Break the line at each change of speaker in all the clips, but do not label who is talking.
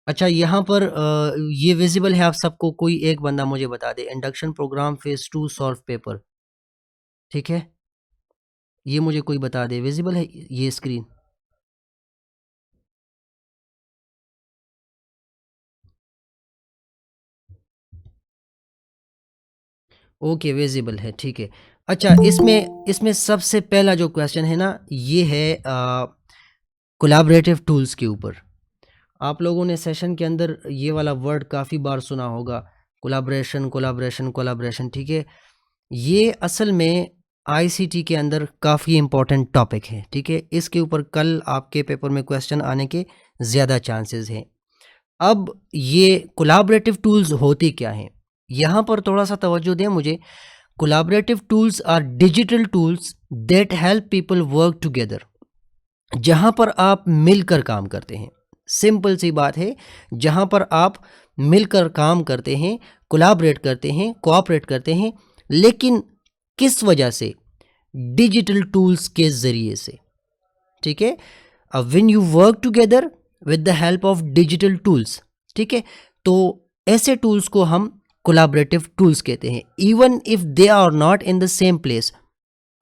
अच्छा, यहाँ पर ये विजिबल है आप सबको? कोई एक बंदा मुझे बता दे, induction programme phase 2 solve paper, ठीक है? ये मुझे कोई बता दे, विजिबल है ये स्क्रीन? ओके, विजिबल है, ठीक है। अच्छा, इसमें इसमें सबसे पहला जो क्वेश्चन है ना, ये है कोलैबोरेटिव टूल्स के ऊपर। आप लोगों ने सेशन के अंदर ये वाला वर्ड काफ़ी बार सुना होगा, कोलैबोरेशन, कोलैबोरेशन, कोलैबोरेशन, ठीक है? ये असल में आईसीटी के अंदर काफ़ी इम्पोर्टेंट टॉपिक है, ठीक है? इसके ऊपर कल आपके पेपर में क्वेश्चन आने के ज़्यादा चांसेस हैं। अब ये कोलैबोरेटिव टूल्स होती क्या हैं? यहाँ पर थोड़ा-सा तवज्जो दें मुझे। Collaborative tools are digital tools that help people work together. जहाँ पर आप मिलकर काम करते हैं। सिंपल सी बात है, जहाँ पर आप मिलकर काम करते हैं, कोलैबोरेट करते हैं, कोऑपरेट करते हैं, लेकिन किस वजह से? डिजिटल टूल्स के ज़रिए से, ठीक है? When you work together with the help of digital tools, ठीक है? तो ऐसे टूल्स को हम कोलैबोरेटिव टूल्स कहते हैं, even if they are not in the same place.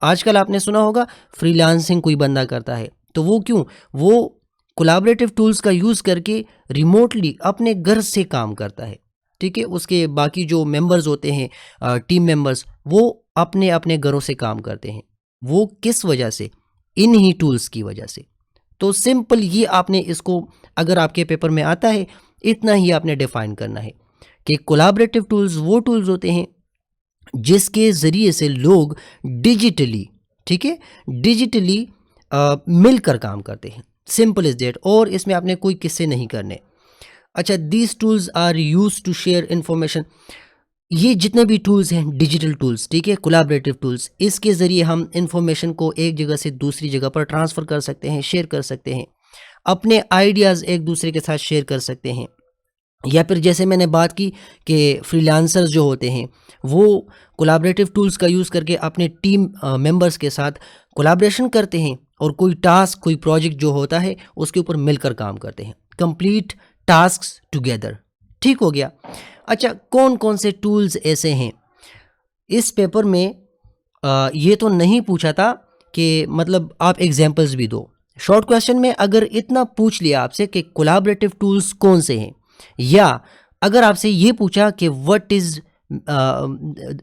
आजकल आपने सुना होगा फ्रीलांसिंग कोई बंदा करता है, तो वो क्यों? वो कोलैबोरेटिव टूल्स का यूज़ करके रिमोटली अपने घर से काम करता है, ठीक है? उसके बाकी जो मेंबर्स होते हैं, टीम मेंबर्स, वो अपने अपने घरों से काम करते हैं। वो किस वजह से? इन्हीं टूल्स की वजह से। तो सिंपल ये आपने इसको, अगर आपके पेपर में आता है, इतना ही आपने डिफाइन करना है कि कोलैबोरेटिव टूल्स वो टूल्स होते हैं जिसके ज़रिए से लोग डिजिटली, ठीक है, डिजिटली मिलकर काम करते हैं। सिंपल इज़ दैट, और इसमें आपने कोई किस्से नहीं करने। अच्छा, these tools are used to share information. ये जितने भी टूल्स हैं डिजिटल टूल्स, ठीक है, कोलैबोरेटिव टूल्स, इसके ज़रिए हम इन्फॉर्मेशन को एक जगह से दूसरी जगह पर ट्रांसफ़र कर सकते हैं, शेयर कर सकते हैं। अपने आइडियाज़ एक दूसरे के साथ शेयर कर सकते हैं। या फिर जैसे मैंने बात की कि फ्रीलांसर्स जो होते हैं, वो कोलैबोरेटिव टूल्स का यूज़ करके अपने टीम मेंबर्स के साथ कोलैबोरेशन करते हैं, और कोई टास्क, कोई प्रोजेक्ट जो होता है, उसके ऊपर मिलकर काम करते हैं, कंप्लीट टास्क्स टुगेदर। ठीक हो गया? अच्छा, कौन कौन से टूल्स ऐसे हैं? इस पेपर में ये तो नहीं पूछा था कि मतलब आप एग्जांपल्स भी दो। शॉर्ट क्वेश्चन में अगर इतना पूछ लिया आपसे कि कोलैबोरेटिव टूल्स कौन से हैं, या अगर आपसे ये पूछा कि what is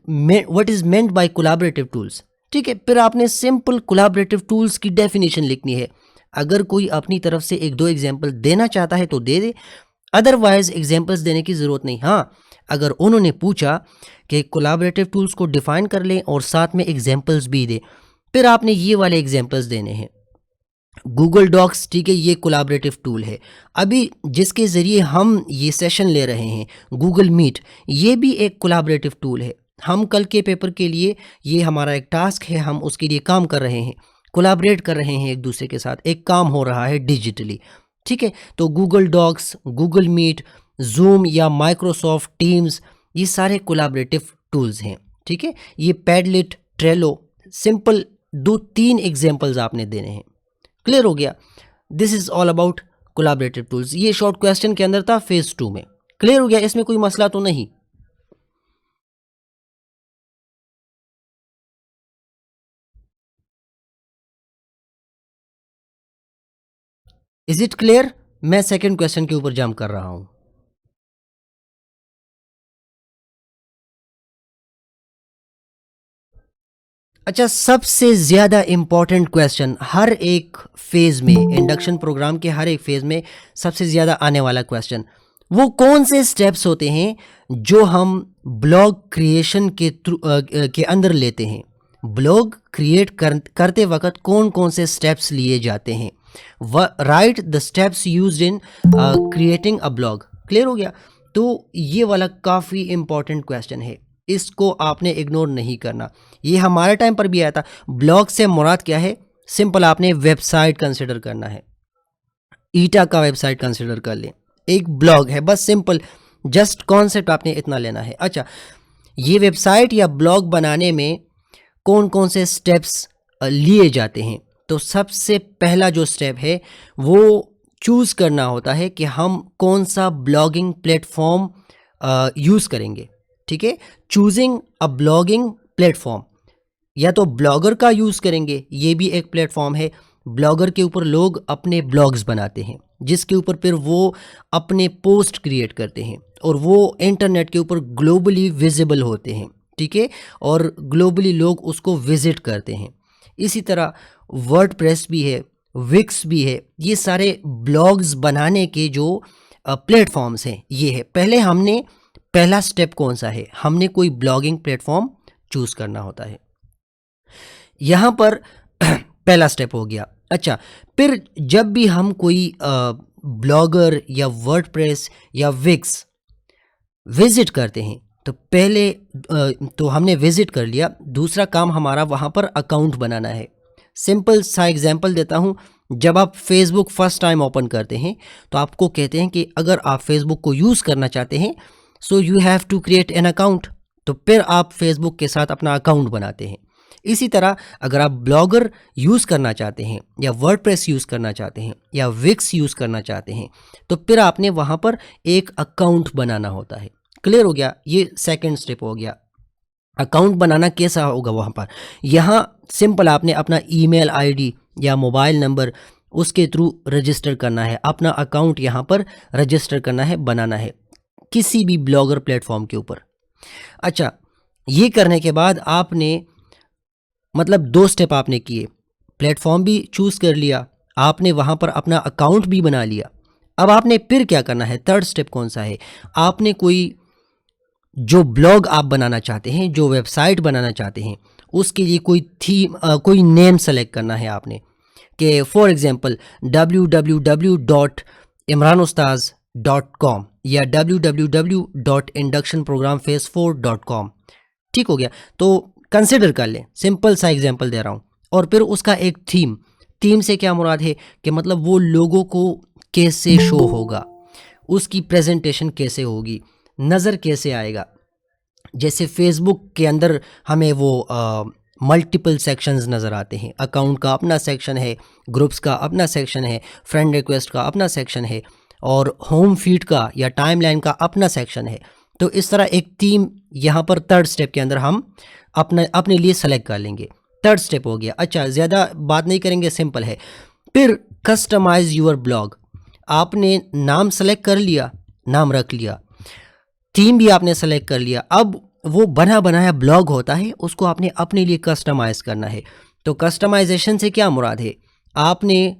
meant by collaborative tools, ठीक है, फिर आपने सिंपल कोलैबोरेटिव टूल्स की डेफिनेशन लिखनी है। अगर कोई अपनी तरफ से एक दो एग्जांपल देना चाहता है तो दे दे, अदरवाइज एग्जांपल्स देने की ज़रूरत नहीं। हाँ, अगर उन्होंने पूछा कि कोलैबोरेटिव टूल्स को डिफाइन कर लें और साथ में एग्जांपल्स भी दे, फिर आपने ये वाले एग्जांपल्स देने हैं। गूगल डॉक्स, ठीक है, ये कोलैबोरेटिव टूल है। अभी जिसके ज़रिए हम ये सेशन ले रहे हैं, गूगल मीट, ये भी एक कोलैबोरेटिव टूल है। हम कल के पेपर के लिए, ये हमारा एक टास्क है, हम उसके लिए काम कर रहे हैं, कोलैबोरेट कर रहे हैं एक दूसरे के साथ, एक काम हो रहा है डिजिटली, ठीक है? तो Google Docs, Google Meet, Zoom या माइक्रोसॉफ्ट टीम्स, ये सारे कोलैबोरेटिव टूल्स हैं, ठीक है? ये पैडलेट, ट्रेलो, सिंपल 2-3 एग्जांपल्स आपने देने हैं। क्लियर हो गया? This is all about collaborative tools. ये शॉर्ट क्वेश्चन के अंदर था फेज 2 में। क्लियर हो गया? इसमें कोई मसला तो नहीं? Is it clear? मैं सेकंड क्वेश्चन के ऊपर जंप कर रहा हूं। अच्छा, सबसे ज्यादा इंपॉर्टेंट क्वेश्चन हर एक फेज में, इंडक्शन प्रोग्राम के हर एक फेज में सबसे ज्यादा आने वाला क्वेश्चन, वो कौन से स्टेप्स होते हैं जो हम ब्लॉग क्रिएशन के अंदर लेते हैं? ब्लॉग क्रिएट करते वक्त कौन कौन से स्टेप्स लिए जाते हैं? Right the steps used in creating a blog. Clear हो गया? तो ये वाला काफ़ी इंपॉर्टेंट क्वेश्चन है, इसको आपने इग्नोर नहीं करना। ये हमारे टाइम पर भी आया था। ब्लॉग से मुराद क्या है? सिंपल, आपने वेबसाइट कंसिडर करना है। ईटा का वेबसाइट कंसिडर कर लें, एक ब्लॉग है, बस सिंपल, जस्ट कॉन्सेप्ट आपने इतना लेना है। अच्छा, ये वेबसाइट या ब्लॉग बनाने में कौन कौन से स्टेप्स लिए जाते हैं? तो सबसे पहला जो स्टेप है, वो चूज़ करना होता है कि हम कौन सा ब्लॉगिंग प्लेटफॉर्म यूज़ करेंगे, ठीक है। चूजिंग अ ब्लॉगिंग प्लेटफॉर्म, या तो ब्लॉगर का यूज़ करेंगे, ये भी एक प्लेटफॉर्म है। ब्लॉगर के ऊपर लोग अपने ब्लॉग्स बनाते हैं, जिसके ऊपर फिर वो अपने पोस्ट क्रिएट करते हैं और वो इंटरनेट के ऊपर ग्लोबली विजिबल होते हैं, ठीक है, और ग्लोबली लोग उसको विजिट करते हैं। इसी तरह वर्डप्रेस भी है, विक्स भी है, ये सारे ब्लॉग्स बनाने के जो प्लेटफॉर्म्स हैं ये है। पहला स्टेप कौन सा है, हमने कोई ब्लॉगिंग प्लेटफॉर्म चूज़ करना होता है। यहाँ पर पहला स्टेप हो गया। अच्छा, फिर जब भी हम कोई ब्लॉगर या वर्डप्रेस या विक्स विजिट करते हैं तो पहले तो हमने विजिट कर लिया, दूसरा काम हमारा वहाँ पर अकाउंट बनाना है। सिंपल सा एग्जांपल देता हूँ, जब आप फेसबुक फर्स्ट टाइम ओपन करते हैं तो आपको कहते हैं कि अगर आप फेसबुक को यूज़ करना चाहते हैं so you have to create an account, तो फिर आप फेसबुक के साथ अपना अकाउंट बनाते हैं। इसी तरह अगर आप ब्लॉगर यूज़ करना चाहते हैं या वर्डप्रेस यूज़ करना चाहते हैं या विक्स यूज़ करना चाहते हैं तो फिर आपने वहाँ पर एक अकाउंट बनाना होता है। क्लियर हो गया, ये सेकंड स्टेप हो गया। अकाउंट बनाना कैसा होगा वहाँ पर, यहाँ सिंपल आपने अपना ईमेल आईडी या मोबाइल नंबर उसके थ्रू रजिस्टर करना है, अपना अकाउंट यहाँ पर रजिस्टर करना है, बनाना है किसी भी ब्लॉगर प्लेटफॉर्म के ऊपर। अच्छा, ये करने के बाद आपने मतलब 2 स्टेप आपने किए, प्लेटफॉर्म भी चूज़ कर लिया, आपने वहाँ पर अपना अकाउंट भी बना लिया। अब आपने फिर क्या करना है, थर्ड स्टेप कौन सा है, आपने कोई जो ब्लॉग आप बनाना चाहते हैं, जो वेबसाइट बनाना चाहते हैं, उसके लिए कोई थीम कोई नेम सेलेक्ट करना है आपने, कि फॉर एग्जांपल www.imranustaz.com या www.inductionprogramphase4.com, ठीक हो गया। तो कंसिडर कर लें, सिंपल सा एग्जांपल दे रहा हूँ। और फिर उसका एक थीम से क्या मुराद है कि मतलब वो लोगों को कैसे शो होगा, उसकी प्रेजेंटेशन कैसे होगी, नज़र कैसे आएगा। जैसे फेसबुक के अंदर हमें वो मल्टीपल सेक्शंस नज़र आते हैं, अकाउंट का अपना सेक्शन है, ग्रुप्स का अपना सेक्शन है, फ्रेंड रिक्वेस्ट का अपना सेक्शन है और होम फीड का या टाइमलाइन का अपना सेक्शन है। तो इस तरह एक थीम यहाँ पर थर्ड स्टेप के अंदर हम अपने लिए सेलेक्ट कर लेंगे। थर्ड स्टेप हो गया। अच्छा, ज़्यादा बात नहीं करेंगे, सिंपल है। फिर कस्टमाइज यूर ब्लॉग, आपने नाम सेलेक्ट कर लिया, नाम रख लिया, थीम भी आपने सेलेक्ट कर लिया। अब वो बना बनाया ब्लॉग होता है, उसको आपने अपने लिए कस्टमाइज करना है। तो कस्टमाइजेशन से क्या मुराद है, आपने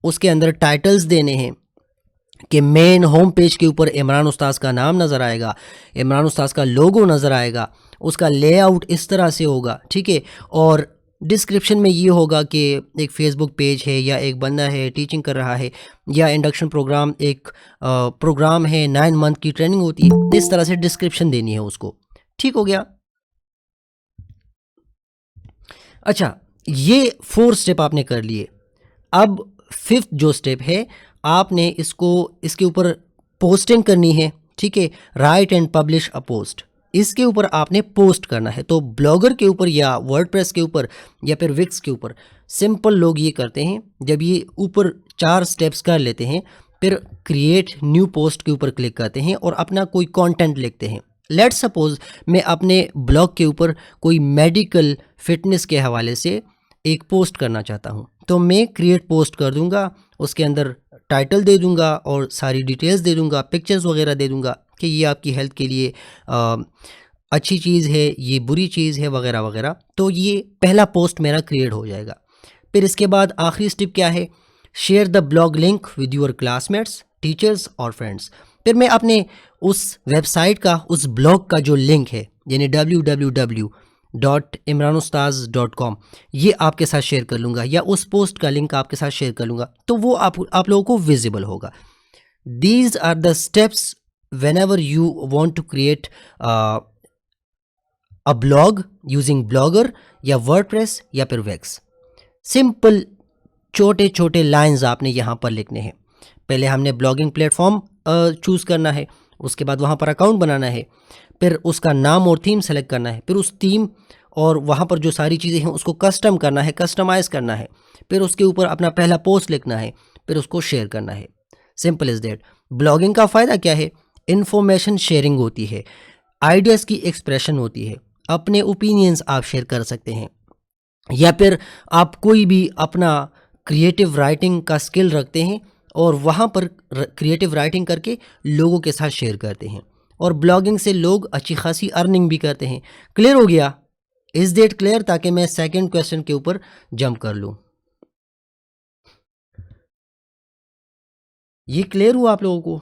उसके अंदर टाइटल्स देने हैं कि मेन होम पेज के ऊपर इमरान उस्ताद का नाम नज़र आएगा, इमरान उस्ताद का लोगो नज़र आएगा, उसका लेआउट इस तरह से होगा, ठीक है। और डिस्क्रिप्शन में ये होगा कि एक फेसबुक पेज है या एक बंदा है टीचिंग कर रहा है या इंडक्शन प्रोग्राम एक प्रोग्राम है, 9 मंथ की ट्रेनिंग होती है, इस तरह से डिस्क्रिप्शन देनी है उसको, ठीक हो गया। अच्छा, ये 4 स्टेप आपने कर लिए। अब 5th जो स्टेप है, आपने इसके ऊपर पोस्टिंग करनी है, ठीक है। Right and publish a post, इसके ऊपर आपने पोस्ट करना है। तो ब्लॉगर के ऊपर या वर्डप्रेस के ऊपर या फिर विक्स के ऊपर सिंपल लोग ये करते हैं, जब ये ऊपर 4 स्टेप्स कर लेते हैं फिर क्रिएट न्यू पोस्ट के ऊपर क्लिक करते हैं और अपना कोई कंटेंट लिखते हैं। लेट्स सपोज मैं अपने ब्लॉग के ऊपर कोई मेडिकल फिटनेस के हवाले से एक पोस्ट करना चाहता हूँ, तो मैं क्रिएट पोस्ट कर दूंगा, उसके अंदर टाइटल दे दूंगा और सारी डिटेल्स दे दूंगा, पिक्चर्स वगैरह दे दूंगा कि ये आपकी हेल्थ के लिए अच्छी चीज़ है, ये बुरी चीज़ है, वगैरह वगैरह। तो ये पहला पोस्ट मेरा क्रिएट हो जाएगा। फिर इसके बाद आखिरी स्टेप क्या है, share the blog link with your classmates, teachers और फ्रेंड्स। फिर मैं अपने उस वेबसाइट का, उस ब्लॉग का जो लिंक है यानी www.imranustaz.com, ये आपके साथ शेयर कर लूँगा या उस पोस्ट का लिंक आपके साथ शेयर कर लूँगा, तो वो आप लोगों को विजिबल होगा। These are the steps whenever you want to create a blog using blogger या वर्डप्रेस या फिर वेक्स। सिंपल छोटे छोटे लाइंस आपने यहाँ पर लिखने हैं। पहले हमने ब्लॉगिंग प्लेटफॉर्म चूज़ करना है, उसके बाद वहाँ पर अकाउंट बनाना है, फिर उसका नाम और थीम सेलेक्ट करना है, फिर उस थीम और वहाँ पर जो सारी चीज़ें हैं उसको कस्टम करना है, कस्टमाइज़ करना है, फिर उसके ऊपर अपना पहला पोस्ट लिखना है, फिर उसको शेयर करना है। Simple is that. ब्लॉगिंग का फ़ायदा क्या है? इंफॉर्मेशन शेयरिंग होती है, आइडियाज़ की एक्सप्रेशन होती है, अपने ओपिनियंस आप शेयर कर सकते हैं, या फिर आप कोई भी अपना क्रिएटिव राइटिंग का स्किल रखते हैं और वहाँ पर क्रिएटिव राइटिंग करके लोगों के साथ शेयर करते हैं, और ब्लॉगिंग से लोग अच्छी खासी अर्निंग भी करते हैं। क्लियर हो गया? Is that clear? ताकि मैं सेकंड क्वेश्चन के ऊपर जंप कर लूँ। ये क्लियर हुआ आप लोगों को?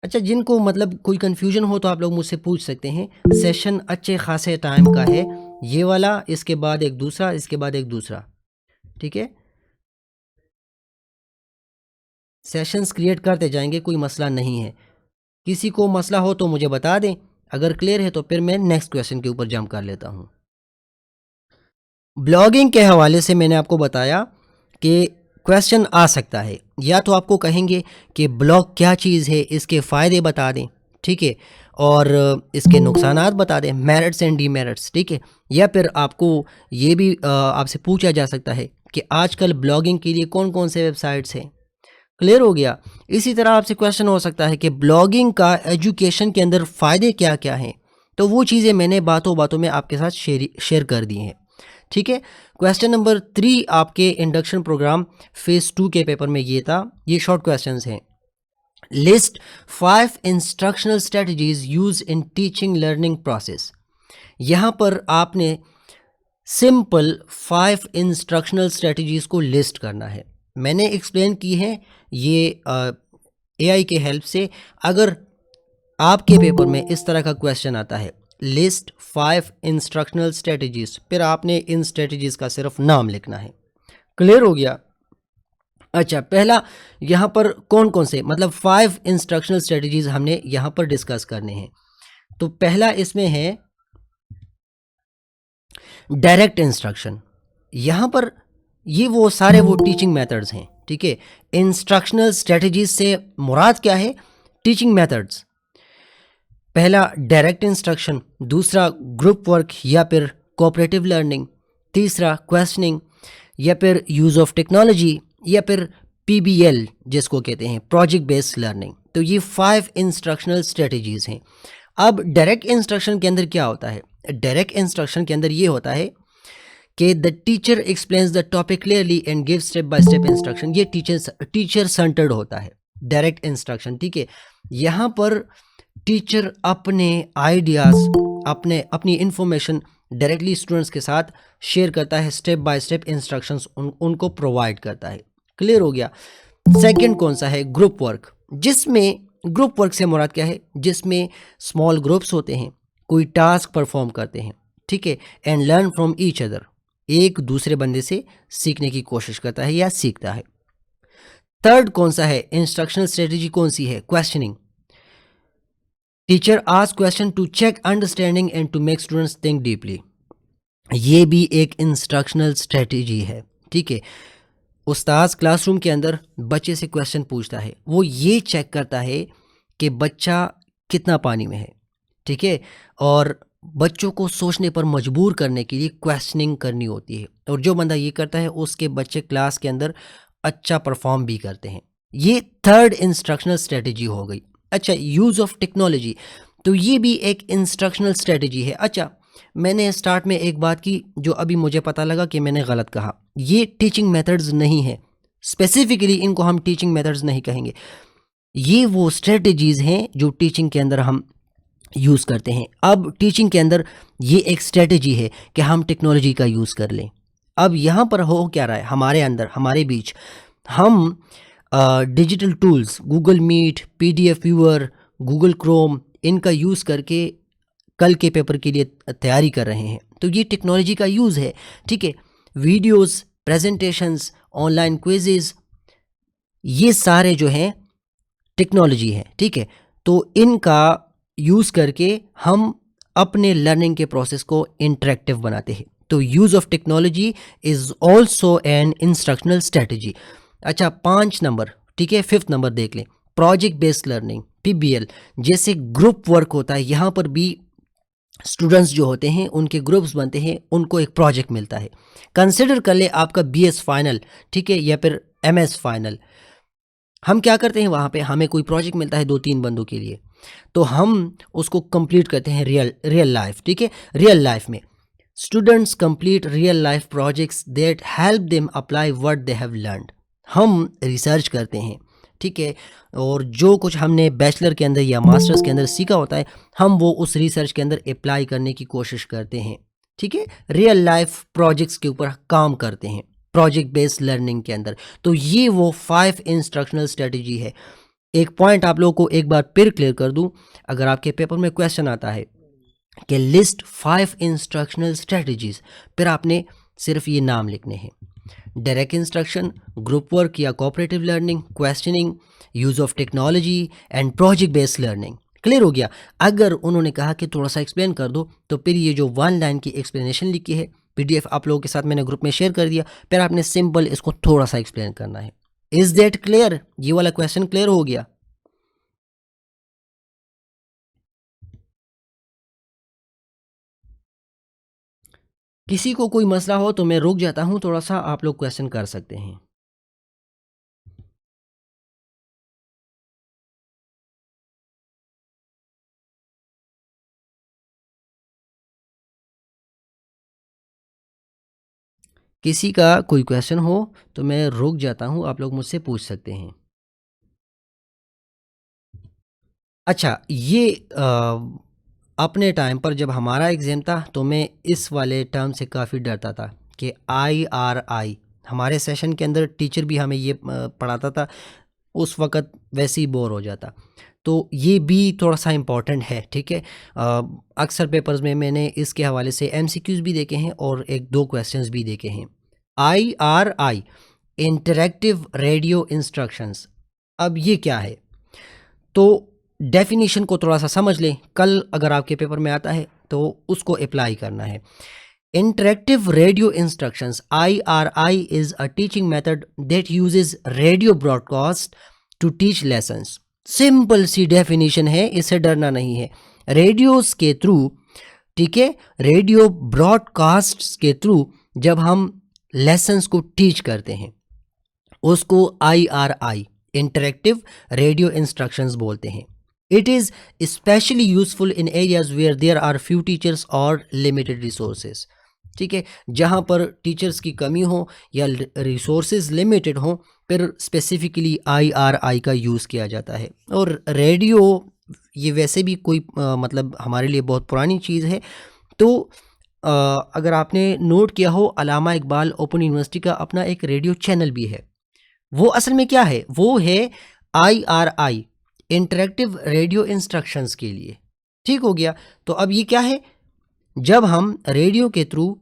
अच्छा, जिनको मतलब कोई कन्फ्यूजन हो तो आप लोग मुझसे पूछ सकते हैं। सेशन अच्छे खासे टाइम का है, ये वाला, इसके बाद एक दूसरा, इसके बाद एक दूसरा, ठीक है? सेशंस क्रिएट करते जाएंगे, कोई मसला नहीं है। किसी को मसला हो तो मुझे बता दें, अगर क्लियर है तो फिर मैं नेक्स्ट क्वेश्चन के ऊपर जंप कर लेता हूँ। ब्लॉगिंग के हवाले से मैंने आपको बताया कि क्वेश्चन आ सकता है, या तो आपको कहेंगे कि ब्लॉग क्या चीज़ है, इसके फ़ायदे बता दें, ठीक है, और इसके नुकसानात बता दें, मेरिट्स एंड डीमेरिट्स, ठीक है, या फिर आपको ये भी आपसे पूछा जा सकता है कि आजकल ब्लॉगिंग के लिए कौन कौन से वेबसाइट्स हैं। क्लियर हो गया? इसी तरह आपसे क्वेश्चन हो सकता है कि ब्लॉगिंग का एजुकेशन के अंदर फ़ायदे क्या क्या हैं, तो वो चीज़ें मैंने बातों बातों में आपके साथ शेयर कर दी हैं, ठीक है। क्वेश्चन नंबर 3 आपके इंडक्शन प्रोग्राम फेज़ 2 के पेपर में ये था। ये शॉर्ट क्वेश्चंस हैं। List 5 instructional strategies use in teaching learning process. यहाँ पर आपने सिंपल 5 इंस्ट्रक्शनल स्ट्रेटजीज को लिस्ट करना है। मैंने एक्सप्लेन की है ये एआई के हेल्प से। अगर आपके पेपर में इस तरह का क्वेश्चन आता है, लिस्ट 5 इंस्ट्रक्शनल स्ट्रेटजीज, फिर आपने इन स्ट्रेटजीज का सिर्फ नाम लिखना है। क्लियर हो गया? अच्छा, पहला यहाँ पर कौन कौन से मतलब 5 इंस्ट्रक्शनल स्ट्रेटजीज हमने यहाँ पर डिस्कस करने हैं। तो पहला इसमें है डायरेक्ट इंस्ट्रक्शन। यहाँ पर ये वो सारे वो टीचिंग मेथड्स हैं, ठीक है। इंस्ट्रक्शनल स्ट्रेटजीज से मुराद क्या है? Teaching methods. पहला डायरेक्ट इंस्ट्रक्शन, दूसरा ग्रुप वर्क या फिर कोऑपरेटिव लर्निंग, तीसरा क्वेश्चनिंग या फिर यूज़ ऑफ टेक्नोलॉजी, या फिर पीबीएल जिसको कहते हैं प्रोजेक्ट बेस्ड लर्निंग। तो ये 5 इंस्ट्रक्शनल स्ट्रेटजीज हैं। अब डायरेक्ट इंस्ट्रक्शन के अंदर क्या होता है? डायरेक्ट इंस्ट्रक्शन के अंदर ये होता है कि the teacher explains the topic clearly and give step by step instruction. ये टीचर सेंटर्ड होता है डायरेक्ट इंस्ट्रक्शन, ठीक है। यहाँ पर टीचर अपने आइडियाज़, अपनी इंफॉर्मेशन डायरेक्टली स्टूडेंट्स के साथ शेयर करता है, स्टेप बाय स्टेप इंस्ट्रक्शंस उनको प्रोवाइड करता है। क्लियर हो गया? सेकंड कौन सा है? Group work. जिसमें ग्रुप वर्क से मुराद क्या है? जिसमें स्मॉल ग्रुप्स होते हैं, कोई टास्क परफॉर्म करते हैं, ठीक है, and learn from each other, एक दूसरे बंदे से सीखने की कोशिश करता है या सीखता है। थर्ड कौन सा है? इंस्ट्रक्शनल स्ट्रेटजी कौन सी है? Questioning. Teacher ask question to check understanding and to make students think deeply. ये भी एक इंस्ट्रक्शनल स्ट्रेटजी है, ठीक है। उस्ताद क्लासरूम के अंदर बच्चे से क्वेश्चन पूछता है, वो ये चेक करता है कि बच्चा कितना पानी में है, ठीक है, और बच्चों को सोचने पर मजबूर करने के लिए क्वेश्चनिंग करनी होती है, और जो बंदा ये करता है उसके बच्चे क्लास के अंदर अच्छा परफॉर्म भी करते हैं। ये थर्ड इंस्ट्रक्शनल स्ट्रेटजी हो गई। अच्छा, यूज़ ऑफ टेक्नोलॉजी, तो ये भी एक इंस्ट्रक्शनल स्ट्रेटजी है। अच्छा, मैंने स्टार्ट में एक बात की जो अभी मुझे पता लगा कि मैंने गलत कहा। ये टीचिंग मेथड्स नहीं है, स्पेसिफिकली इनको हम टीचिंग मेथड्स नहीं कहेंगे। ये वो स्ट्रेटजीज़ हैं जो टीचिंग के अंदर हम यूज़ करते हैं। अब टीचिंग के अंदर ये एक स्ट्रेटजी है कि हम टेक्नोलॉजी का यूज़ कर लें। अब यहाँ पर हो क्या रहा है हमारे अंदर, हमारे बीच, हम digital tools, Google Meet, PDF viewer, Google Chrome, इनका यूज़ करके कल के पेपर के लिए तैयारी कर रहे हैं। तो ये टेक्नोलॉजी का यूज़ है, ठीक है। वीडियोस, प्रेजेंटेशंस, ऑनलाइन क्विज़ेस, ये सारे जो हैं टेक्नोलॉजी है, ठीक है। तो इनका यूज़ करके हम अपने लर्निंग के प्रोसेस को इंटरेक्टिव बनाते हैं। तो use of technology is also an instructional strategy. अच्छा, 5 नंबर, ठीक है, 5th नंबर देख लें, प्रोजेक्ट बेस्ड लर्निंग, पीबीएल। जैसे ग्रुप वर्क होता है, यहाँ पर भी स्टूडेंट्स जो होते हैं उनके ग्रुप्स बनते हैं, उनको एक प्रोजेक्ट मिलता है। कंसिडर कर ले आपका BS फाइनल, ठीक है, या फिर MS फाइनल। हम क्या करते हैं वहाँ पे, हमें कोई प्रोजेक्ट मिलता है 2-3 बंदों के लिए, तो हम उसको कंप्लीट करते हैं रियल लाइफ, ठीक है। रियल लाइफ में students complete real life projects that help them apply what they have learned. हम रिसर्च करते हैं, ठीक है, और जो कुछ हमने बैचलर के अंदर या मास्टर्स के अंदर सीखा होता है, हम वो उस रिसर्च के अंदर अप्लाई करने की कोशिश करते हैं, ठीक है। रियल लाइफ प्रोजेक्ट्स के ऊपर काम करते हैं प्रोजेक्ट बेस्ड लर्निंग के अंदर। तो ये वो 5 इंस्ट्रक्शनल स्ट्रेटजी है। एक पॉइंट आप लोगों को एक बार फिर क्लियर कर दूं, अगर आपके पेपर में क्वेश्चन आता है कि लिस्ट 5 इंस्ट्रक्शनल स्ट्रेटजीज, फिर आपने सिर्फ ये नाम लिखने हैं। डायरेक्ट इंस्ट्रक्शन, ग्रुप वर्क या cooperative learning, questioning, use of technology and project based learning. Clear हो गया। अगर उन्होंने कहा कि थोड़ा सा एक्सप्लेन कर दो, तो फिर ये जो 1 लाइन की एक्सप्लेनेशन लिखी है, PDF आप लोगों के साथ मैंने ग्रुप में शेयर कर दिया, फिर आपने सिंपल इसको थोड़ा सा एक्सप्लेन करना है। Is that clear? ये वाला क्वेश्चन क्लियर हो गया? किसी को कोई मसला हो तो मैं रुक जाता हूँ, थोड़ा सा आप लोग क्वेश्चन कर सकते हैं। किसी का कोई क्वेश्चन हो तो मैं रुक जाता हूँ, आप लोग मुझसे पूछ सकते हैं। अच्छा, ये अपने टाइम पर जब हमारा एग्ज़ाम था तो मैं इस वाले टर्म से काफ़ी डरता था कि IRI। हमारे सेशन के अंदर टीचर भी हमें ये पढ़ाता था, उस वक़्त वैसे ही बोर हो जाता। तो ये भी थोड़ा-सा इम्पोर्टेंट है, ठीक है। अक्सर पेपर्स में मैंने इसके हवाले से MCQs भी देखे हैं और 1-2 क्वेश्चंस भी देखे हैं। IRI, interactive radio instructions. अब ये क्या है? तो डेफिनेशन को थोड़ा सा समझ लें, कल अगर आपके पेपर में आता है तो उसको अप्लाई करना है। Interactive radio instructions, IRI, is a teaching method that uses radio broadcast to teach lessons. Simple सी डेफिनेशन है, इससे डरना नहीं है। रेडियोस के थ्रू, ठीक है, रेडियो ब्रॉडकास्ट के थ्रू जब हम लेसन्स को टीच करते हैं, उसको IRI, इंटरैक्टिव रेडियो इंस्ट्रक्शंस बोलते हैं। It is specially useful in areas where there are few teachers और लिमिटेड रिसोर्सेज, ठीक है, जहाँ पर टीचर्स की कमी हो या रिसोर्सेज लिमिटेड हो, फिर स्पेसिफिकली IRI का यूज़ किया जाता है। और रेडियो ये वैसे भी कोई मतलब हमारे लिए बहुत पुरानी चीज़ है। तो अगर आपने नोट किया हो, अलामा इकबाल ओपन यूनिवर्सिटी का अपना एक रेडियो चैनल भी है। वो असल में क्या है? वो है IRI, इंटरैक्टिव रेडियो इंस्ट्रक्शंस के लिए। ठीक हो गया। तो अब ये क्या है? जब हम रेडियो के थ्रू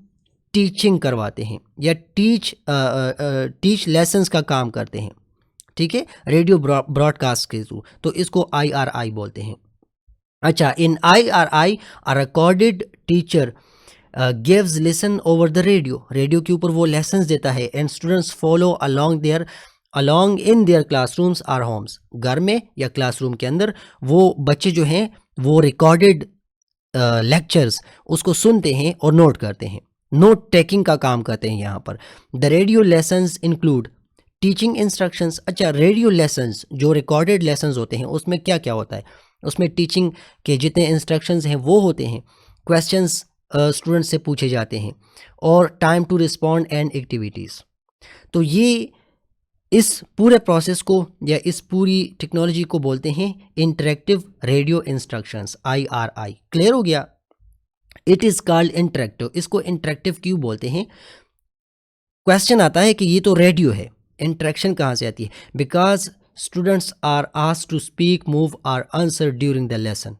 टीचिंग करवाते हैं या टीच लेसन्स का काम करते हैं, ठीक है, रेडियो ब्रॉडकास्ट के थ्रू, तो इसको IRI बोलते हैं। अच्छा, in IRI a recorded teacher gives lesson over the radio. Radio के ऊपर वो लेसन्स देता है and students follow along in their classrooms or homes. घर में या क्लासरूम के अंदर वो बच्चे जो हैं वो रिकॉर्डेड लेक्चर्स उसको सुनते हैं और नोट करते हैं, नोट टेकिंग का काम करते हैं यहाँ पर। The radio lessons include teaching instructions. अच्छा, रेडियो लेसन्स जो रिकॉर्डेड लेसन्स होते हैं उसमें क्या क्या होता है? उसमें टीचिंग के जितने इंस्ट्रक्शंस हैं वो होते हैं, क्वेश्चंस स्टूडेंट से पूछे जाते हैं, और time to respond and activities. तो ये इस पूरे प्रोसेस को या इस पूरी टेक्नोलॉजी को बोलते हैं interactive radio instructions, IRI। Clear हो गया? It is called interactive. इसको इंटरेक्टिव क्यों बोलते हैं? क्वेश्चन आता है कि ये तो रेडियो है, इंटरेक्शन कहाँ से आती है? Because students are asked to speak, move or answer during the lesson.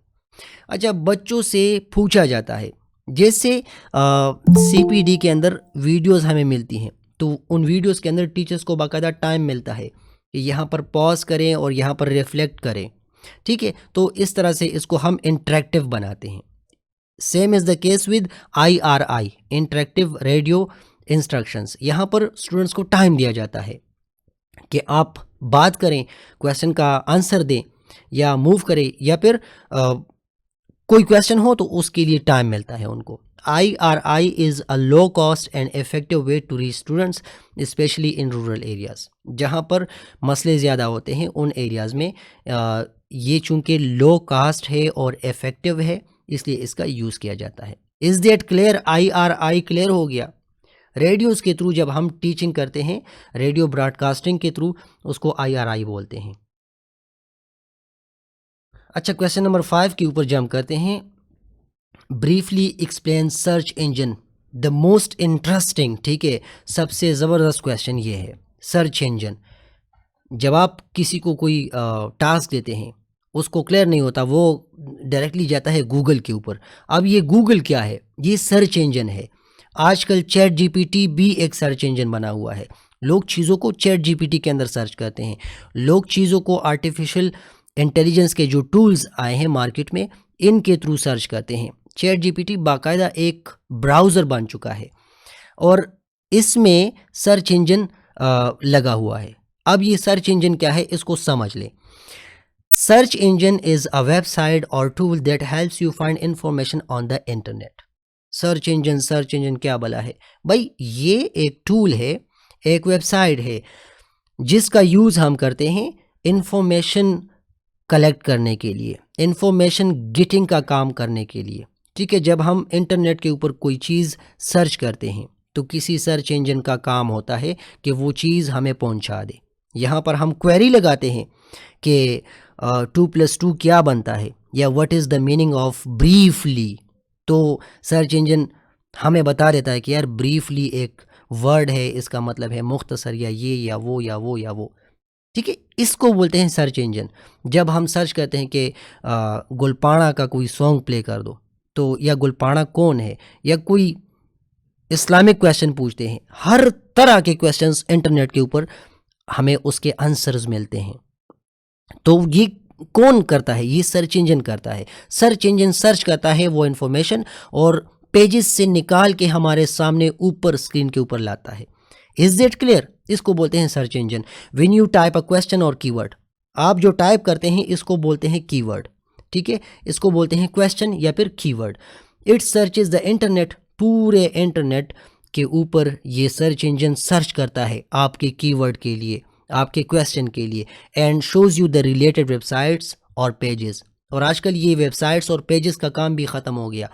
अच्छा, बच्चों से पूछा जाता है, जैसे CPD के अंदर वीडियोस हमें मिलती हैं, तो उन वीडियोस के अंदर टीचर्स को बाकायदा टाइम मिलता है कि यहाँ पर पॉज करें और यहाँ पर रिफ्लेक्ट करें, ठीक है। तो इस तरह से इसको हम इंटरेक्टिव बनाते हैं। Same is the case with IRI, interactive radio instructions. यहाँ पर स्टूडेंट्स को टाइम दिया जाता है कि आप बात करें, क्वेश्चन का आंसर दें, या मूव करें, या फिर कोई क्वेश्चन हो तो उसके लिए टाइम मिलता है उनको। IRI is a low cost and effective way to reach students specially in rural areas. जहाँ पर मसले ज़्यादा होते हैं उन एरियाज़ में ये चूँकि लो कास्ट है और इफेक्टिव है, इसलिए इसका यूज़ किया जाता है। Is that clear? IRI clear हो गया। रेडियोज़ के थ्रू जब हम टीचिंग करते हैं, रेडियो ब्रॉडकास्टिंग के थ्रू, उसको IRI बोलते हैं। अच्छा, क्वेश्चन नंबर 5 के ऊपर जंप करते हैं। Briefly explain search engine the most interesting. ठीक है, सबसे ज़बरदस्त क्वेश्चन ये है। सर्च इंजन, जब आप किसी को कोई टास्क देते हैं, उसको क्लियर नहीं होता, वो डायरेक्टली जाता है गूगल के ऊपर। अब ये गूगल क्या है? ये सर्च इंजन है। आजकल चैट जीपीटी भी एक सर्च इंजन बना हुआ है। लोग चीज़ों को चैट जीपीटी के अंदर सर्च करते हैं। लोग चीज़ों को आर्टिफिशियल इंटेलिजेंस के जो टूल्स आए हैं मार्केट में, इनके थ्रू सर्च करते हैं। चैट जीपीटी बाकायदा एक ब्राउज़र बन चुका है और इसमें सर्च इंजन लगा हुआ है। अब ये सर्च इंजन क्या है, इसको समझ लें। Search engine is a website और tool that helps you find information on the internet. Search engine क्या भला है भाई? ये एक टूल है, एक वेबसाइट है जिसका यूज़ हम करते हैं इंफॉर्मेशन कलेक्ट करने के लिए, इंफॉर्मेशन गेटिंग का काम करने के लिए। ठीक है, जब हम इंटरनेट के ऊपर कोई चीज़ सर्च करते हैं तो किसी सर्च इंजन का काम होता है कि वो चीज़ हमें पहुंचा दे। यहाँ पर हम क्वेरी लगाते हैं कि 2+2 क्या बनता है, या what is the meaning of briefly. तो सर्च इंजन हमें बता देता है कि यार ब्रीफली एक वर्ड है, इसका मतलब है मुख्तसर, या ये या वो या वो या वो। ठीक है, इसको बोलते हैं सर्च इंजन। जब हम सर्च करते हैं कि गुलपाना का कोई सॉन्ग प्ले कर दो, तो या गुलपाना कौन है, या कोई इस्लामिक क्वेश्चन पूछते हैं, हर तरह के क्वेश्चंस इंटरनेट के ऊपर हमें उसके आंसर्स मिलते हैं। तो ये कौन करता है? ये सर्च इंजन करता है। सर्च इंजन सर्च करता है वो इन्फॉर्मेशन और पेजेस से निकाल के हमारे सामने ऊपर स्क्रीन के ऊपर लाता है। Is that clear? इसको बोलते हैं search engine. When you type a question और कीवर्ड, आप जो टाइप करते हैं इसको बोलते हैं कीवर्ड। ठीक है, इसको बोलते हैं क्वेश्चन या फिर keyword. It search is the internet, पूरे इंटरनेट के ऊपर ये सर्च इंजन सर्च करता है आपके कीवर्ड के लिए, आपके क्वेश्चन के लिए, and shows you the related websites और पेजेस। और आजकल ये वेबसाइट्स और पेजेस का काम भी ख़त्म हो गया।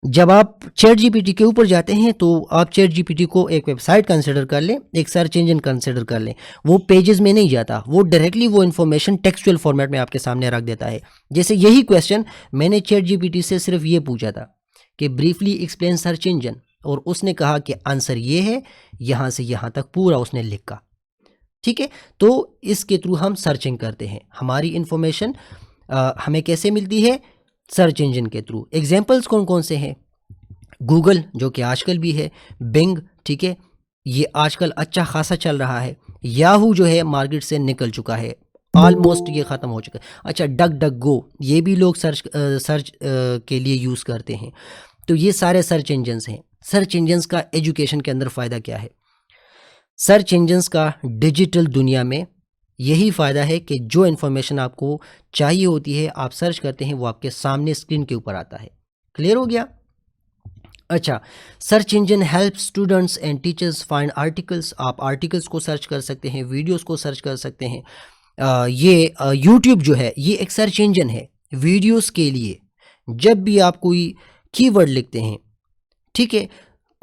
जब आप चैट जीपीटी के ऊपर जाते हैं तो आप चैट जीपीटी को एक वेबसाइट कंसिडर कर लें, एक सर्च इंजन कंसिडर कर लें। वो पेजेस में नहीं जाता, वो डायरेक्टली वो इन्फॉर्मेशन टेक्सचुअल फॉर्मेट में आपके सामने रख देता है। जैसे यही क्वेश्चन मैंने चैट जीपीटी से सिर्फ ये पूछा था कि ब्रीफली एक्सप्लेन सर्च इंजन, और उसने कहा कि आंसर ये है, यहाँ से यहाँ तक पूरा उसने लिखा। ठीक है, तो इसके थ्रू हम सर्चिंग करते हैं। हमारी इंफॉर्मेशन हमें कैसे मिलती है? सर्च इंजन के थ्रू। एग्जाम्पल्स कौन कौन से हैं? गूगल, जो कि आजकल भी है, बिंग, ठीक है, ये आजकल अच्छा खासा चल रहा है। याहू जो है मार्केट से निकल चुका है, ऑलमोस्ट ये ख़त्म हो चुका है। अच्छा, डक डक गो, ये भी लोग सर्च के लिए यूज़ करते हैं। तो ये सारे सर्च इंजन्स हैं। सर्च इंजन्स का एजुकेशन के अंदर फ़ायदा क्या है? सर्च इंजन्स का डिजिटल दुनिया में यही फ़ायदा है कि जो इन्फॉर्मेशन आपको चाहिए होती है, आप सर्च करते हैं, वो आपके सामने स्क्रीन के ऊपर आता है। क्लियर हो गया? अच्छा, search engine help students and teachers find articles. आप आर्टिकल्स को सर्च कर सकते हैं, वीडियोस को सर्च कर सकते हैं। ये यूट्यूब जो है ये एक सर्च इंजन है वीडियोस के लिए। जब भी आप कोई कीवर्ड लिखते हैं, ठीक है,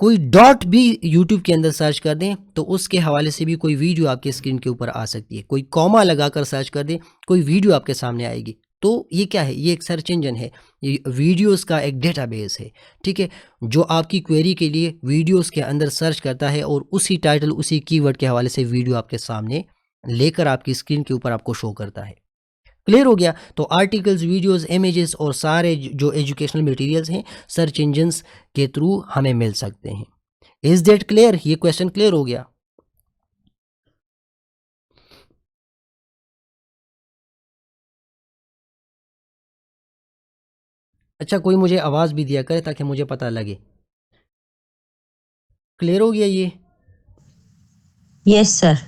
कोई डॉट भी यूट्यूब के अंदर सर्च कर दें तो उसके हवाले से भी कोई वीडियो आपके स्क्रीन के ऊपर आ सकती है। कोई कॉमा लगाकर सर्च कर दें, कोई वीडियो आपके सामने आएगी। तो ये क्या है? ये एक सर्च इंजन है, ये वीडियोस का एक डेटाबेस है। ठीक है, जो आपकी क्वेरी के लिए वीडियोस के अंदर सर्च करता है और उसी टाइटल, उसी कीवर्ड के हवाले से वीडियो आपके सामने लेकर आपकी स्क्रीन के ऊपर आपको शो करता है। क्लियर हो गया? तो आर्टिकल्स, वीडियोस, इमेजेस और सारे जो एजुकेशनल मटेरियल्स हैं सर्च इंजन्स के थ्रू हमें मिल सकते हैं। Is that clear? ये क्वेश्चन क्लियर हो गया? अच्छा, कोई मुझे आवाज़ भी दिया करे ताकि मुझे पता लगे। क्लियर हो गया ये?
Yes sir.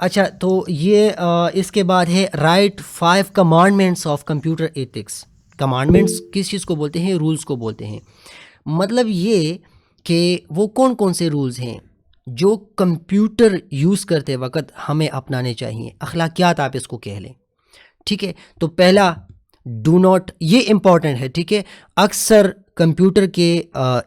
अच्छा, तो ये इसके बाद है right 5 commandments of computer ethics. Commandments किस चीज़ को बोलते हैं? रूल्स को बोलते हैं। मतलब ये कि वो कौन कौन से रूल्स हैं जो कंप्यूटर यूज़ करते वक्त हमें अपनाने चाहिए, अखलाकियात आप इसको कह लें, ठीक है। तो पहला, डू नॉट, ये इम्पॉर्टेंट है, ठीक है। अक्सर कंप्यूटर के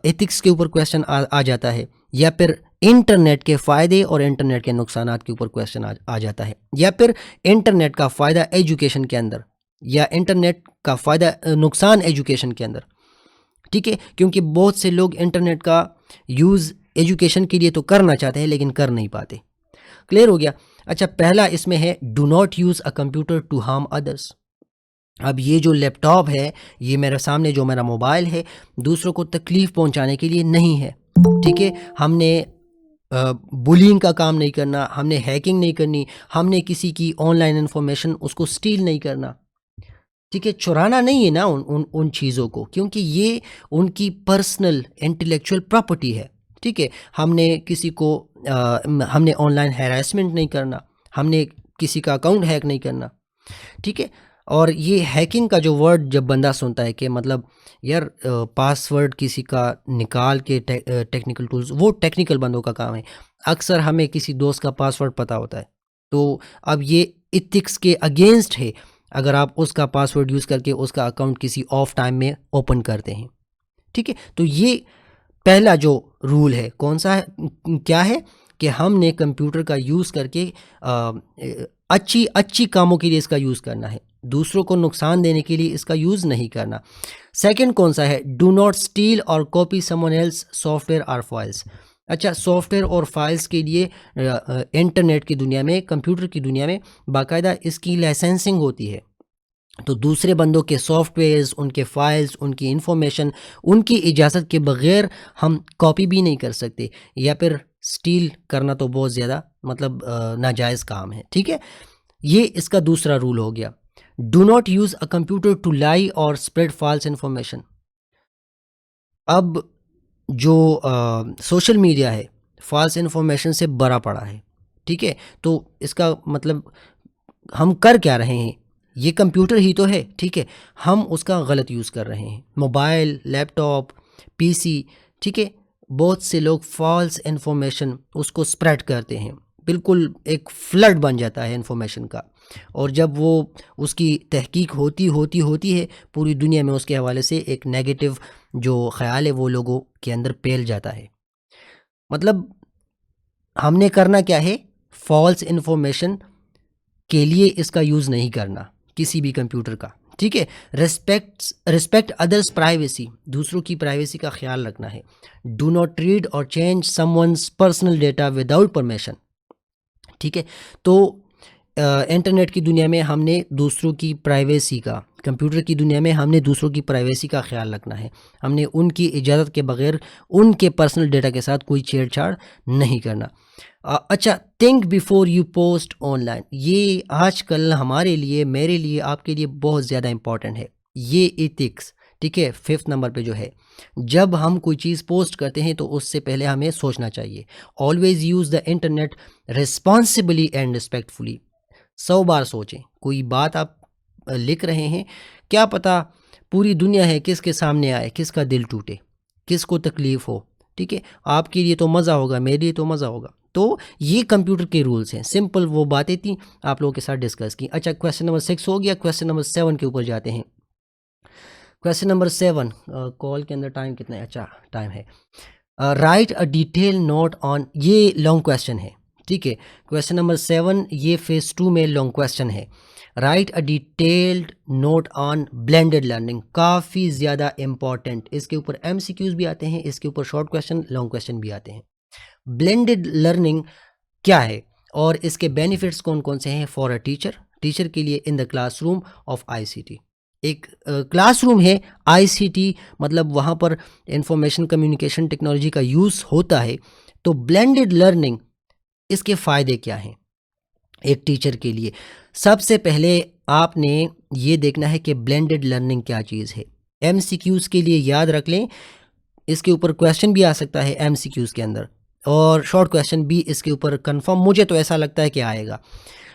एथिक्स के ऊपर क्वेश्चन आ जाता है, या फिर इंटरनेट के फ़ायदे और इंटरनेट के नुकसानात के ऊपर क्वेश्चन आ जाता है, या फिर इंटरनेट का फ़ायदा एजुकेशन के अंदर, या इंटरनेट का फ़ायदा नुकसान एजुकेशन के अंदर, ठीक है। क्योंकि बहुत से लोग इंटरनेट का यूज़ एजुकेशन के लिए तो करना चाहते हैं लेकिन कर नहीं पाते। क्लियर हो गया? अच्छा, पहला इसमें है do not use a computer to harm others. अब ये जो लैपटॉप है, ये मेरे सामने जो मेरा मोबाइल है, दूसरों को तकलीफ़ पहुंचाने के लिए नहीं है, ठीक है। हमने बुलिंग का काम नहीं करना, हमने हैकिंग नहीं करनी, हमने किसी की ऑनलाइन इन्फॉर्मेशन उसको स्टील नहीं करना, ठीक है। चुराना नहीं है ना उन चीज़ों को, क्योंकि ये उनकी पर्सनल इंटेलेक्चुअल प्रॉपर्टी है, ठीक है। हमने किसी को हमने ऑनलाइन हैरेसमेंट नहीं करना, हमने किसी का अकाउंट हैक नहीं करना, ठीक है। और ये हैकिंग का जो वर्ड जब बंदा सुनता है कि मतलब यार पासवर्ड किसी का निकाल के टेक्निकल टूल्स, वो टेक्निकल बंदों का काम है। अक्सर हमें किसी दोस्त का पासवर्ड पता होता है, तो अब ये इथिक्स के अगेंस्ट है अगर आप उसका पासवर्ड यूज़ करके उसका अकाउंट किसी ऑफ टाइम में ओपन करते हैं, ठीक है। तो ये पहला जो रूल है, कौन सा है, क्या है कि हमने कंप्यूटर का यूज़ करके अच्छी अच्छी कामों के लिए इसका यूज़ करना है, दूसरों को नुकसान देने के लिए इसका यूज़ नहीं करना। सेकंड कौन सा है? डू नॉट स्टील और कॉपी समवन एल्स सॉफ्टवेयर और फाइल्स। अच्छा, सॉफ्टवेयर और फाइल्स के लिए इंटरनेट की दुनिया में, कंप्यूटर की दुनिया में बाकायदा इसकी लाइसेंसिंग होती है। तो दूसरे बंदों के सॉफ्टवेयर्स, उनके फाइल्स, उनकी इन्फॉर्मेशन, उनकी इजाज़त के बग़ैर हम कॉपी भी नहीं कर सकते, या फिर स्टील करना तो बहुत ज़्यादा मतलब नाजायज़ काम है, ठीक है। ये इसका दूसरा रूल हो गया। Do not use a computer to lie और स्प्रेड फॉल्स इन्फॉर्मेशन। अब जो सोशल मीडिया है, फॉल्स इन्फॉर्मेशन से भरा पड़ा है, ठीक है। तो इसका मतलब हम कर क्या रहे हैं? ये कंप्यूटर ही तो है, ठीक है। हम उसका गलत यूज़ कर रहे हैं, मोबाइल, लैपटॉप, पीसी, ठीक है। बहुत से लोग फॉल्स इन्फॉर्मेशन उसको स्प्रेड करते हैं, बिल्कुल एक फ्लड बन जाता है इन्फॉर्मेशन का, और जब वो उसकी तहकीक होती है, पूरी दुनिया में उसके हवाले से एक नेगेटिव जो ख़्याल है वो लोगों के अंदर फैल जाता है। मतलब हमने करना क्या है? फॉल्स इन्फॉर्मेशन के लिए इसका यूज़ नहीं करना किसी भी कंप्यूटर का, ठीक है। रिस्पेक्ट अदर्स प्राइवेसी, दूसरों की प्राइवेसी का ख्याल रखना है। डू नॉट रीड और change someone's personal data without permission, ठीक है। तो इंटरनेट की दुनिया में हमने दूसरों की प्राइवेसी का, कंप्यूटर की दुनिया में हमने दूसरों की प्राइवेसी का ख्याल रखना है। हमने उनकी इजाज़त के बगैर उनके पर्सनल डेटा के साथ कोई छेड़छाड़ नहीं करना। अच्छा, think before you post online, ये आजकल हमारे लिए, मेरे लिए, आपके लिए बहुत ज़्यादा इम्पॉर्टेंट है ये एथिक्स, ठीक है। 5th नंबर पे जो है, जब हम कोई चीज़ पोस्ट करते हैं तो उससे पहले हमें सोचना चाहिए। Always use the internet responsibly and respectfully. 100 बार सोचें, कोई बात आप लिख रहे हैं, क्या पता पूरी दुनिया है किसके सामने आए, किसका दिल टूटे, किसको तकलीफ़ हो, ठीक है। आपके लिए तो मज़ा होगा, मेरे लिए तो मज़ा होगा। तो ये कंप्यूटर के रूल्स हैं, सिंपल वो बातें थी, आप लोगों के साथ डिस्कस की। अच्छा, क्वेश्चन नंबर 6 हो गया, क्वेश्चन नंबर 7 के ऊपर जाते हैं। क्वेश्चन नंबर 7, कॉल के अंदर टाइम कितना है? अच्छा, टाइम है। Right a detail note on, ये लॉन्ग क्वेश्चन है, ठीक है। क्वेश्चन नंबर 7 ये फेज़ 2 में लॉन्ग क्वेश्चन है। Right a detailed note on blended learning, काफ़ी ज़्यादा इंपॉर्टेंट, इसके ऊपर MCQs भी आते हैं, इसके ऊपर शॉर्ट क्वेश्चन, लॉन्ग क्वेश्चन भी आते हैं। ब्लेंडेड लर्निंग क्या है और इसके बेनिफिट्स कौन कौन से हैं फॉर अ टीचर, टीचर के लिए इन द क्लासरूम ऑफ ICT। एक क्लासरूम है ICT, मतलब वहाँ पर इंफॉर्मेशन कम्युनिकेशन टेक्नोलॉजी का यूज़ होता है। तो ब्लेंडेड लर्निंग, इसके फ़ायदे क्या हैं एक टीचर के लिए? सबसे पहले आपने ये देखना है कि ब्लेंडेड लर्निंग क्या चीज़ है। MCQs के लिए याद रख लें, इसके ऊपर क्वेश्चन भी आ सकता है MCQs के अंदर, और शॉर्ट क्वेश्चन भी इसके ऊपर कंफर्म, मुझे तो ऐसा लगता है कि आएगा।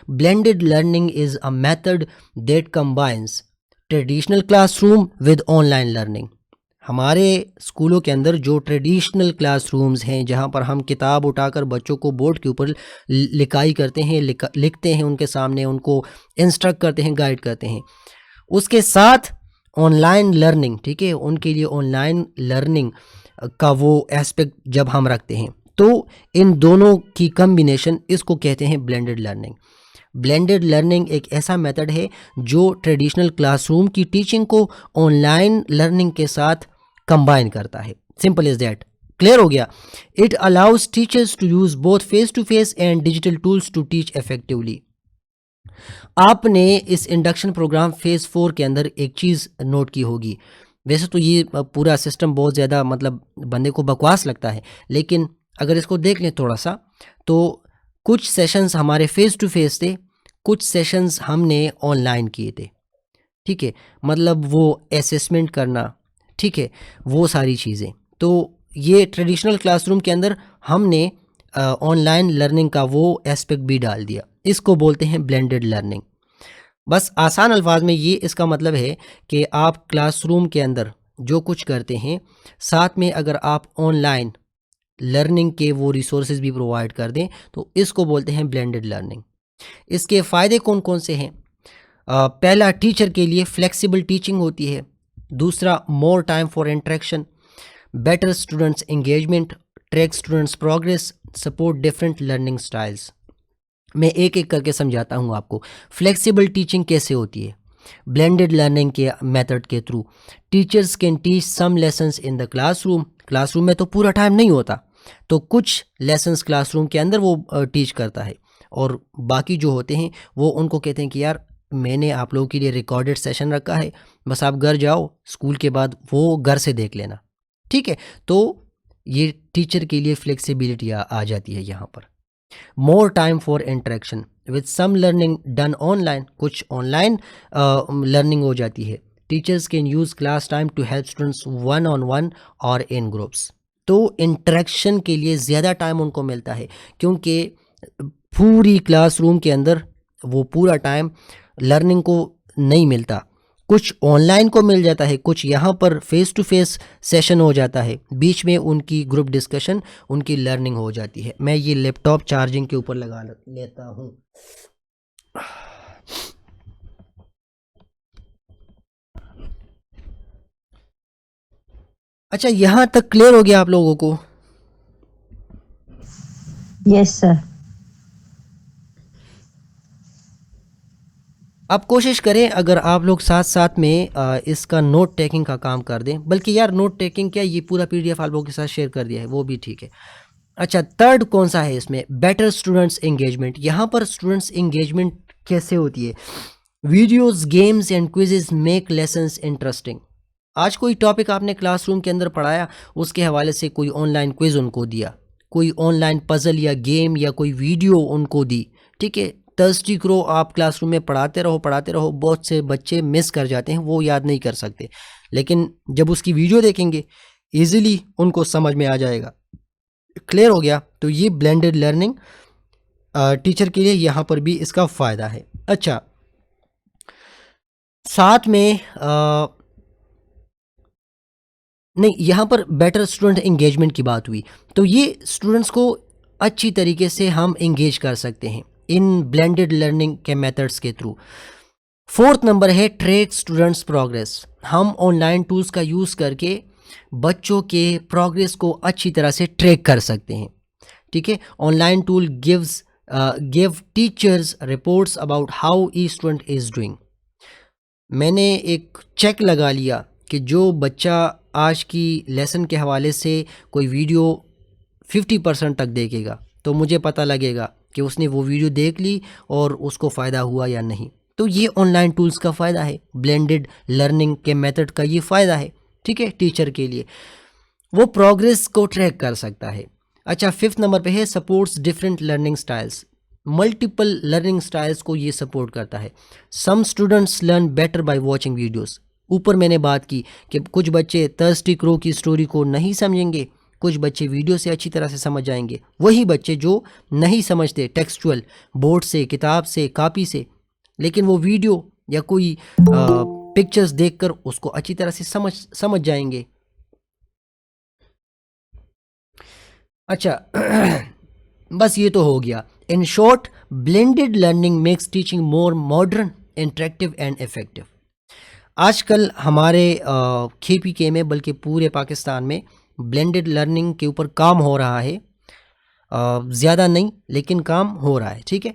Blended learning is a method that combines traditional classroom with online learning. हमारे स्कूलों के अंदर जो ट्रेडिशनल क्लासरूम्स हैं, जहाँ पर हम किताब उठाकर बच्चों को बोर्ड के ऊपर लिखाई करते हैं, लिखते हैं उनके सामने, उनको इंस्ट्रक्ट करते हैं, गाइड करते हैं, उसके साथ ऑनलाइन लर्निंग, ठीक है, उनके लिए ऑनलाइन लर्निंग का वो एस्पेक्ट जब हम रखते हैं, तो इन दोनों की कम्बिनेशन, इसको कहते हैं ब्लेंडेड लर्निंग। ब्लेंडेड लर्निंग एक ऐसा मेथड है जो ट्रेडिशनल क्लासरूम की टीचिंग को ऑनलाइन लर्निंग के साथ कंबाइन करता है। Simple is that. क्लियर हो गया? It allows teachers to use both face to face and digital tools to teach effectively. आपने इस इंडक्शन प्रोग्राम फेज 4 के अंदर एक चीज़ नोट की होगी। वैसे तो ये पूरा सिस्टम बहुत ज़्यादा मतलब बंदे को बकवास लगता है, लेकिन अगर इसको देख लें थोड़ा सा, तो कुछ सेशंस हमारे फेस टू फेस थे, कुछ सेशंस हमने ऑनलाइन किए थे, ठीक है, मतलब वो असेसमेंट करना, ठीक है, वो सारी चीज़ें। तो ये ट्रेडिशनल क्लासरूम के अंदर हमने ऑनलाइन लर्निंग का वो एस्पेक्ट भी डाल दिया। इसको बोलते हैं ब्लेंडेड लर्निंग। बस आसान अल्फाज में ये इसका मतलब है कि आप क्लासरूम के अंदर जो कुछ करते हैं, साथ में अगर आप ऑनलाइन लर्निंग के वो रिसोर्सेज भी प्रोवाइड कर दें, तो इसको बोलते हैं ब्लेंडेड लर्निंग। इसके फ़ायदे कौन कौन से हैं? पहला, टीचर के लिए फ्लेक्सिबल टीचिंग होती है। दूसरा, मोर time for interaction, better students engagement, track students progress, support different learning styles. मैं एक एक करके समझाता हूँ आपको। फ्लेक्सिबल टीचिंग कैसे होती है? ब्लेंडेड लर्निंग के मेथड के through teachers can teach some lessons in the classroom. Classroom में तो पूरा टाइम नहीं होता, तो कुछ लेसन्स क्लासरूम के अंदर वो टीच करता है, और बाकी जो होते हैं वो उनको कहते हैं कि यार मैंने आप लोगों के लिए रिकॉर्डेड सेशन रखा है, बस आप घर जाओ, स्कूल के बाद वो घर से देख लेना, ठीक है। तो ये टीचर के लिए फ्लेक्सिबिलिटी आ जाती है यहाँ पर। More time for interaction with some learning done online, कुछ ऑनलाइन लर्निंग हो जाती है। Teachers can use class time to help students one on one और इन ग्रुप्स। तो इंटरेक्शन के लिए ज़्यादा टाइम उनको मिलता है, क्योंकि पूरी क्लासरूम के अंदर वो पूरा टाइम लर्निंग को नहीं मिलता। कुछ ऑनलाइन को मिल जाता है, कुछ यहाँ पर फेस टू फेस सेशन हो जाता है, बीच में उनकी ग्रुप डिस्कशन, उनकी लर्निंग हो जाती है। मैं ये लैपटॉप चार्जिंग के ऊपर लगा लेता हूँ। अच्छा, यहाँ तक क्लियर हो गया आप लोगों को?
Yes sir.
आप कोशिश करें, अगर आप लोग साथ साथ में इसका नोट टेकिंग का काम कर दें, बल्कि यार नोट टेकिंग क्या, ये पूरा पीडीएफ आप लोगों के साथ शेयर कर दिया है, वो भी ठीक है। अच्छा, थर्ड कौन सा है इसमें? Better students engagement. यहाँ पर स्टूडेंट्स एंगेजमेंट कैसे होती है? Videos, games and quizzes make lessons interesting. आज कोई टॉपिक आपने क्लासरूम के अंदर पढ़ाया, उसके हवाले से कोई ऑनलाइन क्विज उनको दिया, कोई ऑनलाइन पजल या गेम या कोई वीडियो उनको दी, ठीक है, थर्स्टी करो, आप क्लासरूम में पढ़ाते रहो। बहुत से बच्चे मिस कर जाते हैं, वो याद नहीं कर सकते, लेकिन जब उसकी वीडियो देखेंगे इजीली उनको समझ में आ जाएगा। क्लियर हो गया? तो ये ब्लेंडेड लर्निंग टीचर के लिए यहाँ पर भी इसका फ़ायदा है। अच्छा, साथ में नहीं, यहाँ पर बेटर स्टूडेंट एंगेजमेंट की बात हुई, तो ये स्टूडेंट्स को अच्छी तरीके से हम एंगेज कर सकते हैं इन ब्लेंडेड लर्निंग के मेथड्स के थ्रू। फोर्थ नंबर है ट्रैक स्टूडेंट्स प्रोग्रेस। हम ऑनलाइन टूल्स का यूज़ करके बच्चों के प्रोग्रेस को अच्छी तरह से ट्रैक कर सकते हैं, ठीक है। Online tool give teachers reports about how each student is doing. मैंने एक चेक लगा लिया कि जो बच्चा आज की लेसन के हवाले से कोई वीडियो 50% तक देखेगा, तो मुझे पता लगेगा कि उसने वो वीडियो देख ली और उसको फ़ायदा हुआ या नहीं। तो ये ऑनलाइन टूल्स का फ़ायदा है, ब्लेंडेड लर्निंग के मेथड का ये फ़ायदा है, ठीक है। टीचर के लिए वो प्रोग्रेस को ट्रैक कर सकता है। अच्छा, फिफ्थ नंबर पे है supports different learning styles. Multiple learning styles को ये सपोर्ट करता है। Some students learn better by watching videos. ऊपर मैंने बात की कि कुछ बच्चे थर्स्टी क्रो की स्टोरी को नहीं समझेंगे, कुछ बच्चे वीडियो से अच्छी तरह से समझ जाएंगे। वही बच्चे जो नहीं समझते टेक्सचुअल, बोर्ड से, किताब से, कॉपी से, लेकिन वो वीडियो या कोई पिक्चर्स देखकर उसको अच्छी तरह से समझ जाएंगे। अच्छा बस ये तो हो गया। In short, blended learning makes teaching more modern, interactive and effective. आजकल हमारे KPK में बल्कि पूरे पाकिस्तान में ब्लेंडेड लर्निंग के ऊपर काम हो रहा है। ज़्यादा नहीं लेकिन काम हो रहा है, ठीक है।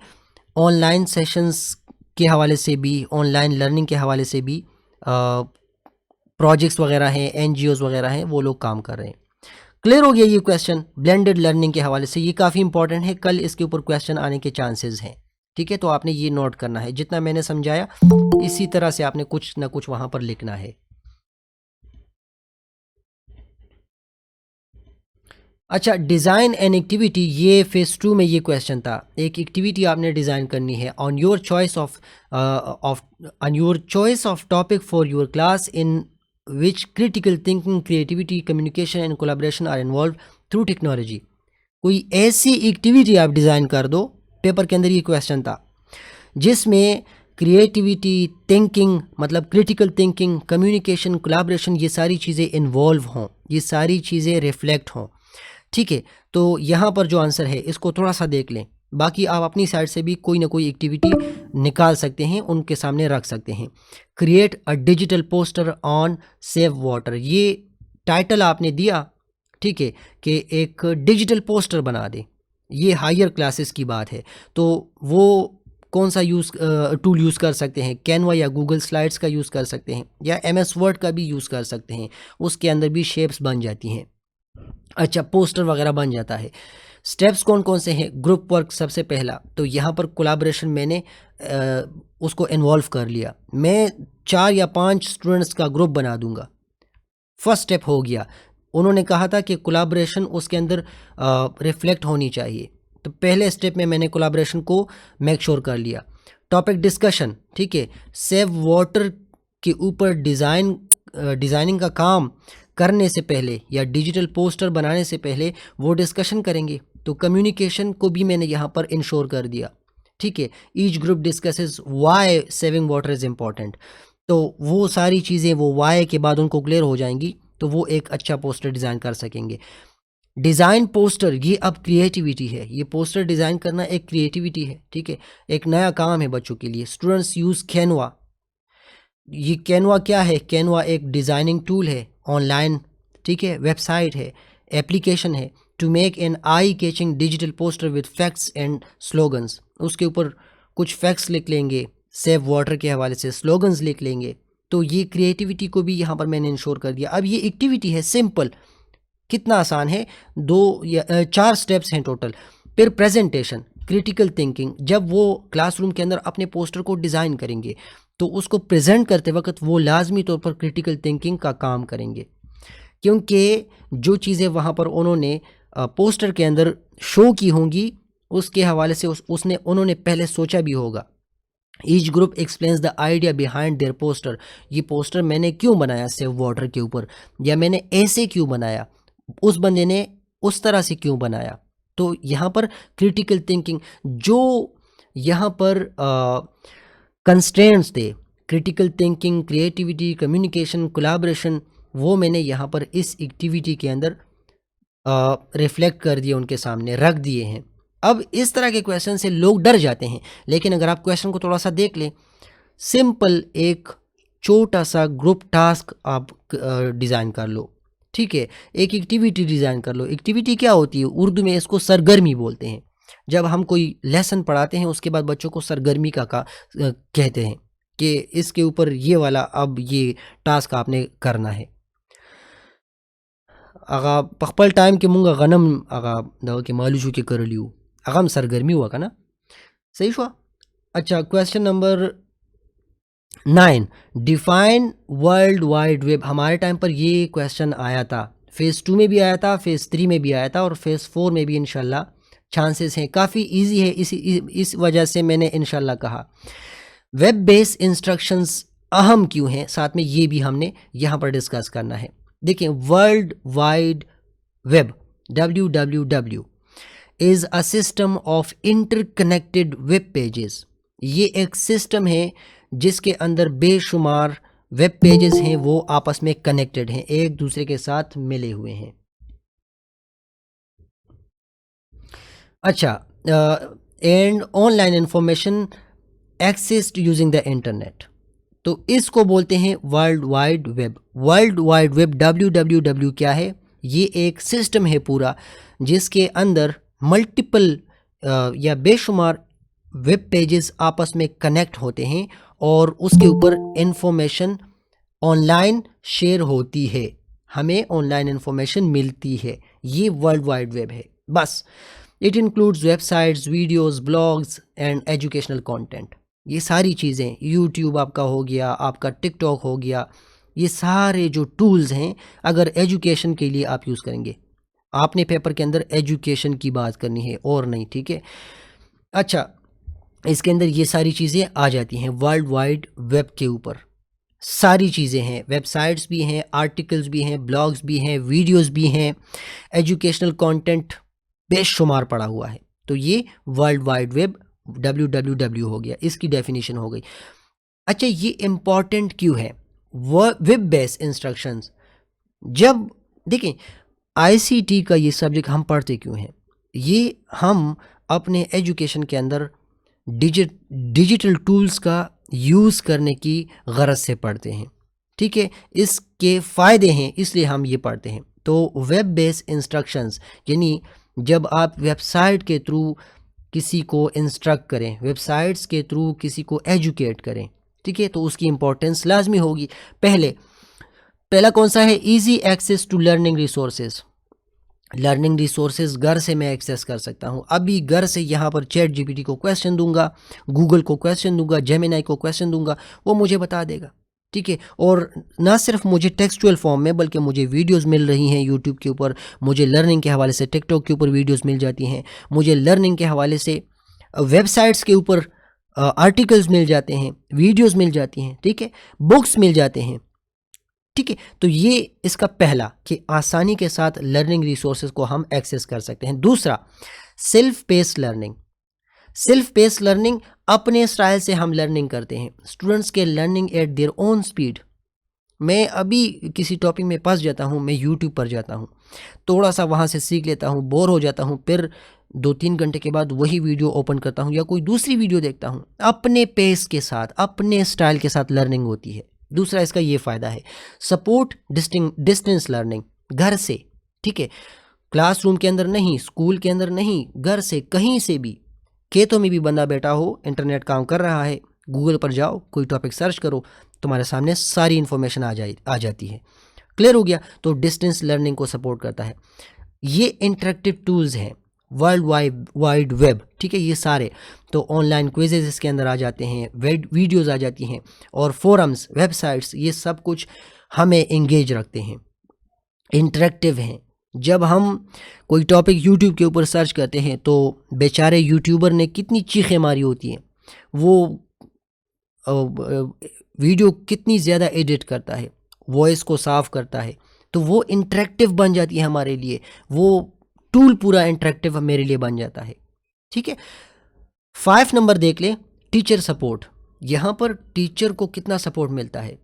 ऑनलाइन सेशंस के हवाले से भी, ऑनलाइन लर्निंग के हवाले से भी प्रोजेक्ट्स वगैरह हैं, NGOs वगैरह हैं, वो लोग काम कर रहे हैं। क्लियर हो गया ये क्वेश्चन ब्लेंडेड लर्निंग के हवाले से? ये काफ़ी इंपॉर्टेंट है, कल इसके ऊपर क्वेश्चन आने के चांसेस हैं, ठीक है। तो आपने ये नोट करना है, जितना मैंने समझाया इसी तरह से आपने कुछ ना कुछ वहाँ पर लिखना है। अच्छा, डिज़ाइन एन एक्टिविटी, ये फेज़ 2 में ये क्वेश्चन था। एक एक्टिविटी आपने डिज़ाइन करनी है on your choice of topic for your class in which critical thinking, creativity, communication and collaboration are involve through technology. कोई ऐसी एक्टिविटी आप डिज़ाइन कर दो, पेपर के अंदर ये क्वेश्चन था, जिसमें क्रिएटिविटी, थिंकिंग मतलब क्रिटिकल थिंकिंग, कम्युनिकेशन, कोलैबोरेशन, ये सारी चीज़ें इन्वॉल्व हों, ये सारी चीज़ें रिफ्लेक्ट हों, ठीक है। तो यहाँ पर जो आंसर है इसको थोड़ा सा देख लें, बाकी आप अपनी साइड से भी कोई ना कोई एक्टिविटी निकाल सकते हैं, उनके सामने रख सकते हैं। Create a digital poster on save water, ये टाइटल आपने दिया, ठीक है, कि एक डिजिटल पोस्टर बना दें। ये हायर क्लासेस की बात है, तो वो कौन सा टूल यूज़ कर सकते हैं? कैनवा या गूगल स्लाइड्स का यूज़ कर सकते हैं, या MS वर्ड का भी यूज़ कर सकते हैं, उसके अंदर भी शेप्स बन जाती हैं। अच्छा, पोस्टर वगैरह बन जाता है। स्टेप्स कौन कौन से हैं? ग्रुप वर्क सबसे पहला, तो यहाँ पर कोलैबोरेशन मैंने उसको इन्वॉल्व कर लिया। मैं 4 या 5 स्टूडेंट्स का ग्रुप बना दूंगा, फर्स्ट स्टेप हो गया। उन्होंने कहा था कि कोलैबोरेशन उसके अंदर रिफ्लेक्ट होनी चाहिए, तो पहले स्टेप में मैंने कोलैबोरेशन को मेक श्योर कर लिया। टॉपिक डिस्कशन, ठीक है, सेव वाटर के ऊपर डिज़ाइनिंग का काम करने से पहले या डिजिटल पोस्टर बनाने से पहले वो डिस्कशन करेंगे, तो कम्युनिकेशन को भी मैंने यहाँ पर इंश्योर कर दिया, ठीक है। Each group discusses why saving water is important, तो वो सारी चीज़ें वो वाई के बाद उनको क्लियर हो जाएंगी, तो वो एक अच्छा पोस्टर डिज़ाइन कर सकेंगे। डिज़ाइन पोस्टर, ये अब क्रिएटिविटी है, ये पोस्टर डिज़ाइन करना एक क्रिएटिविटी है, ठीक है, एक नया काम है बच्चों के लिए। स्टूडेंट्स यूज़ कैनवा, ये कैनवा क्या है? कैनवा एक डिज़ाइनिंग टूल है ऑनलाइन, ठीक है, वेबसाइट है, एप्लीकेशन है, to make an eye catching digital poster with facts and slogans. उसके ऊपर कुछ फैक्ट्स लिख लेंगे, सेव वाटर के हवाले से स्लोगन्स लिख लेंगे, तो ये क्रिएटिविटी को भी यहाँ पर मैंने इंश्योर कर दिया। अब ये एक्टिविटी है सिंपल, कितना आसान है, 2 या 4 स्टेप्स हैं टोटल। फिर प्रेजेंटेशन, क्रिटिकल थिंकिंग, जब वो क्लासरूम के अंदर अपने पोस्टर को डिज़ाइन करेंगे तो उसको प्रेजेंट करते वक्त वो लाजमी तौर पर क्रिटिकल थिंकिंग का काम करेंगे, क्योंकि जो चीज़ें वहाँ पर उन्होंने पोस्टर के अंदर शो की होंगी उसके हवाले से उन्होंने पहले सोचा भी होगा। Each group explains the idea behind there poster, ये पोस्टर मैंने क्यों बनाया सेव वाटर के ऊपर, या मैंने ऐसे क्यों बनाया, उस बंदे ने उस तरह से क्यों बनाया। तो यहाँ पर क्रिटिकल थिंकिंग, जो यहाँ पर कंस्ट्रेंट्स थे, critical thinking, creativity, communication, collaboration, वो मैंने यहाँ पर इस एक्टिविटी के अंदर रिफ्लेक्ट कर दिए, उनके सामने रख दिए हैं। अब इस तरह के क्वेश्चन से लोग डर जाते हैं, लेकिन अगर आप क्वेश्चन को थोड़ा सा देख लें, सिंपल एक छोटा सा ग्रुप टास्क आप डिज़ाइन कर लो, ठीक है, एक एक्टिविटी डिज़ाइन कर लो। एक्टिविटी क्या होती है? उर्दू में इसको सरगर्मी बोलते हैं। जब हम कोई लेसन पढ़ाते हैं उसके बाद बच्चों को सरगर्मी का कहते हैं कि इसके ऊपर ये वाला अब ये टास्क आपने करना है। आगा पखपल टाइम के मुंगा गनम आगा दवा के मालूशू के कर लियो, आगाम सरगर्मी हुआ का ना, सही हुआ। अच्छा, question number 9, define world wide web. हमारे टाइम पर ये क्वेश्चन आया था, फेज़ 2 में भी आया था, फेज़ 3 में भी आया था, और फेज़ 4 में भी इंशाल्लाह चांसेस हैं। काफ़ी इजी है, इस वजह से मैंने इंशाल्लाह कहा। वेब बेस्ड इंस्ट्रक्शंस अहम क्यों हैं, साथ में ये भी हमने यहाँ पर डिस्कस करना है। देखिए, world wide web WWW is a system of interconnected web pages. ये एक सिस्टम है जिसके अंदर बेशुमार वेब पेजेस हैं वो आपस में कनेक्टेड हैं, एक दूसरे के साथ मिले हुए हैं। अच्छा, and online information accessed using the internet, तो इसको बोलते हैं world wide web. World wide web WWW क्या है? ये एक सिस्टम है पूरा जिसके अंदर मल्टीपल या बेशुमार वेब पेजेस आपस में कनेक्ट होते हैं और उसके ऊपर इंफॉर्मेशन ऑनलाइन शेयर होती है, हमें ऑनलाइन इंफॉर्मेशन मिलती है। ये वर्ल्ड वाइड वेब है बस। It includes websites, videos, blogs and educational content. ये सारी चीज़ें, यूट्यूब आपका हो गया, आपका टिकटॉक हो गया, ये सारे जो टूल्स हैं अगर एजुकेशन के लिए आप यूज़ करेंगे, आपने पेपर के अंदर एजुकेशन की बात करनी है और नहीं, ठीक है। अच्छा, इसके अंदर ये सारी चीज़ें आ जाती हैं वर्ल्ड वाइड वेब के ऊपर। सारी चीज़ें हैं, वेबसाइट्स भी हैं, आर्टिकल्स भी हैं, ब्लॉग्स भी हैं, वीडियोस भी हैं, एजुकेशनल कंटेंट बेशुमार पड़ा हुआ है। तो ये वर्ल्ड वाइड वेब WWW हो गया, इसकी डेफिनेशन हो गई। अच्छा, ये इम्पॉर्टेंट क्यों है? वेब बेस्ड इंस्ट्रक्शंस, जब देखें ICT का ये सब्जेक्ट हम पढ़ते क्यों हैं? ये हम अपने एजुकेशन के अंदर डिजिटल टूल्स का यूज़ करने की गरज से पढ़ते हैं, ठीक है। इसके फ़ायदे हैं इसलिए हम ये पढ़ते हैं। तो वेब बेस्ड इंस्ट्रक्शंस यानी जब आप वेबसाइट के थ्रू किसी को इंस्ट्रक्ट करें, वेबसाइट्स के थ्रू किसी को एजुकेट करें, ठीक है, तो उसकी इम्पोर्टेंस लाजमी होगी। पहला कौन सा है? Easy access to learning resources. Learning resources घर से मैं एक्सेस कर सकता हूँ। अभी घर से यहाँ पर ChatGPT को क्वेश्चन दूंगा, गूगल को क्वेश्चन दूंगा, जेमिनाई को क्वेश्चन दूंगा, वो मुझे बता देगा, ठीक है। और ना सिर्फ मुझे टेक्सचुअल फॉर्म में बल्कि मुझे वीडियोस मिल रही हैं यूट्यूब के ऊपर, मुझे लर्निंग के हवाले से टिकटॉक के ऊपर वीडियोस मिल जाती हैं, मुझे लर्निंग के हवाले से वेबसाइट्स के ऊपर आर्टिकल्स मिल जाते हैं, वीडियोस मिल जाती हैं, ठीक है, बुक्स मिल जाते हैं, ठीक है। तो ये इसका पहला कि आसानी के साथ लर्निंग रिसोर्सेज को हम एक्सेस कर सकते हैं। दूसरा, self paced learning. Self paced learning, अपने स्टाइल से हम लर्निंग करते हैं। स्टूडेंट्स के learning at their own speed. मैं अभी किसी टॉपिक में फंस जाता हूँ, मैं यूट्यूब पर जाता हूँ, थोड़ा सा वहाँ से सीख लेता हूँ, बोर हो जाता हूँ, फिर 2-3 घंटे के बाद वही वीडियो ओपन करता हूँ या कोई दूसरी वीडियो देखता हूँ। अपने पेस के साथ, अपने स्टाइल के साथ लर्निंग होती है। दूसरा इसका ये फ़ायदा है, सपोर्ट डिस्टेंस लर्निंग, घर से, ठीक है, क्लासरूम के अंदर नहीं, स्कूल के अंदर नहीं, घर से कहीं से भी, खेतों में भी बंदा बैठा हो, इंटरनेट काम कर रहा है, गूगल पर जाओ, कोई टॉपिक सर्च करो, तुम्हारे सामने सारी इन्फॉर्मेशन आ जाती है। क्लियर हो गया? तो डिस्टेंस लर्निंग को सपोर्ट करता है। ये इंटरेक्टिव टूल्स हैं वर्ल्ड वाइड वेब, ठीक है, ये सारे। तो ऑनलाइन क्विजेज इसके अंदर आ जाते हैं, वीडियोस आ जाती हैं, और फोरम्स, वेबसाइट्स, ये सब कुछ हमें इंगेज रखते हैं, इंटरेक्टिव हैं। जब हम कोई टॉपिक यूट्यूब के ऊपर सर्च करते हैं तो बेचारे यूट्यूबर ने कितनी चीखें मारी होती हैं, वो वीडियो कितनी ज़्यादा एडिट करता है, वॉइस को साफ करता है, तो वो इंटरेक्टिव बन जाती है हमारे लिए, वो टूल पूरा इंटरेक्टिव मेरे लिए बन जाता है, ठीक है। 5 नंबर देख लें, टीचर सपोर्ट। यहाँ पर टीचर को कितना सपोर्ट मिलता है?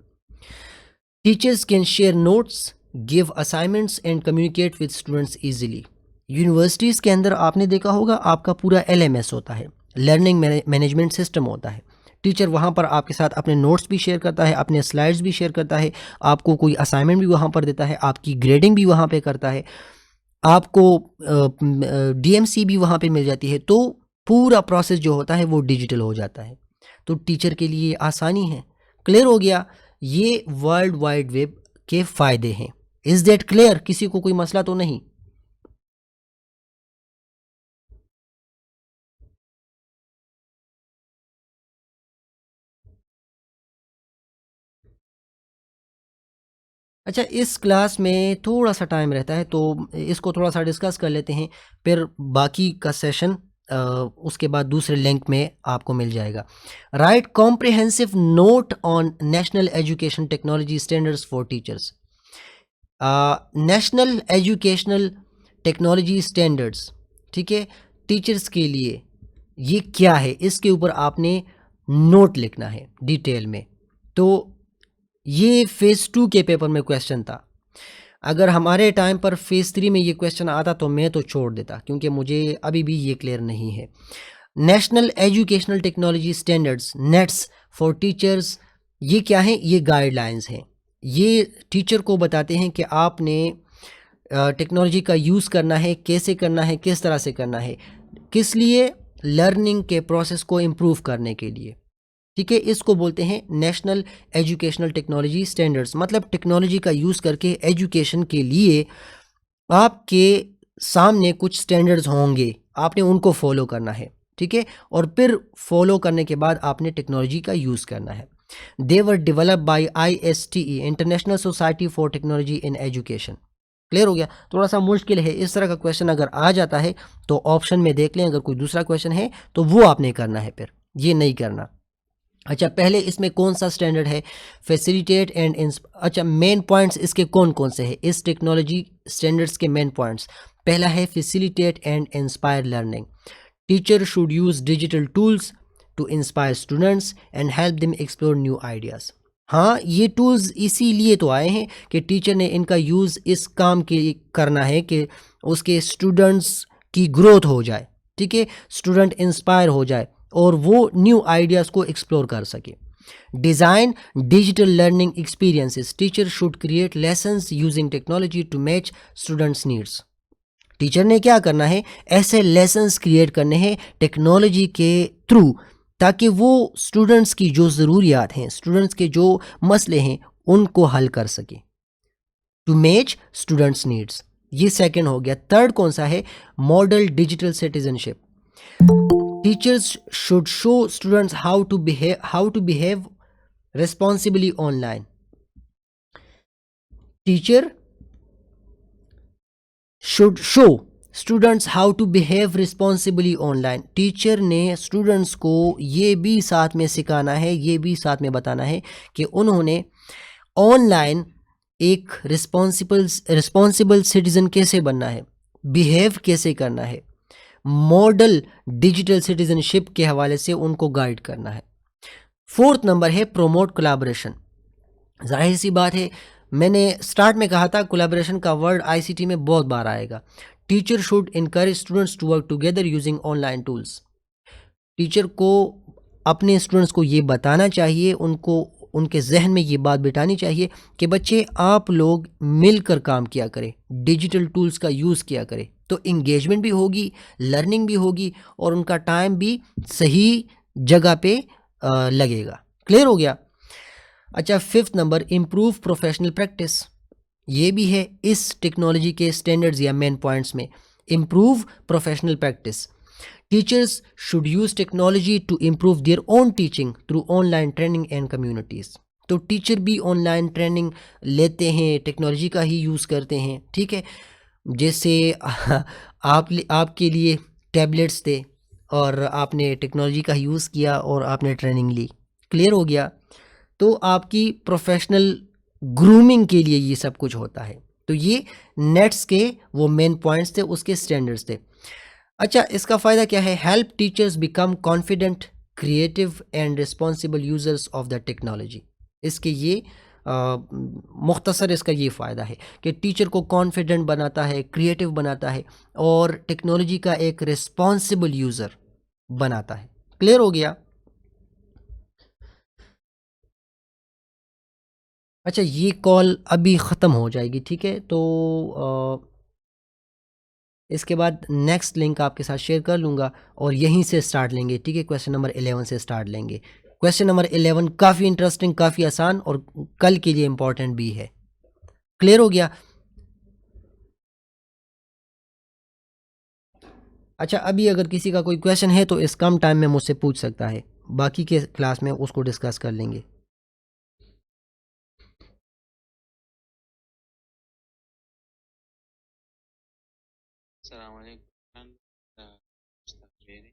Teachers can share notes, give assignments and communicate with students easily. Universities के अंदर आपने देखा होगा आपका पूरा LMS होता है, लर्निंग मैनेजमेंट सिस्टम होता है। टीचर वहाँ पर आपके साथ अपने नोट्स भी शेयर करता है, अपने स्लाइड्स भी शेयर करता है, आपको कोई असाइनमेंट भी वहाँ पर देता है, आपकी ग्रेडिंग भी वहाँ पे करता है, आपको DMC भी वहाँ पे मिल जाती है। तो पूरा प्रोसेस जो होता है वो डिजिटल हो जाता है, तो टीचर के लिए आसानी है। क्लियर हो गया? ये वर्ल्ड वाइड वेब के फ़ायदे हैं। Is that clear? किसी को कोई मसला तो नहीं? अच्छा, इस क्लास में थोड़ा सा टाइम रहता है तो इसको थोड़ा सा डिस्कस कर लेते हैं, फिर बाकी का सेशन उसके बाद दूसरे लिंक में आपको मिल जाएगा। Right comprehensive note on national education technology standards for teachers. National educational technology standards, ठीक है, टीचर्स के लिए ये क्या है, इसके ऊपर आपने नोट लिखना है डिटेल में। तो ये फेज़ 2 के पेपर में क्वेश्चन था। अगर हमारे टाइम पर फेज़ 3 में ये क्वेश्चन आता तो मैं तो छोड़ देता, क्योंकि मुझे अभी भी ये क्लियर नहीं है। National educational technology standards nets for teachers, ये क्या है? ये गाइडलाइंस हैं। ये टीचर को बताते हैं कि आपने टेक्नोलॉजी का यूज़ करना है, कैसे करना है, किस तरह से करना है, किस लिए? लर्निंग के प्रोसेस को इम्प्रूव करने के लिए। ठीक है, इसको बोलते हैं नेशनल एजुकेशनल टेक्नोलॉजी स्टैंडर्ड्स। मतलब टेक्नोलॉजी का यूज़ करके एजुकेशन के लिए आपके सामने कुछ स्टैंडर्ड्स होंगे, आपने उनको फॉलो करना है। ठीक है, और फिर फॉलो करने के बाद आपने टेक्नोलॉजी का यूज़ करना है। They were develop by ISTE, international society for technology in education. Clear हो गया? थोड़ा सा मुश्किल है, इस तरह का क्वेश्चन अगर आ जाता है तो ऑप्शन में देख लें, अगर कोई दूसरा क्वेश्चन है तो वो आपने करना है, फिर ये नहीं करना। अच्छा, पहले इसमें कौन सा स्टैंडर्ड है? फैसिलिटेट एंड अच्छा, मेन पॉइंट्स इसके कौन कौन से हैं? इस टेक्नोलॉजी स्टैंडर्ड्स के मेन पॉइंट्स, पहला है facilitate and inspire learning. Teacher should use digital tools to inspire students and help them explore new ideas. हाँ, ये टूल्स इसीलिए तो आए हैं कि टीचर ने इनका यूज़ इस काम के लिए करना है कि उसके स्टूडेंट्स की ग्रोथ हो जाए। ठीक है, स्टूडेंट इंस्पायर हो जाए और वो न्यू आइडियाज़ को एक्सप्लोर कर सके। Design digital learning experiences, teacher should create lessons using technology to match students needs. Teacher ने क्या करना है? ऐसे लेसन्स क्रिएट करने हैं टेक्नोलॉजी के थ्रू, ताकि वो स्टूडेंट्स की जो ज़रूरियात हैं, स्टूडेंट्स के जो मसले हैं, उनको हल कर सके। टू मैच स्टूडेंट्स नीड्स, ये सेकंड हो गया। थर्ड कौन सा है? Model digital citizenship. Teachers should show students how to behave responsibly online. Teacher should show students how to behave responsibly online. Teacher ने स्टूडेंट्स को ये भी साथ में सिखाना है, ये भी साथ में बताना है कि उन्होंने ऑनलाइन एक रिस्पॉन्सिबल सिटीजन कैसे बनना है, बिहेव कैसे करना है, मॉडल डिजिटल सिटीजनशिप के हवाले से उनको गाइड करना है। फोर्थ नंबर है प्रोमोट कोलैबोरेशन। जाहिर सी बात है, मैंने स्टार्ट में कहा था कोलैबोरेशन का वर्ड ICT में बहुत बार आएगा। Teacher should encourage students to work together using online tools. Teacher को अपने स्टूडेंट्स को ये बताना चाहिए, उनको उनके जहन में ये बात बिठानी चाहिए कि बच्चे आप लोग मिलकर काम किया करें, डिजिटल टूल्स का यूज़ किया करें, तो इंगेजमेंट भी होगी, लर्निंग भी होगी और उनका टाइम भी सही जगह पे लगेगा। क्लियर हो गया? अच्छा, fifth number improve professional practice. ये भी है इस टेक्नोलॉजी के स्टैंडर्ड्स या मेन पॉइंट्स में। Improve professional practice, teachers should use technology to improve their own teaching through online training and communities. तो टीचर भी ऑनलाइन ट्रेनिंग लेते हैं, टेक्नोलॉजी का ही यूज़ करते हैं। ठीक है, जैसे आपके लिए टैबलेट्स थे और आपने टेक्नोलॉजी का यूज़ किया और आपने ट्रेनिंग ली। क्लियर हो गया? तो आपकी प्रोफेशनल ग्रूमिंग के लिए ये सब कुछ होता है। तो ये नेट्स के वो मेन पॉइंट्स थे, उसके स्टैंडर्ड्स थे। अच्छा, इसका फ़ायदा क्या है? Help teachers become confident, creative and responsible users of the technology. इसके ये मुख्तसर इसका ये फ़ायदा है कि टीचर को कॉन्फिडेंट बनाता है, क्रिएटिव बनाता है और टेक्नोलॉजी का एक रिस्पॉन्सिबल यूज़र बनाता है। क्लियर हो गया? अच्छा, ये कॉल अभी ख़त्म हो जाएगी, ठीक है? तो इसके बाद नेक्स्ट लिंक आपके साथ शेयर कर लूँगा और यहीं से स्टार्ट लेंगे। ठीक है, क्वेश्चन नंबर 11 से स्टार्ट लेंगे। क्वेश्चन नंबर 11 काफ़ी इंटरेस्टिंग, काफ़ी आसान और कल के लिए इम्पॉर्टेंट भी है। क्लियर हो गया? अच्छा, अभी अगर किसी का कोई क्वेश्चन है तो इस कम टाइम में मुझसे पूछ सकता है, बाकी के क्लास में उसको डिस्कस कर लेंगे।
Assalamualaikum. Ustaz Jerry.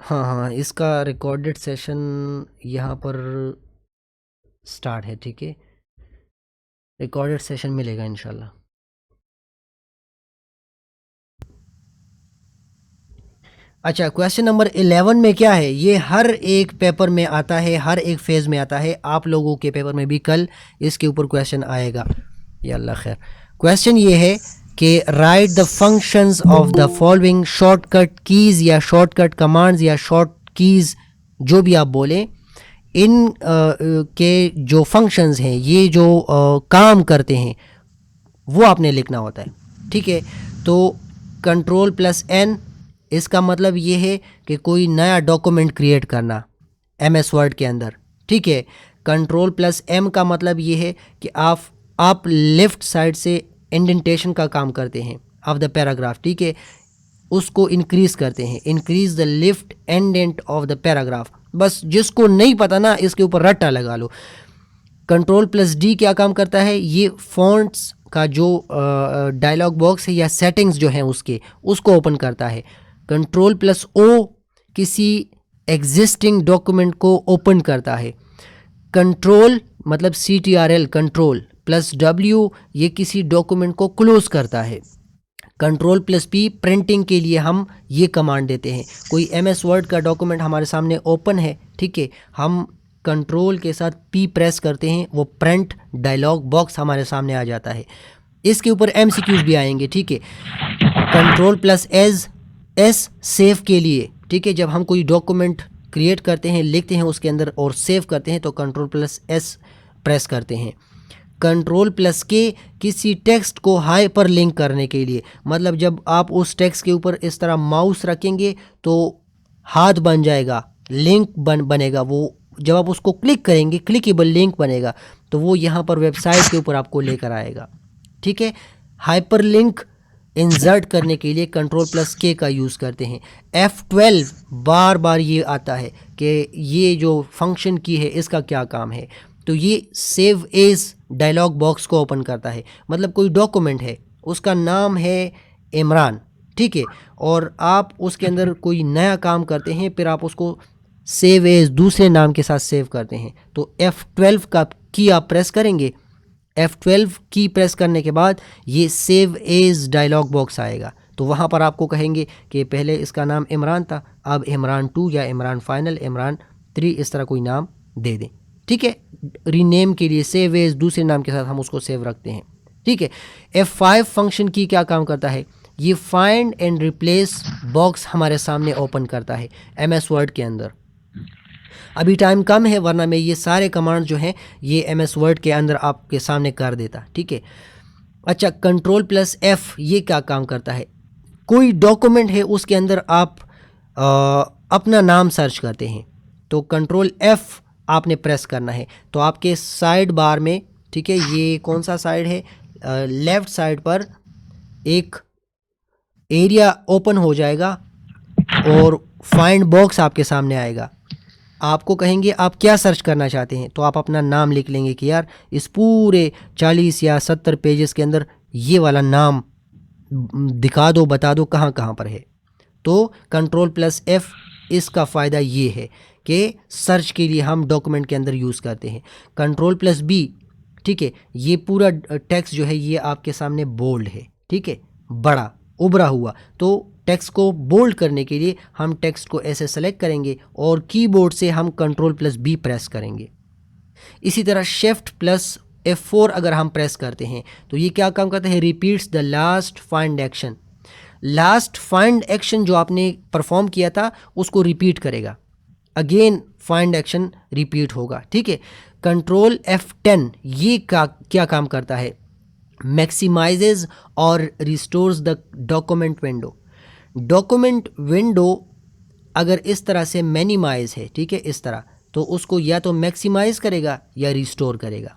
हाँ हाँ, इसका रिकॉर्डेड सेशन यहाँ पर स्टार्ट है। ठीक है, रिकॉर्डेड सेशन मिलेगा इंशाल्लाह। अच्छा, क्वेश्चन नंबर 11 में क्या है, ये हर एक पेपर में आता है, हर एक फेज़ में आता है, आप लोगों के पेपर में भी कल इसके ऊपर क्वेश्चन आएगा, या अल्लाह खैर। क्वेश्चन ये है कि right the functions of the following shortcut keys या शॉर्टकट कमांड्स या शॉर्ट कीज़, जो भी आप बोलें, इन के जो फंक्शंस हैं, ये जो काम करते हैं, वो आपने लिखना होता है, ठीक है। तो कंट्रोल प्लस एन, इसका मतलब ये है कि कोई नया डॉक्यूमेंट क्रिएट करना एमएस वर्ड के अंदर, ठीक है। कंट्रोल प्लस एम का मतलब ये है कि आप लेफ़्ट साइड से इंडेंटेशन का काम करते हैं ऑफ द पैराग्राफ, ठीक है, उसको इंक्रीज़ करते हैं, increase the left indent of the paragraph. बस जिसको नहीं पता ना, इसके ऊपर रट्टा लगा लो। कंट्रोल प्लस डी क्या काम करता है, ये फॉन्ट्स का जो डायलॉग बॉक्स है या सेटिंग्स जो हैं उसको ओपन करता है। कंट्रोल प्लस ओ किसी एग्जिस्टिंग डॉक्यूमेंट को ओपन करता है। कंट्रोल मतलब CTRL कंट्रोल प्लस W, ये किसी डॉक्यूमेंट को क्लोज करता है। कंट्रोल प्लस P प्रिंटिंग के लिए हम ये कमांड देते हैं। कोई MS वर्ड का डॉक्यूमेंट हमारे सामने ओपन है, ठीक है, हम कंट्रोल के साथ P प्रेस करते हैं, वो प्रिंट डायलॉग बॉक्स हमारे सामने आ जाता है। इसके ऊपर MCQs भी आएंगे, ठीक है। कंट्रोल प्लस S सेव के लिए, ठीक है, जब हम कोई डॉक्यूमेंट क्रिएट करते हैं, लिखते हैं उसके अंदर और सेव करते हैं, तो कंट्रोल प्लस S प्रेस करते हैं। कंट्रोल प्लस K किसी टेक्स्ट को हाइपर लिंक करने के लिए, मतलब जब आप उस टेक्स्ट के ऊपर इस तरह माउस रखेंगे तो हाथ बन जाएगा, लिंक बनेगा, वो जब आप उसको क्लिक करेंगे क्लिकेबल लिंक बनेगा, तो वो यहाँ पर वेबसाइट के ऊपर आपको लेकर आएगा, ठीक है। हाइपर लिंक इंसर्ट करने के लिए कंट्रोल प्लस K का यूज़ करते हैं। F12 बार बार ये आता है कि ये जो फंक्शन की है इसका क्या काम है, तो ये सेव एज डायलॉग बॉक्स को ओपन करता है। मतलब कोई डॉक्यूमेंट है, उसका नाम है इमरान, ठीक है, और आप उसके अंदर कोई नया काम करते हैं, फिर आप उसको सेव एज दूसरे नाम के साथ सेव करते हैं, तो F12 का की आप प्रेस करेंगे। F12 की प्रेस करने के बाद ये सेव एज डायलॉग बॉक्स आएगा, तो वहाँ पर आपको कहेंगे कि पहले इसका नाम इमरान था, अब इमरान 2 या इमरान फाइनल, इमरान 3, इस तरह कोई नाम दे दें, ठीक है। रीनेम के लिए सेव एज दूसरे नाम के साथ हम उसको सेव रखते हैं, ठीक है। F5 फंक्शन की क्या काम करता है, ये फाइंड एंड रिप्लेस बॉक्स हमारे सामने ओपन करता है MS वर्ड के अंदर। अभी टाइम कम है, वरना मैं ये सारे कमांड जो हैं ये MS वर्ड के अंदर आपके सामने कर देता, ठीक है। अच्छा, कंट्रोल प्लस F ये क्या काम करता है, कोई डॉक्यूमेंट है उसके अंदर आप अपना नाम सर्च करते हैं, तो कंट्रोल F आपने प्रेस करना है, तो आपके साइड बार में, ठीक है, ये कौन सा साइड है, लेफ़्ट साइड पर एक एरिया ओपन हो जाएगा और फाइंड बॉक्स आपके सामने आएगा। आपको कहेंगे आप क्या सर्च करना चाहते हैं, तो आप अपना नाम लिख लेंगे कि यार इस पूरे 40 या 70 पेजेस के अंदर ये वाला नाम दिखा दो, बता दो कहाँ कहाँ पर है। तो कंट्रोल प्लस F इसका फ़ायदा ये है कि सर्च के लिए हम डॉक्यूमेंट के अंदर यूज़ करते हैं। कंट्रोल प्लस B, ठीक है, ये पूरा टेक्स्ट जो है ये आपके सामने बोल्ड है, ठीक है, बड़ा उभरा हुआ, तो टेक्स्ट को बोल्ड करने के लिए हम टेक्स्ट को ऐसे सेलेक्ट करेंगे और कीबोर्ड से हम कंट्रोल प्लस B प्रेस करेंगे। इसी तरह शिफ्ट प्लस F4 अगर हम प्रेस करते हैं तो ये क्या काम करता है, repeats the last find action. Last find action जो आपने परफॉर्म किया था उसको रिपीट करेगा, अगेन फाइंड एक्शन रिपीट होगा, ठीक है। कंट्रोल F10 ये क्या काम करता है, मैक्सिमाइजेज और restores the document window. Document window अगर इस तरह से मिनिमाइज है, ठीक है, इस तरह, तो उसको या तो मैक्सिमाइज करेगा या रिस्टोर करेगा।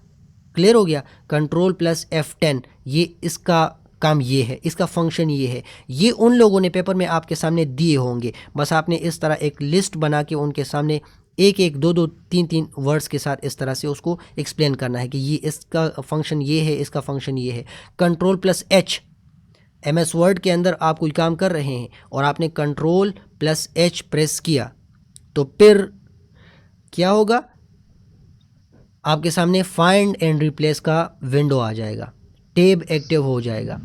क्लियर हो गया। कंट्रोल प्लस F10 ये इसका काम ये है, इसका फंक्शन ये है। ये उन लोगों ने पेपर में आपके सामने दिए होंगे, बस आपने इस तरह एक लिस्ट बना के उनके सामने एक एक दो दो तीन तीन वर्ड्स के साथ इस तरह से उसको एक्सप्लेन करना है कि ये इसका फंक्शन ये है, इसका फंक्शन ये है। Control plus H, MS Word के अंदर आप कोई काम कर रहे हैं और आपने कंट्रोल प्लस H प्रेस किया तो फिर क्या होगा, आपके सामने फाइंड एंड रिप्लेस का विंडो आ जाएगा, टैब एक्टिव हो जाएगा।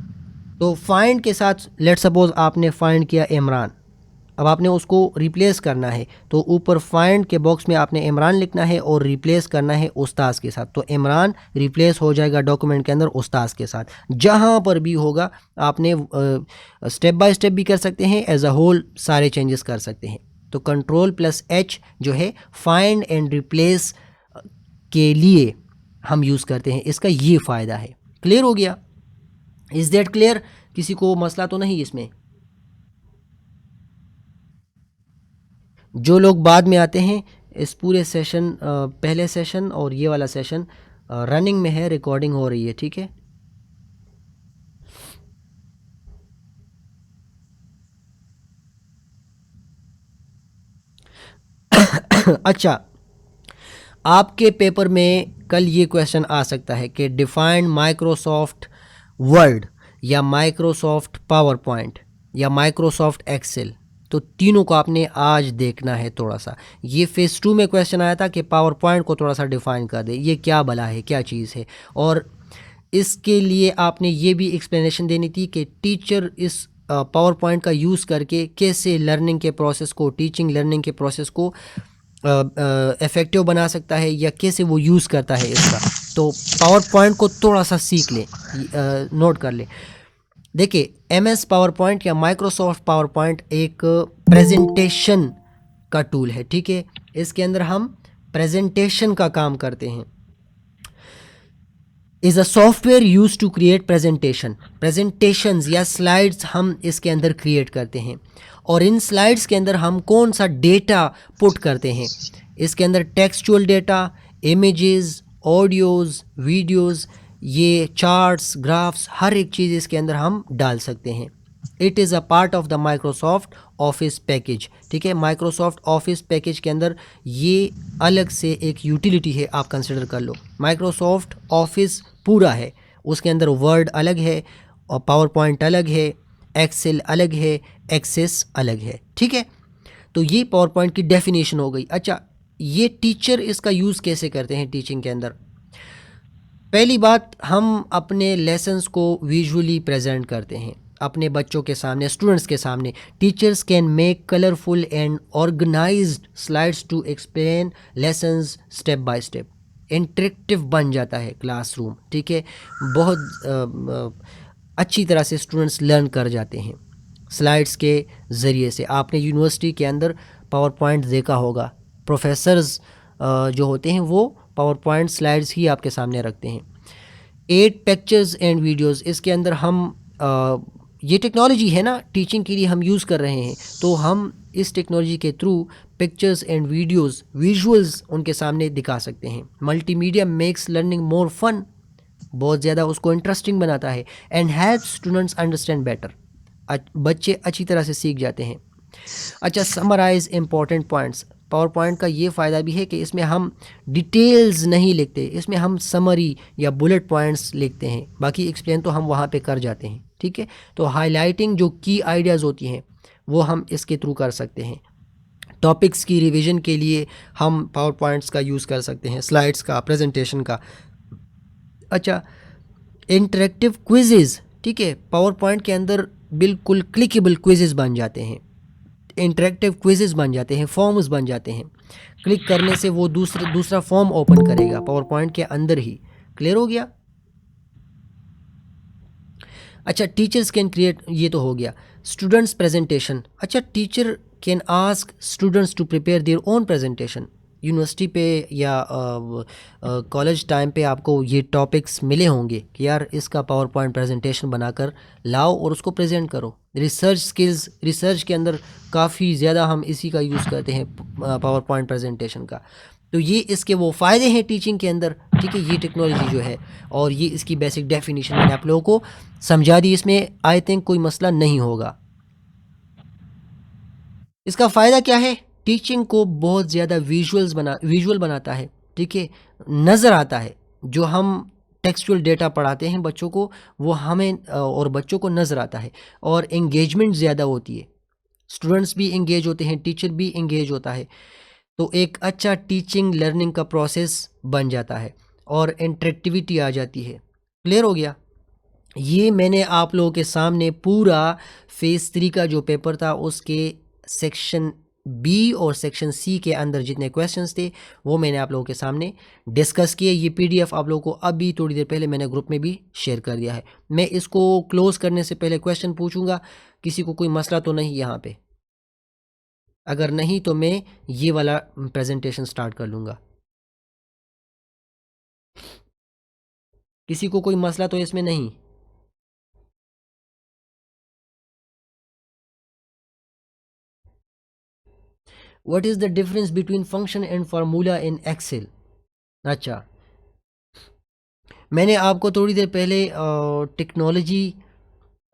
तो फाइंड के साथ लेट सपोज आपने फाइंड किया इमरान, अब आपने उसको रिप्लेस करना है, तो ऊपर फाइंड के बॉक्स में आपने इमरान लिखना है और रिप्लेस करना है उस्ताद के साथ। तो इमरान रिप्लेस हो जाएगा डॉक्यूमेंट के अंदर उस्ताद के साथ। जहाँ पर भी होगा आपने स्टेप बाय स्टेप भी कर सकते हैं, एज अ होल सारे चेंजेस कर सकते हैं। तो Ctrl+H जो है फाइंड एंड रिप्लेस के लिए हम यूज़ करते हैं, इसका ये फ़ायदा है। क्लियर हो गया? Is that clear? किसी को मसला तो नहीं इसमें? जो लोग बाद में आते हैं, इस पूरे सेशन पहले सेशन और ये वाला सेशन रनिंग में है, रिकॉर्डिंग हो रही है, ठीक है? अच्छा, आपके पेपर में कल ये क्वेश्चन आ सकता है कि डिफाइन माइक्रोसॉफ्ट वर्ड या माइक्रोसॉफ्ट पावर पॉइंट या माइक्रोसॉफ्ट एक्सेल। तो तीनों को आपने आज देखना है थोड़ा सा। ये फेज़ 2 में क्वेश्चन आया था कि पावर पॉइंट को थोड़ा सा डिफाइन कर दे, ये क्या भला है, क्या चीज़ है। और इसके लिए आपने ये भी एक्सप्लेनेशन देनी थी कि टीचर इस पावर पॉइंट का यूज़ करके कैसे लर्निंग के प्रोसेस को, टीचिंग लर्निंग के प्रोसेस को इफ़ेक्टिव बना सकता है या कैसे वो यूज़ करता है इसका। तो पावर पॉइंट को थोड़ा सा सीख ले, नोट कर ले। देखिए, MS पावर पॉइंट या माइक्रोसॉफ्ट पावर पॉइंट एक प्रेजेंटेशन का टूल है, ठीक है? इसके अंदर हम प्रेजेंटेशन का काम करते हैं। Is a software use to create presentations या स्लाइड्स हम इसके अंदर क्रिएट करते हैं। और इन स्लाइड्स के अंदर हम कौन सा डेटा पुट करते हैं? इसके अंदर textual data, images, audios, videos, ये चार्ट्स, ग्राफ्स, हर एक चीज़ इसके अंदर हम डाल सकते हैं। It is a part of the Microsoft office package, ठीक है? माइक्रोसॉफ्ट ऑफिस पैकेज के अंदर ये अलग से एक यूटिलिटी है, आप कंसिडर कर लो। माइक्रोसॉफ्ट ऑफिस पूरा है, उसके अंदर वर्ड अलग है और पावर पॉइंट अलग है, एक्सेल अलग है, एक्सेस अलग है, ठीक है? तो ये पावर पॉइंट की डेफिनेशन हो गई। अच्छा, ये टीचर इसका यूज़ कैसे करते हैं टीचिंग के अंदर? पहली बात, हम अपने लेसन्स को विजुअली प्रेजेंट करते हैं अपने बच्चों के सामने, स्टूडेंट्स के सामने। Teachers can make colourful and organised slides to explain lessons step by step. Interactive बन जाता है क्लासरूम, ठीक है? बहुत अच्छी तरह से स्टूडेंट्स लर्न कर जाते हैं स्लाइड्स के ज़रिए से। आपने यूनिवर्सिटी के अंदर पावर पॉइंट देखा होगा, प्रोफेसर्स जो होते हैं वो पावर पॉइंट स्लाइड्स ही आपके सामने रखते हैं। 8 पिक्चर्स एंड वीडियोस, इसके अंदर हम ये टेक्नोलॉजी है ना, टीचिंग के लिए हम यूज़ कर रहे हैं, तो हम इस टेक्नोलॉजी के through pictures and videos, visuals उनके सामने दिखा सकते हैं। Multimedia makes learning more fun, बहुत ज़्यादा उसको इंटरेस्टिंग बनाता है। And helps students understand better, बच्चे अच्छी तरह से सीख जाते हैं। अच्छा, summarise important points. PowerPoint का ये फ़ायदा भी है कि इसमें हम डिटेल्स नहीं लिखते, इसमें हम समरी या बुलेट पॉइंट्स लिखते हैं, बाकी एक्सप्लेन तो हम वहाँ पे कर जाते हैं, ठीक है? तो हाईलाइटिंग जो की आइडियाज़ होती हैं वो हम इसके थ्रू कर सकते हैं। टॉपिक्स की रिवीजन के लिए हम पावर पॉइंट्स का यूज़ कर सकते हैं, स्लाइड्स का, प्रेजेंटेशन का। अच्छा, इंटरेक्टिव क्विज़ेज़, ठीक है? पावर पॉइंट के अंदर बिल्कुल क्लिकेबल क्विज़ेज़ बन जाते हैं, इंटरेक्टिव क्विज़ेज़ बन जाते हैं, फॉर्म्स बन जाते हैं। क्लिक करने से वो दूसरा फॉर्म ओपन करेगा पावर पॉइंट के अंदर ही। क्लियर हो गया? अच्छा, टीचर्स कैन क्रिएट, ये तो हो गया। स्टूडेंट्स प्रेजेंटेशन, अच्छा, teacher can ask students to prepare their own presentation. University पे या कॉलेज टाइम पे आपको ये टॉपिक्स मिले होंगे कि यार इसका पावर पॉइंट प्रेजेंटेशन बनाकर लाओ और उसको प्रेजेंट करो। रिसर्च स्किल्स, रिसर्च के अंदर काफ़ी ज़्यादा हम इसी का यूज़ करते हैं, पावर पॉइंट प्रेजेंटेशन का। तो ये इसके वो फ़ायदे हैं टीचिंग के अंदर, ठीक है? ये टेक्नोलॉजी जो है, और ये इसकी बेसिक डेफिनेशन मैंने आप लोगों को समझा दी। इसमें आई थिंक कोई मसला नहीं होगा। इसका फ़ायदा क्या है? टीचिंग को बहुत ज़्यादा विजुअल बनाता है, ठीक है? नज़र आता है। जो हम टेक्सचुअल डेटा पढ़ाते हैं बच्चों को, वो हमें और बच्चों को नज़र आता है, और एंगेजमेंट ज़्यादा होती है। स्टूडेंट्स भी एंगेज होते हैं, टीचर भी एंगेज होता है। तो एक अच्छा टीचिंग लर्निंग का प्रोसेस बन जाता है और इंटरेक्टिविटी आ जाती है। क्लियर हो गया? ये मैंने आप लोगों के सामने पूरा फेज़ 3 का जो पेपर था उसके सेक्शन बी और सेक्शन सी के अंदर जितने क्वेश्चंस थे वो मैंने आप लोगों के सामने डिस्कस किए। ये पीडीएफ आप लोगों को अभी थोड़ी देर पहले मैंने ग्रुप में भी शेयर कर दिया है। मैं इसको क्लोज करने से पहले क्वेश्चन पूछूंगा, किसी को कोई मसला तो नहीं यहाँ पे? अगर नहीं तो मैं ये वाला प्रेजेंटेशन स्टार्ट कर लूँगा। किसी को कोई मसला तो इसमें नहीं? What is the difference between function and formula in Excel? अच्छा, मैंने आपको थोड़ी देर पहले टेक्नोलॉजी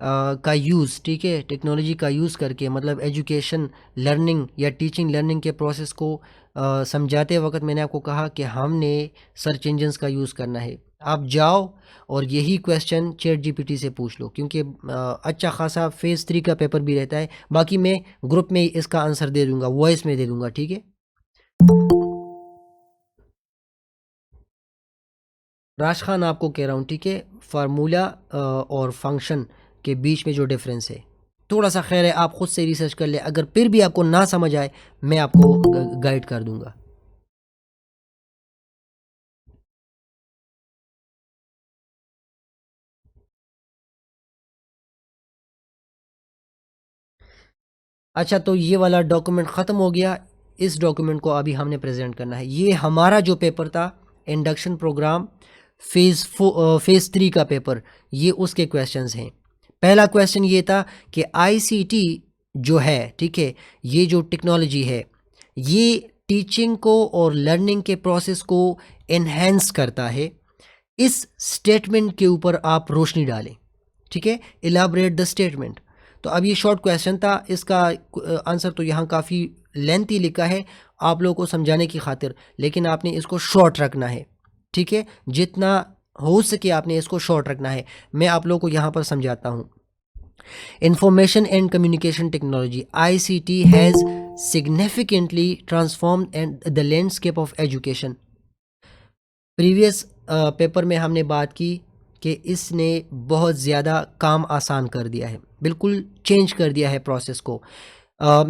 का यूज़, ठीक है, टेक्नोलॉजी का यूज़ करके मतलब एजुकेशन लर्निंग या टीचिंग लर्निंग के प्रोसेस को समझाते वक्त मैंने आपको कहा कि हमने सर्च इंजन्स का यूज़ करना है। आप जाओ और यही क्वेश्चन चैट जीपीटी से पूछ लो, क्योंकि अच्छा खासा फेज़ 3 का पेपर भी रहता है। बाकी मैं ग्रुप में इसका आंसर दे दूंगा, वॉइस में दे दूंगा, ठीक है। राश खान आपको कह रहा हूँ, ठीक है, फार्मूला और फंक्शन के बीच में जो डिफरेंस है थोड़ा सा, खैर है आप खुद से रिसर्च कर ले, अगर फिर भी आपको ना समझ आए मैं आपको गाइड कर दूंगा। अच्छा, तो ये वाला डॉक्यूमेंट ख़त्म हो गया। इस डॉक्यूमेंट को अभी हमने प्रेजेंट करना है। ये हमारा जो पेपर था इंडक्शन प्रोग्राम फेज़ 3 का पेपर, ये उसके क्वेश्चंस हैं। पहला क्वेश्चन ये था कि आईसीटी जो है, ठीक है, ये जो टेक्नोलॉजी है ये टीचिंग को और लर्निंग के प्रोसेस को एनहेंस करता है। इस स्टेटमेंट के ऊपर आप रोशनी डालें, ठीक है, इलाबरेट द स्टेटमेंट। तो अब ये शॉर्ट क्वेश्चन था, इसका आंसर तो यहाँ काफ़ी लेंथी लिखा है आप लोगों को समझाने की खातिर, लेकिन आपने इसको शॉर्ट रखना है, ठीक है, जितना हो सके आपने इसको शॉर्ट रखना है। मैं आप लोगों को यहाँ पर समझाता हूँ। Information and Communication Technology (ICT) has significantly transformed the landscape of education. Previous paper में हमने बात की कि इसने बहुत ज़्यादा काम आसान कर दिया है, बिल्कुल चेंज कर दिया है प्रोसेस को,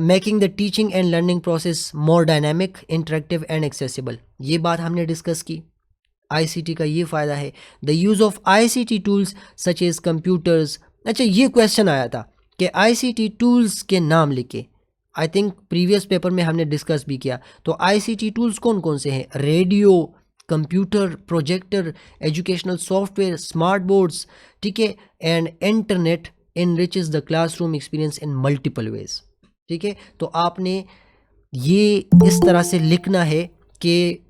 making the teaching and learning process more dynamic, interactive and accessible. ये बात हमने डिस्कस की। आईसीटी का ये फ़ायदा है, the use of ICT tools such as computers. अच्छा, ये क्वेश्चन आया था कि आईसीटी टूल्स के नाम लिखे, आई थिंक प्रीवियस पेपर में हमने डिस्कस भी किया। तो आईसीटी टूल्स कौन कौन से हैं? Radio, computer, projector, educational software, smart boards, ठीक है, and internet enriches the classroom experience in multiple ways, ठीक है। तो आपने ये इस तरह से लिखना है कि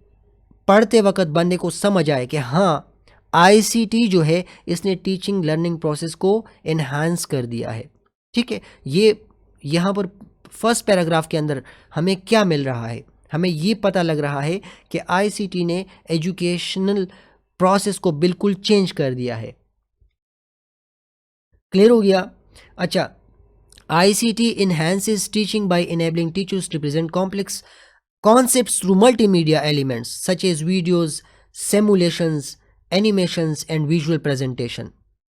पढ़ते वक्त बंदे को समझ आए कि हाँ, आईसीटी जो है इसने टीचिंग लर्निंग प्रोसेस को एनहांस कर दिया है, ठीक है। ये यहाँ पर फर्स्ट पैराग्राफ के अंदर हमें क्या मिल रहा है? हमें ये पता लग रहा है कि आईसीटी ने एजुकेशनल प्रोसेस को बिल्कुल चेंज कर दिया है। क्लियर हो गया? अच्छा, ICT enhances teaching by enabling teachers to present complex concepts through multimedia elements such as videos, simulations, animations and visual presentation.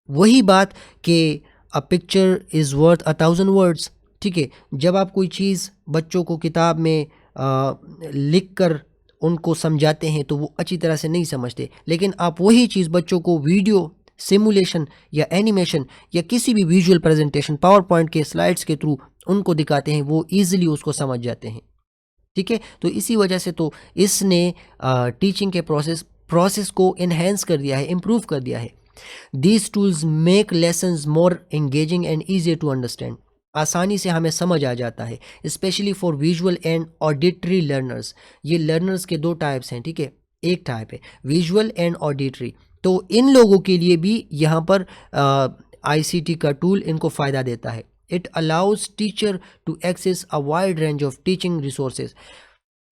वही बात कि a picture is worth 1000 words, ठीक है। जब आप कोई चीज़ बच्चों को किताब में लिख कर उनको समझाते हैं तो वो अच्छी तरह से नहीं समझते, लेकिन आप वही चीज़ बच्चों को वीडियो, सिमुलेशन या एनिमेशन या किसी भी विजुअल प्रेजेंटेशन, पावर पॉइंट के स्लाइड्स के थ्रू उनको दिखाते हैं, वो ईजिली उसको समझ जाते हैं, ठीक है। तो इसी वजह से तो इसने टीचिंग के प्रोसेस को इन्हेंस कर दिया है, इम्प्रूव कर दिया है। These tools make lessons more engaging and easier to understand. आसानी से हमें समझ आ जाता है, specially for visual and auditory learners. ये लर्नर्स के दो टाइप्स हैं, ठीक है। एक टाइप है विजुअल एंड ऑडिटरी, तो इन लोगों के लिए भी यहाँ पर आईसीटी का टूल इनको फ़ायदा देता है। It allows teacher to access a wide range of teaching resources.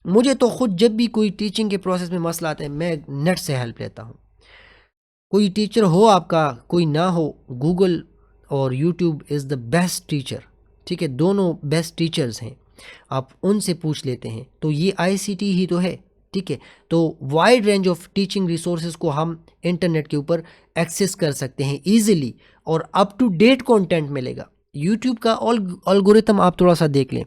मुझे तो खुद जब भी कोई टीचिंग के प्रोसेस में मसला आता है मैं नेट से हेल्प लेता हूँ। कोई टीचर हो आपका, कोई ना हो, गूगल और YouTube is the best teacher, ठीक है, दोनों बेस्ट टीचर्स हैं। आप उनसे पूछ लेते हैं। तो ये ICT ही तो है, ठीक है। तो wide range of teaching resources को हम इंटरनेट के ऊपर एक्सेस कर सकते हैं ईजिली, और अप टू डेट कंटेंट मिलेगा। यूट्यूब का एल्गोरिथम आप थोड़ा सा देख लें।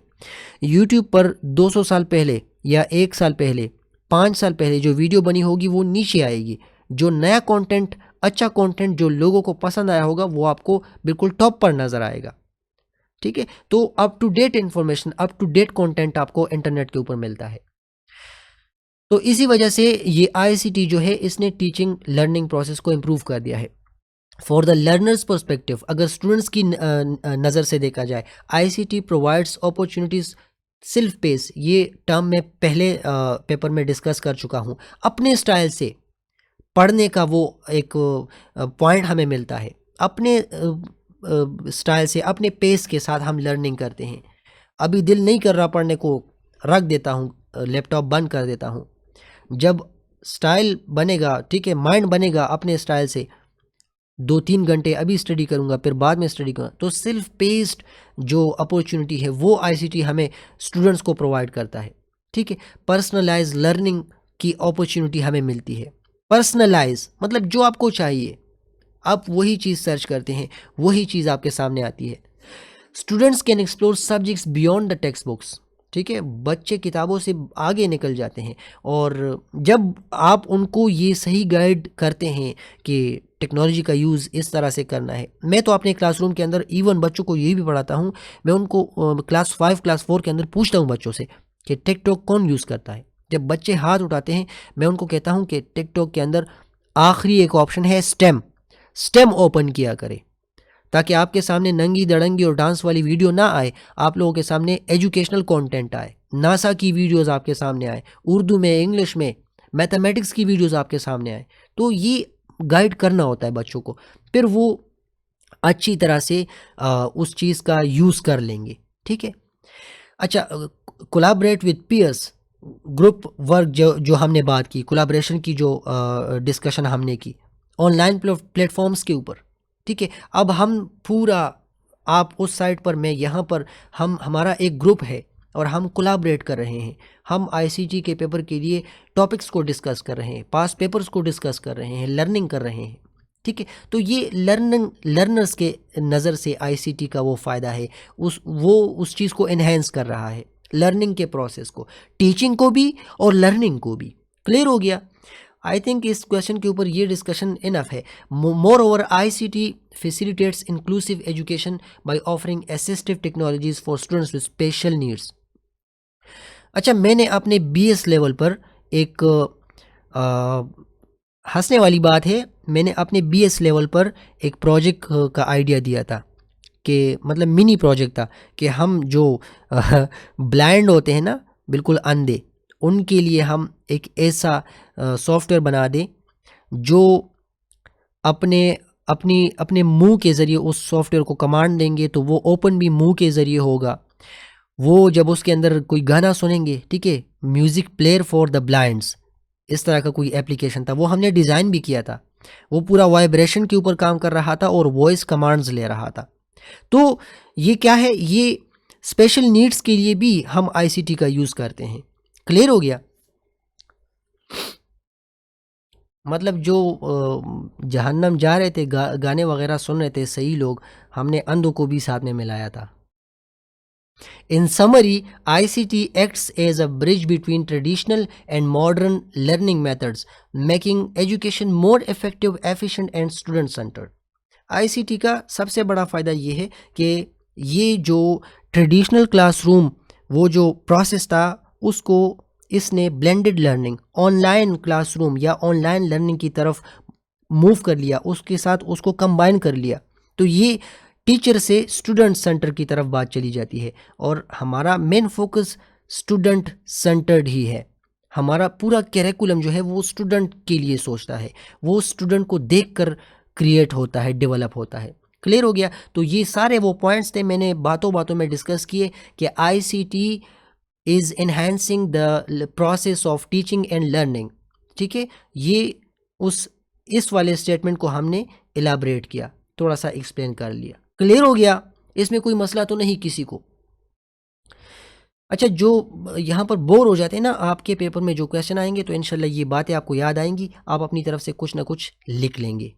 यूट्यूब पर 200 साल पहले या 1 साल पहले, 5 साल पहले जो वीडियो बनी होगी वो नीचे आएगी। जो नया कंटेंट, अच्छा कंटेंट जो लोगों को पसंद आया होगा, वो आपको बिल्कुल टॉप पर नज़र आएगा, ठीक है। तो up to date information, up to date content आपको इंटरनेट के ऊपर मिलता है। तो इसी वजह से ये ICT जो है, इसने टीचिंग लर्निंग प्रोसेस को इम्प्रूव कर दिया है। फॉर द लर्नर्स पर्सपेक्टिव, अगर स्टूडेंट्स की नज़र से देखा जाए, ICT provides opportunities self pace. ये टर्म मैं पहले पेपर में डिस्कस कर चुका हूँ। अपने स्टाइल से पढ़ने का वो एक पॉइंट हमें मिलता है। अपने स्टाइल से, अपने पेस के साथ हम लर्निंग करते हैं। अभी दिल नहीं कर रहा पढ़ने को, रख देता हूँ, लैपटॉप बंद कर देता हूँ। जब स्टाइल बनेगा, ठीक है, माइंड बनेगा अपने स्टाइल से, 2-3 घंटे अभी स्टडी करूँगा, फिर बाद में स्टडी करूँगा। तो सेल्फ पेस्ड जो अपॉर्चुनिटी है वो ICT हमें स्टूडेंट्स को प्रोवाइड करता है, ठीक है। पर्सनलाइज लर्निंग की अपॉर्चुनिटी हमें मिलती है। पर्सनलाइज मतलब जो आपको चाहिए, आप वही चीज़ सर्च करते हैं, वही चीज़ आपके सामने आती है। Students can explore subjects beyond the text books, ठीक है। बच्चे किताबों से आगे निकल जाते हैं, और जब आप उनको ये सही गाइड करते हैं कि टेक्नोलॉजी का यूज़ इस तरह से करना है। मैं तो अपने क्लासरूम के अंदर इवन बच्चों को यही भी पढ़ाता हूँ। मैं उनको क्लास 5, क्लास 4 के अंदर पूछता हूँ बच्चों से कि टिकटॉक कौन यूज़ करता है। जब बच्चे हाथ उठाते हैं, मैं उनको कहता हूँ कि टिकटॉक के अंदर आखिरी एक ऑप्शन है स्टेम ओपन किया करें, ताकि आपके सामने नंगी दड़ंगी और डांस वाली वीडियो ना आए। आप लोगों के सामने एजुकेशनल कंटेंट आए, नासा की वीडियोस आपके सामने आए, उर्दू में, इंग्लिश में, मैथमेटिक्स की वीडियोस आपके सामने आए। तो ये गाइड करना होता है बच्चों को, फिर वो अच्छी तरह से उस चीज़ का यूज़ कर लेंगे, ठीक है। अच्छा, collaborate with peers, group work जो हमने बात की, कोलैबोरेशन की जो डिस्कशन हमने की ऑनलाइन प्लेटफॉर्म्स के ऊपर, ठीक है। अब हम पूरा, आप उस साइट पर, मैं यहाँ पर, हमारा एक ग्रुप है और हम कोलैबोरेट कर रहे हैं। हम ICT के पेपर के लिए टॉपिक्स को डिस्कस कर रहे हैं, पास पेपर्स को डिस्कस कर रहे हैं, लर्निंग कर रहे हैं, ठीक है। तो ये लर्नर्स के नज़र से ICT का वो फ़ायदा है, उस चीज़ को इन्हेंस कर रहा है, लर्निंग के प्रोसेस को, टीचिंग को भी और लर्निंग को भी। क्लियर हो गया? आई थिंक इस क्वेश्चन के ऊपर ये डिस्कशन इनफ है। More over ICT facilitates inclusive education by offering assistive technologies for students with special needs। अच्छा, मैंने अपने BS लेवल पर एक हंसने वाली बात है, मैंने अपने BS लेवल पर एक प्रोजेक्ट का आइडिया दिया था, कि मतलब मिनी प्रोजेक्ट था, कि हम जो ब्लाइंड होते हैं ना, बिल्कुल अंधे, उनके लिए हम एक ऐसा सॉफ्टवेयर बना दें जो अपने मुंह के ज़रिए उस सॉफ्टवेयर को कमांड देंगे तो वो ओपन भी मुंह के ज़रिए होगा। वो जब उसके अंदर कोई गाना सुनेंगे, ठीक है, music player for the blinds, इस तरह का कोई एप्लीकेशन था, वो हमने डिज़ाइन भी किया था। वो पूरा वाइब्रेशन के ऊपर काम कर रहा था और वॉइस कमांड्स ले रहा था। तो ये क्या है, ये स्पेशल नीड्स के लिए भी हम ICT का यूज़ करते हैं। क्लियर हो गया? मतलब जो जहन्नम जा रहे थे, गाने वगैरह सुन रहे थे सही लोग, हमने अंधों को भी साथ में मिलाया था। In summary, ICT acts as a bridge between traditional and modern learning methods, making education more effective, efficient and student-centered। ICT का सबसे बड़ा फ़ायदा ये है कि ये जो ट्रेडिशनल क्लासरूम, वो जो प्रोसेस था, उसको इसने ब्लेंडेड लर्निंग, ऑनलाइन क्लासरूम या ऑनलाइन लर्निंग की तरफ मूव कर लिया, उसके साथ उसको कंबाइन कर लिया। तो ये टीचर से स्टूडेंट सेंटर की तरफ बात चली जाती है, और हमारा मेन फोकस स्टूडेंट सेंटर्ड ही है। हमारा पूरा कैरिकुलम जो है वो स्टूडेंट के लिए सोचता है, वो स्टूडेंट को देखकर क्रिएट होता है, डेवलप होता है। क्लियर हो गया? तो ये सारे वो पॉइंट्स थे, मैंने बातों बातों में डिस्कस किए कि ICT is enhancing the process of teaching and learning, ठीक है। ये इस वाले स्टेटमेंट को हमने इलाबरेट किया, थोड़ा सा एक्सप्लेन कर लिया। क्लियर हो गया? इसमें कोई मसला तो नहीं किसी को? अच्छा, जो यहाँ पर बोर हो जाते हैं ना, आपके पेपर में जो क्वेश्चन आएंगे तो इंशाल्लाह ये बातें आपको याद आएंगी, आप अपनी तरफ से कुछ ना कुछ लिख लेंगे।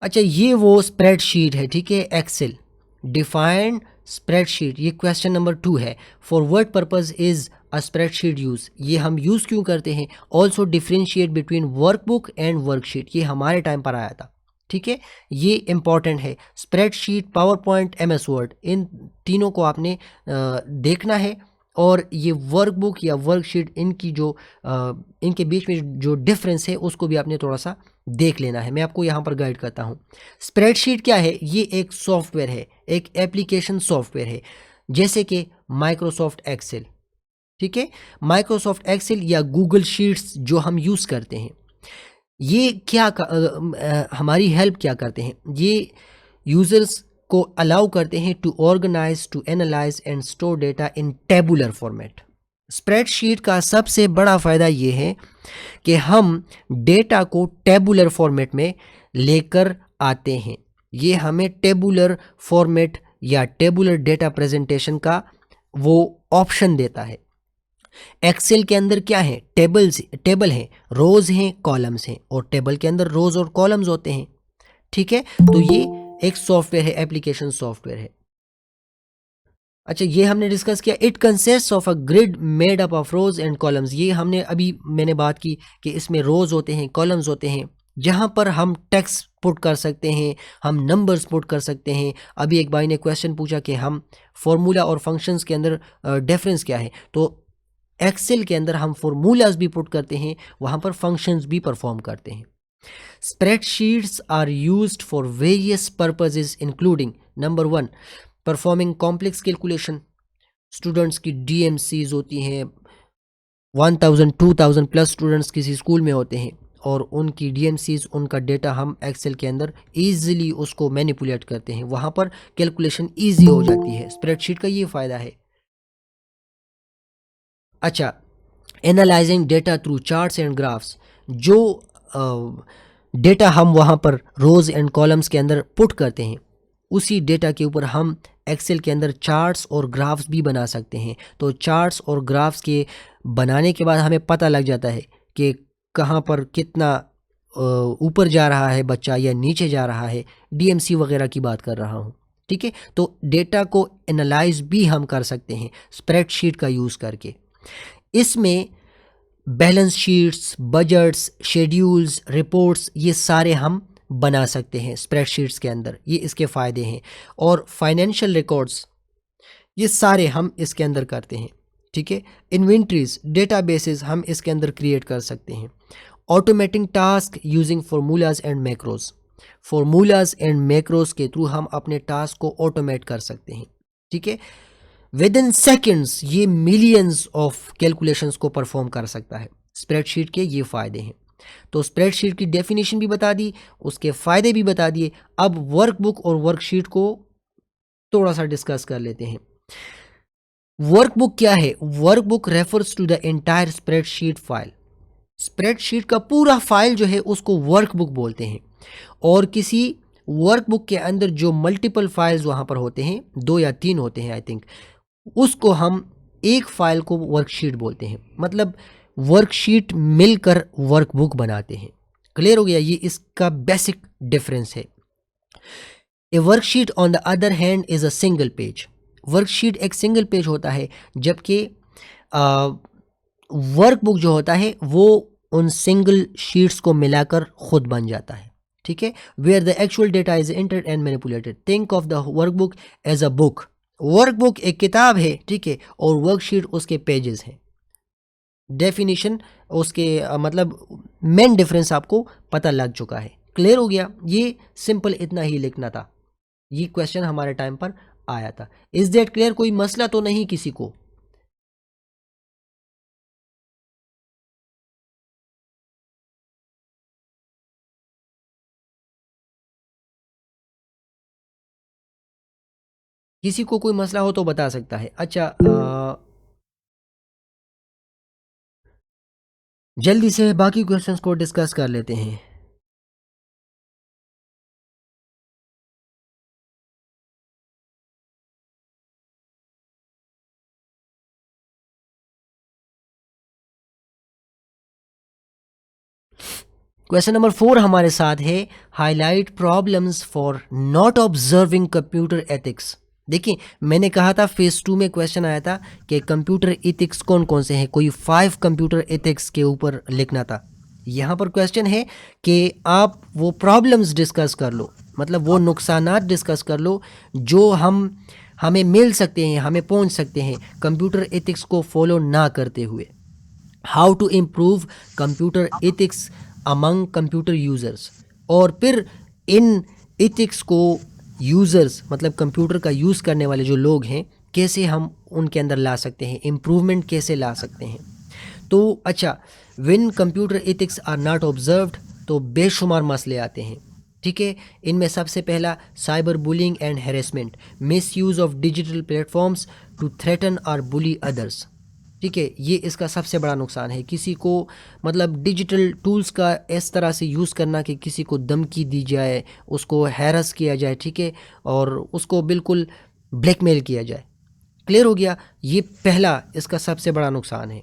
अच्छा, ये वो स्प्रेडशीट है, ठीक है, एक्सेल डिफाइंड स्प्रेडशीट, ये क्वेश्चन नंबर 2 है। For what purpose is a spreadsheet use, ये हम यूज़ क्यों करते हैं। Also differentiate between workbook and worksheet, ये हमारे टाइम पर आया था, ठीक है, ये इंपॉर्टेंट है। Spreadsheet, power point, M S Word, इन तीनों को आपने देखना है। और ये वर्कबुक या वर्कशीट, इनकी जो इनके बीच में जो डिफरेंस है उसको भी आपने थोड़ा सा देख लेना है। मैं आपको यहाँ पर गाइड करता हूँ। स्प्रेडशीट क्या है, ये एक सॉफ्टवेयर है, एक एप्लीकेशन सॉफ्टवेयर है, जैसे कि माइक्रोसॉफ्ट एक्सेल, ठीक है, माइक्रोसॉफ्ट एक्सेल या गूगल शीट्स जो हम यूज़ करते हैं। ये क्या हमारी हेल्प क्या करते हैं, ये यूज़र्स को अलाउ करते हैं to organise, to analyse and store data in tabular format. Spreadsheet का सबसे बड़ा फ़ायदा ये है कि हम डेटा को टेबुलर फॉर्मेट में लेकर आते हैं। ये हमें टेबुलर फॉर्मेट या टेबुलर डेटा प्रेजेंटेशन का वो ऑप्शन देता है। एक्सेल के अंदर क्या है, टेबल है, रोज हैं, कॉलम्स हैं, और टेबल के अंदर रोज और कॉलम्स होते हैं, ठीक है। तो ये एक सॉफ्टवेयर है, एप्लीकेशन सॉफ्टवेयर है। अच्छा, ये हमने डिस्कस किया। It consist of a grid made up of rose and columns, ये हमने अभी मैंने बात की कि इसमें रोज होते हैं, कॉलम्स होते हैं, जहाँ पर हम टेक्स्ट पुट कर सकते हैं, हम नंबर्स पुट कर सकते हैं। अभी एक भाई ने क्वेश्चन पूछा कि हम फॉर्मूला और फंक्शंस के अंदर डिफरेंस क्या है, तो एक्सेल के अंदर हम फॉर्मूलाज भी पुट करते हैं, वहाँ पर फंक्शंस भी परफॉर्म करते हैं। Spreadsheets are used for various purposes including number 1, performing complex calculation, students की डीएमसीज होती हैं, 1000 2000 प्लस स्टूडेंट्स किसी स्कूल में होते हैं, और उनकी डीएमसीज, उनका डेटा हम एक्सेल के अंदर इजीली उसको मैनिपुलेट करते हैं, वहाँ पर कैलकुलेशन इजी हो जाती है। स्प्रेडशीट का ये फ़ायदा है। अच्छा, analysing data through charts and graphs, जो डेटा हम वहाँ पर रोज़ एंड कॉलम्स के अंदर पुट करते हैं, उसी डेटा के ऊपर हम एक्सेल के अंदर चार्ट्स और ग्राफ्स भी बना सकते हैं। तो चार्ट्स और ग्राफ्स के बनाने के बाद हमें पता लग जाता है कि कहाँ पर कितना ऊपर जा रहा है बच्चा या नीचे जा रहा है, डीएमसी वगैरह की बात कर रहा हूँ, ठीक है। तो डेटा को एनालाइज भी हम कर सकते हैं स्प्रेडशीट का यूज़ करके। इसमें balance sheets, budgets, schedules, reports, ये सारे हम बना सकते हैं स्प्रेडशीट्स के अंदर, ये इसके फ़ायदे हैं। और फाइनेंशियल रिकॉर्ड्स, ये सारे हम इसके अंदर करते हैं, ठीक है। इन्वेंट्रीज, डेटाबेसेस हम इसके अंदर क्रिएट कर सकते हैं। Automating task using formulas and macros, formulas and macros के थ्रू हम अपने टास्क को ऑटोमेट कर सकते हैं, ठीक है। विद इन सेकेंड्स ये मिलियंस ऑफ कैलकुलेशंस को परफॉर्म कर सकता है। स्प्रेडशीट के ये फ़ायदे हैं। तो स्प्रेडशीट की डेफिनेशन भी बता दी, उसके फ़ायदे भी बता दिए। अब वर्कबुक और वर्कशीट को थोड़ा सा डिस्कस कर लेते हैं। वर्कबुक क्या है, workbook refers to the entire spreadsheet file, spreadsheet का पूरा फाइल जो है उसको वर्कबुक बोलते हैं। और किसी वर्कबुक के अंदर जो मल्टीपल फाइल्स वहाँ पर होते हैं, 2 या 3 होते हैं आई थिंक, उसको हम एक फाइल को वर्कशीट बोलते हैं। मतलब वर्कशीट मिलकर वर्कबुक बनाते हैं। क्लियर हो गया, ये इसका बेसिक डिफरेंस है। ए worksheet on the other hand is a single page, worksheet एक सिंगल पेज होता है, जबकि वर्कबुक जो होता है वो उन सिंगल शीट्स को मिलाकर खुद बन जाता है, ठीक है। Where the actual data is entered and manipulated, think of the workbook as a book, workbook एक किताब है, ठीक है, और वर्कशीट उसके पेजेस हैं। डेफिनेशन उसके मतलब मेन डिफरेंस आपको पता लग चुका है। क्लियर हो गया, ये सिंपल इतना ही लिखना था। ये क्वेश्चन हमारे टाइम पर आया था। इज दैट क्लियर, कोई मसला तो नहीं किसी को। किसी को कोई मसला हो तो बता सकता है। अच्छा, जल्दी से बाकी क्वेश्चंस को डिस्कस कर लेते हैं। क्वेश्चन नंबर 4 हमारे साथ है, highlight problems for not observing computer ethics. देखिए, मैंने कहा था फेज 2 में क्वेश्चन आया था कि कंप्यूटर एथिक्स कौन कौन से हैं, कोई 5 कंप्यूटर एथिक्स के ऊपर लिखना था। यहाँ पर क्वेश्चन है कि आप वो प्रॉब्लम्स डिस्कस कर लो, मतलब वो नुकसानात डिस्कस कर लो जो हमें मिल सकते हैं, हमें पहुँच सकते हैं कंप्यूटर एथिक्स को फॉलो ना करते हुए। How to improve computer ethics among computer users, और फिर इन एथिक्स को यूज़र्स मतलब कंप्यूटर का यूज़ करने वाले जो लोग हैं, कैसे हम उनके अंदर ला सकते हैं, इम्प्रूवमेंट कैसे ला सकते हैं। तो अच्छा, when computer ethics are not observed, तो बेशुमार मसले आते हैं, ठीक है। इनमें सबसे पहला cyber bullying and harassment, misuse of digital platforms to threaten और बुली अदर्स, ठीक है। ये इसका सबसे बड़ा नुकसान है, किसी को मतलब डिजिटल टूल्स का इस तरह से यूज़ करना कि किसी को धमकी दी जाए, उसको हैरस किया जाए, ठीक है, और उसको बिल्कुल ब्लैकमेल किया जाए। क्लियर हो गया, ये पहला इसका सबसे बड़ा नुकसान है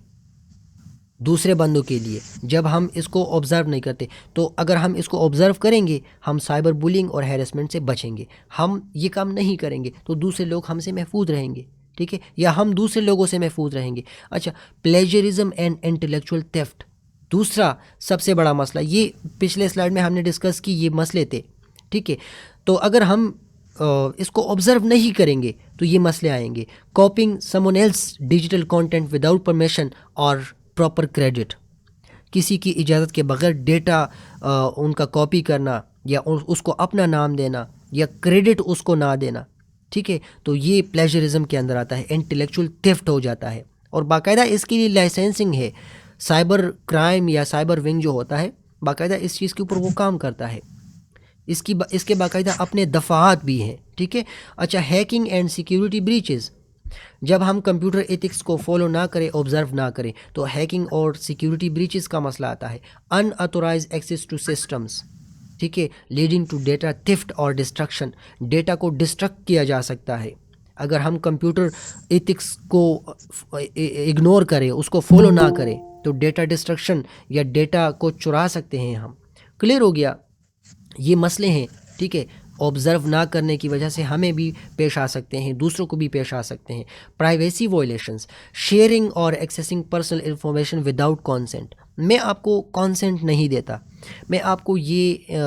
दूसरे बंदों के लिए, जब हम इसको ऑब्ज़र्व नहीं करते। तो अगर हम इसको ऑब्ज़र्व करेंगे, हम साइबर बुलिंग और हैरेसमेंट से बचेंगे। हम ये काम नहीं करेंगे तो दूसरे लोग हमसे महफूज रहेंगे, ठीक है, या हम दूसरे लोगों से महफूज रहेंगे। अच्छा, प्लेजरिज्म एंड इंटेलेक्चुअल थेफ्ट, दूसरा सबसे बड़ा मसला, ये पिछले स्लाइड में हमने डिस्कस की, ये मसले थे, ठीक है। तो अगर हम इसको ऑब्ज़र्व नहीं करेंगे तो ये मसले आएंगे। कॉपिंग someone else digital content without permission और प्रॉपर क्रेडिट, किसी की इजाज़त के बगैर डेटा उनका कॉपी करना या उसको अपना नाम देना या क्रेडिट उसको ना देना, ठीक है, तो ये प्लेजरिज्म के अंदर आता है, इंटेलेक्चुअल थेफ्ट हो जाता है। और बाकायदा इसके लिए लाइसेंसिंग है, साइबर क्राइम या साइबर विंग जो होता है बाकायदा इस चीज़ के ऊपर वो काम करता है, इसके बाकायदा अपने दफ़ात भी हैं, ठीक है। अच्छा, हैकिंग एंड सिक्योरिटी ब्रीचेस, जब हम कंप्यूटर एथिक्स को फॉलो ना करें, ऑब्जर्व ना करें, तो हैकिंग और सिक्योरिटी ब्रीचेस का मसला आता है। अनऑथोराइज एक्सेस टू सिस्टम्स, ठीक है, लीडिंग टू डेटा थेफ्ट और डिस्ट्रक्शन, डेटा को डिस्ट्रक्ट किया जा सकता है अगर हम कंप्यूटर एथिक्स को इग्नोर करें, उसको फॉलो ना करें, तो डेटा डिस्ट्रक्शन या डेटा को चुरा सकते हैं हम। क्लियर हो गया, ये मसले हैं, ठीक है, ऑब्ज़र्व ना करने की वजह से हमें भी पेश आ सकते हैं, दूसरों को भी पेश आ सकते हैं। प्राइवेसी वायलेशंस, शेयरिंग और accessing personal information without consent, मैं आपको कंसेंट नहीं देता, मैं आपको ये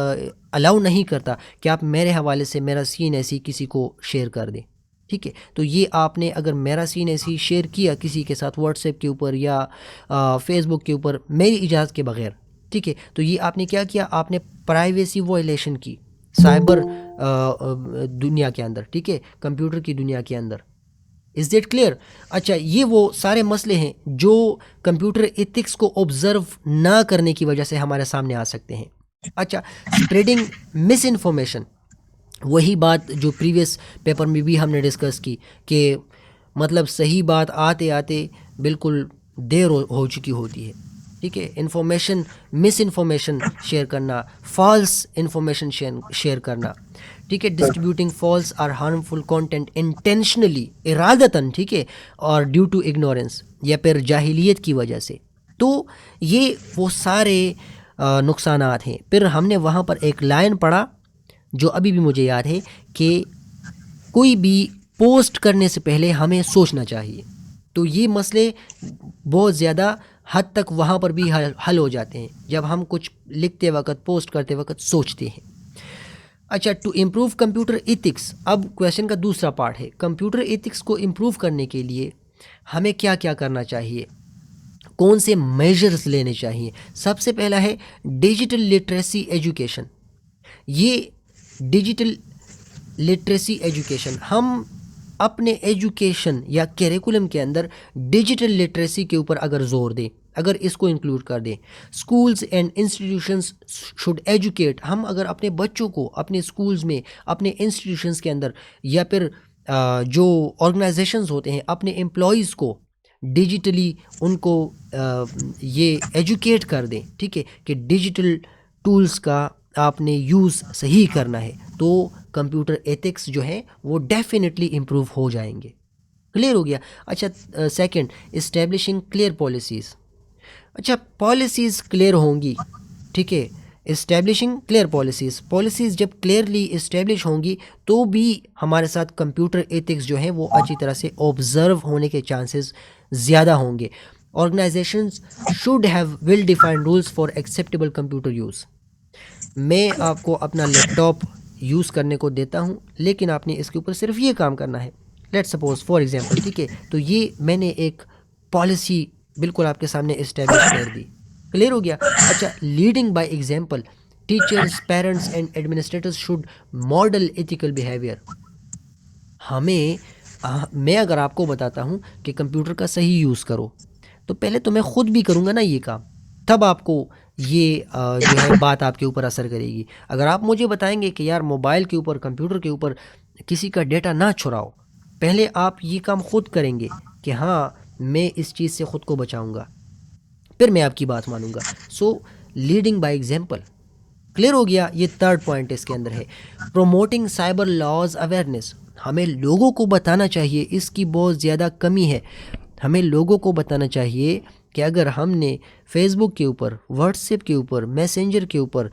अलाउ नहीं करता कि आप मेरे हवाले से मेरा सीन ऐसी किसी को शेयर कर दें, ठीक है। तो ये आपने अगर मेरा सीन ऐसी शेयर किया किसी के साथ व्हाट्सएप के ऊपर या फेसबुक के ऊपर मेरी इजाज़त के बगैर, ठीक है, तो ये आपने क्या किया, आपने प्राइवेसी वायलेशन की साइबर दुनिया के अंदर, ठीक है, कंप्यूटर की दुनिया के अंदर। Is that clear? अच्छा, ये वो सारे मसले हैं जो कंप्यूटर एथिक्स को ऑब्जर्व ना करने की वजह से हमारे सामने आ सकते हैं। अच्छा, स्प्रेडिंग मिस इन्फॉर्मेशन, वही बात जो प्रीवियस पेपर में भी हमने डिस्कस की कि मतलब सही बात आते आते बिल्कुल देर हो चुकी होती है, ठीक है। इन्फॉर्मेशन, मिस इन्फॉर्मेशन शेयर करना, फॉल्स इन्फॉर्मेशन शेयर करना, ठीक है, डिस्ट्रीब्यूटिंग फॉल्स और हार्मफुल कंटेंट इंटेंशनली, इरादतन, ठीक है, और ड्यू टू इग्नोरेंस या फिर जाहिलियत की वजह से। तो ये वो सारे नुकसानात हैं। फिर हमने वहाँ पर एक लाइन पढ़ा जो अभी भी मुझे याद है कि कोई भी पोस्ट करने से पहले हमें सोचना चाहिए। तो ये मसले बहुत ज़्यादा हद तक वहाँ पर भी हल हो जाते हैं जब हम कुछ लिखते वक्त, पोस्ट करते वक्त सोचते हैं। अच्छा, टू इम्प्रूव कंप्यूटर एथिक्स, अब क्वेश्चन का दूसरा पार्ट है, कंप्यूटर एथिक्स को इम्प्रूव करने के लिए हमें क्या क्या करना चाहिए, कौन से मेजर्स लेने चाहिए। सबसे पहला है डिजिटल लिटरेसी एजुकेशन। ये डिजिटल लिटरेसी एजुकेशन, हम अपने एजुकेशन या करिकुलम के अंदर डिजिटल लिटरेसी के ऊपर अगर जोर दें, अगर इसको इंक्लूड कर दें, schools and institutions should educate, हम अगर अपने बच्चों को अपने स्कूल्स में, अपने इंस्टीट्यूशंस के अंदर या फिर जो ऑर्गेनाइजेशंस होते हैं, अपने एम्प्लॉयज़ को डिजिटली उनको ये एजुकेट कर दें, ठीक है, कि डिजिटल टूल्स का आपने यूज़ सही करना है, तो कंप्यूटर एथिक्स जो है वो डेफिनेटली इम्प्रूव हो जाएंगे। क्लियर हो गया? अच्छा, सेकंड, इस्टेब्लिशिंग क्लियर पॉलिसीज़। अच्छा, पॉलिसीज़ क्लियर होंगी, ठीक है, इस्टेब्लिशिंग क्लियर पॉलिसीज़ जब क्लियरली इस्टेब्लिश होंगी तो भी हमारे साथ कंप्यूटर एथिक्स जो है वो अच्छी तरह से ऑब्ज़र्व होने के चांसेस ज़्यादा होंगे। Organisations should have well defined rules for acceptable computer use. मैं आपको अपना लैपटॉप यूज़ करने को देता हूँ, लेकिन आपने इसके ऊपर सिर्फ ये काम करना है, लेट्स सपोज फॉर एग्जांपल, ठीक है। तो ये मैंने एक पॉलिसी बिल्कुल आपके सामने इस्टेब्लिश कर दी, क्लियर हो गया। अच्छा, leading by example, teachers, parents and administrators should model ethical behaviour. मैं अगर आपको बताता हूँ कि कंप्यूटर का सही यूज़ करो, तो पहले तो मैं ख़ुद भी करूँगा ना ये काम, तब आपको ये जो है बात आपके ऊपर असर करेगी। अगर आप मुझे बताएंगे कि यार मोबाइल के ऊपर, कंप्यूटर के ऊपर किसी का डेटा ना छुड़ाओ, पहले आप ये काम ख़ुद करेंगे कि हाँ मैं इस चीज़ से ख़ुद को बचाऊँगा, फिर मैं आपकी बात मानूँगा। सो लीडिंग बाय एग्जाम्पल, क्लियर हो गया। ये थर्ड पॉइंट इसके अंदर है। प्रोमोटिंग साइबर लॉज अवेयरनेस, हमें लोगों को बताना चाहिए, इसकी बहुत ज़्यादा कमी है। हमें लोगों को बताना चाहिए कि अगर हमने फेसबुक के ऊपर, व्हाट्सएप के ऊपर, मैसेंजर के ऊपर,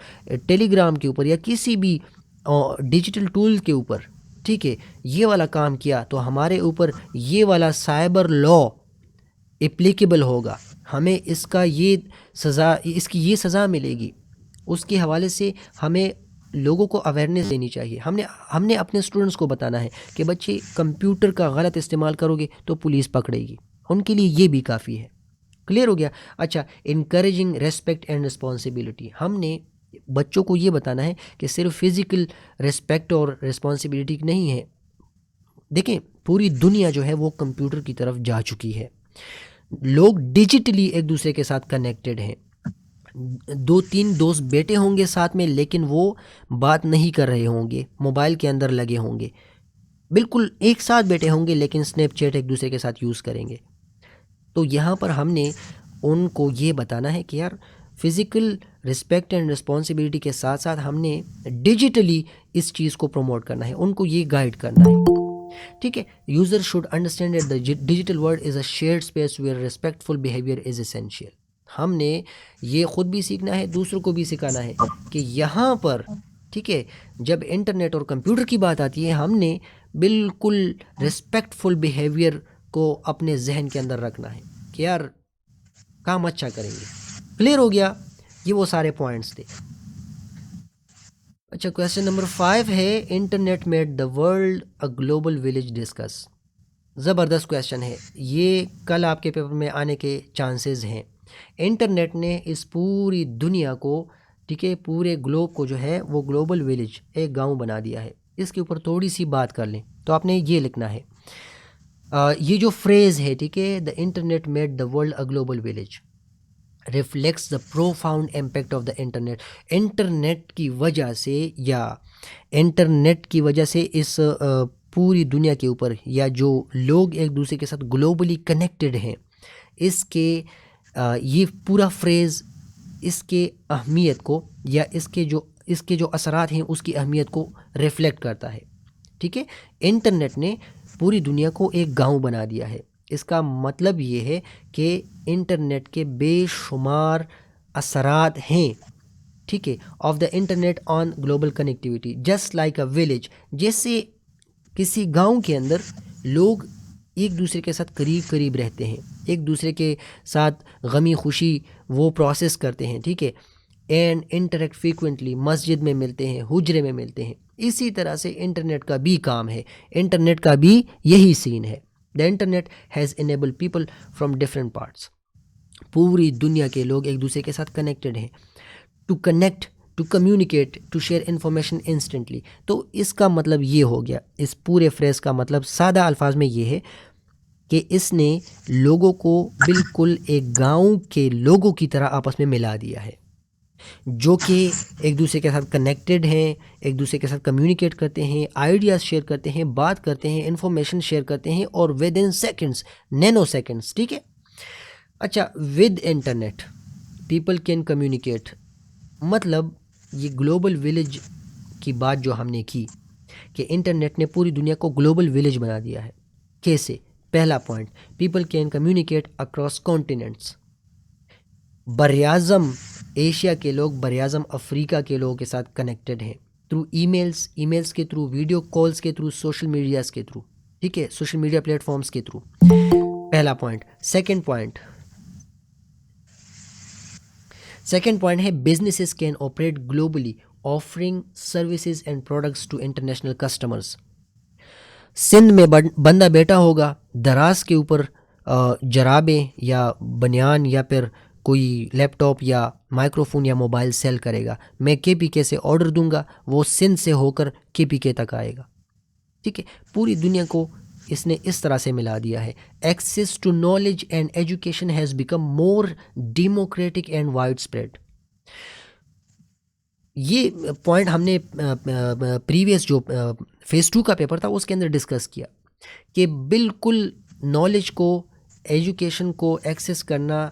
टेलीग्राम के ऊपर या किसी भी डिजिटल टूल के ऊपर, ठीक है, ये वाला काम किया तो हमारे ऊपर ये वाला साइबर लॉ एप्लीकेबल होगा, हमें इसका ये सज़ा, इसकी ये सज़ा मिलेगी। उसके हवाले से हमें लोगों को अवेयरनेस देनी चाहिए। हमने अपने स्टूडेंट्स को बताना है कि बच्चे कंप्यूटर का गलत इस्तेमाल करोगे तो पुलिस पकड़ेगी, उनके लिए ये भी काफ़ी है, क्लियर हो गया। अच्छा, इनकरेजिंग रेस्पेक्ट एंड रिस्पॉन्सिबिलिटी, हमने बच्चों को ये बताना है कि सिर्फ फिज़िकल रेस्पेक्ट और रिस्पॉन्सिबिलिटी नहीं है। देखें, पूरी दुनिया जो है वो कंप्यूटर की तरफ जा चुकी है, लोग डिजिटली एक दूसरे के साथ कनेक्टेड हैं। 2-3 दोस्त बैठे होंगे साथ में, लेकिन वो बात नहीं कर रहे होंगे, मोबाइल के अंदर लगे होंगे, बिल्कुल एक साथ बैठे होंगे लेकिन स्नैपचैट एक दूसरे के साथ यूज़ करेंगे। तो यहाँ पर हमने उनको ये बताना है कि यार फिज़िकल रिस्पेक्ट एंड रिस्पॉन्सिबिलिटी के साथ साथ हमने डिजिटली इस चीज़ को प्रमोट करना है, उनको ये गाइड करना है, ठीक है। User should understand that the digital world is a shared space where respectful behaviour is essential. हमने ये ख़ुद भी सीखना है, दूसरों को भी सिखाना है कि यहाँ पर, ठीक है, जब इंटरनेट और कंप्यूटर की बात आती है, हमने बिल्कुल रिस्पेक्टफुल बिहेवियर को अपने जहन के अंदर रखना है कि यार काम अच्छा करेंगे। क्लियर हो गया, ये वो सारे पॉइंट्स थे। अच्छा, क्वेश्चन नंबर 5 है, internet made the world a global village discuss. ज़बरदस्त क्वेश्चन है, ये कल आपके पेपर में आने के चांसेस हैं। इंटरनेट ने इस पूरी दुनिया को, ठीक है, पूरे ग्लोब को जो है वो ग्लोबल विलेज, एक गांव बना दिया है। इसके ऊपर थोड़ी सी बात कर लें तो आपने ये लिखना है, ये जो फ्रेज़ है, ठीक है, the internet made the world a global village reflects the profound impact of the internet. Internet की वजह से या इंटरनेट की वजह से इस पूरी दुनिया के ऊपर, या जो लोग एक दूसरे के साथ ग्लोबली कनेक्टेड हैं, इसके ये पूरा फ्रेज़ इसके अहमियत को या इसके जो असरात हैं उसकी अहमियत को रिफ्लेक्ट करता है, ठीक है। इंटरनेट ने पूरी दुनिया को एक गांव बना दिया है। इसका मतलब ये है कि इंटरनेट के बेशुमार असरात हैं, ठीक है, of the internet on global connectivity just like a village. जैसे किसी गांव के अंदर लोग एक दूसरे के साथ करीब करीब रहते हैं, एक दूसरे के साथ गमी खुशी वो प्रोसेस करते हैं, ठीक है, एंड इंटरेक्ट फ्रीक्वेंटली, मस्जिद में मिलते हैं, हुजरे में मिलते हैं। इसी तरह से इंटरनेट का भी काम है, इंटरनेट का भी यही सीन है। The internet has enabled people from different parts, पूरी दुनिया के लोग एक दूसरे के साथ कनेक्टेड हैं, to connect, to communicate, to share information instantly. तो इसका मतलब ये हो गया, इस पूरे फ्रेज़ का मतलब सादा अल्फाज में ये है कि इसने लोगों को बिल्कुल एक गांव के लोगों की तरह आपस में मिला दिया है, जो कि एक दूसरे के साथ कनेक्टेड हैं, एक दूसरे के साथ कम्युनिकेट करते हैं, आइडियाज़ शेयर करते हैं, बात करते हैं, इन्फॉर्मेशन शेयर करते हैं, और with in seconds, nano seconds, ठीक है। अच्छा, with internet people can communicate, मतलब ये ग्लोबल विलेज की बात जो हमने की कि इंटरनेट ने पूरी दुनिया को ग्लोबल विलेज बना दिया है। कैसे? पहला point, people can communicate across continents. बरआज़म एशिया के लोग बरआज़म अफ्रीका के लोगों के साथ कनेक्टेड हैं थ्रू ईमेल्स के थ्रू, वीडियो कॉल्स के थ्रू, सोशल मीडियाज़ के थ्रू, ठीक है, सोशल मीडिया प्लेटफॉर्म्स के थ्रू। पहला पॉइंट। सेकंड पॉइंट है businesses can operate globally offering services and products to international customers. Sindh में बंदा बैठा होगा, दराज के ऊपर जराबें या बनियान या फिर कोई लैपटॉप या माइक्रोफोन या मोबाइल सेल करेगा, मैं KPK से ऑर्डर दूंगा, वो सिंध से होकर KPK तक आएगा, ठीक है। पूरी दुनिया को इसने इस तरह से मिला दिया है। Access to knowledge and education has become more democratic and wide spread. ये पॉइंट हमने प्रीवियस जो फेज़ 2 का पेपर था उसके अंदर डिस्कस किया कि बिल्कुल नॉलेज को, एजुकेशन को एक्सेस करना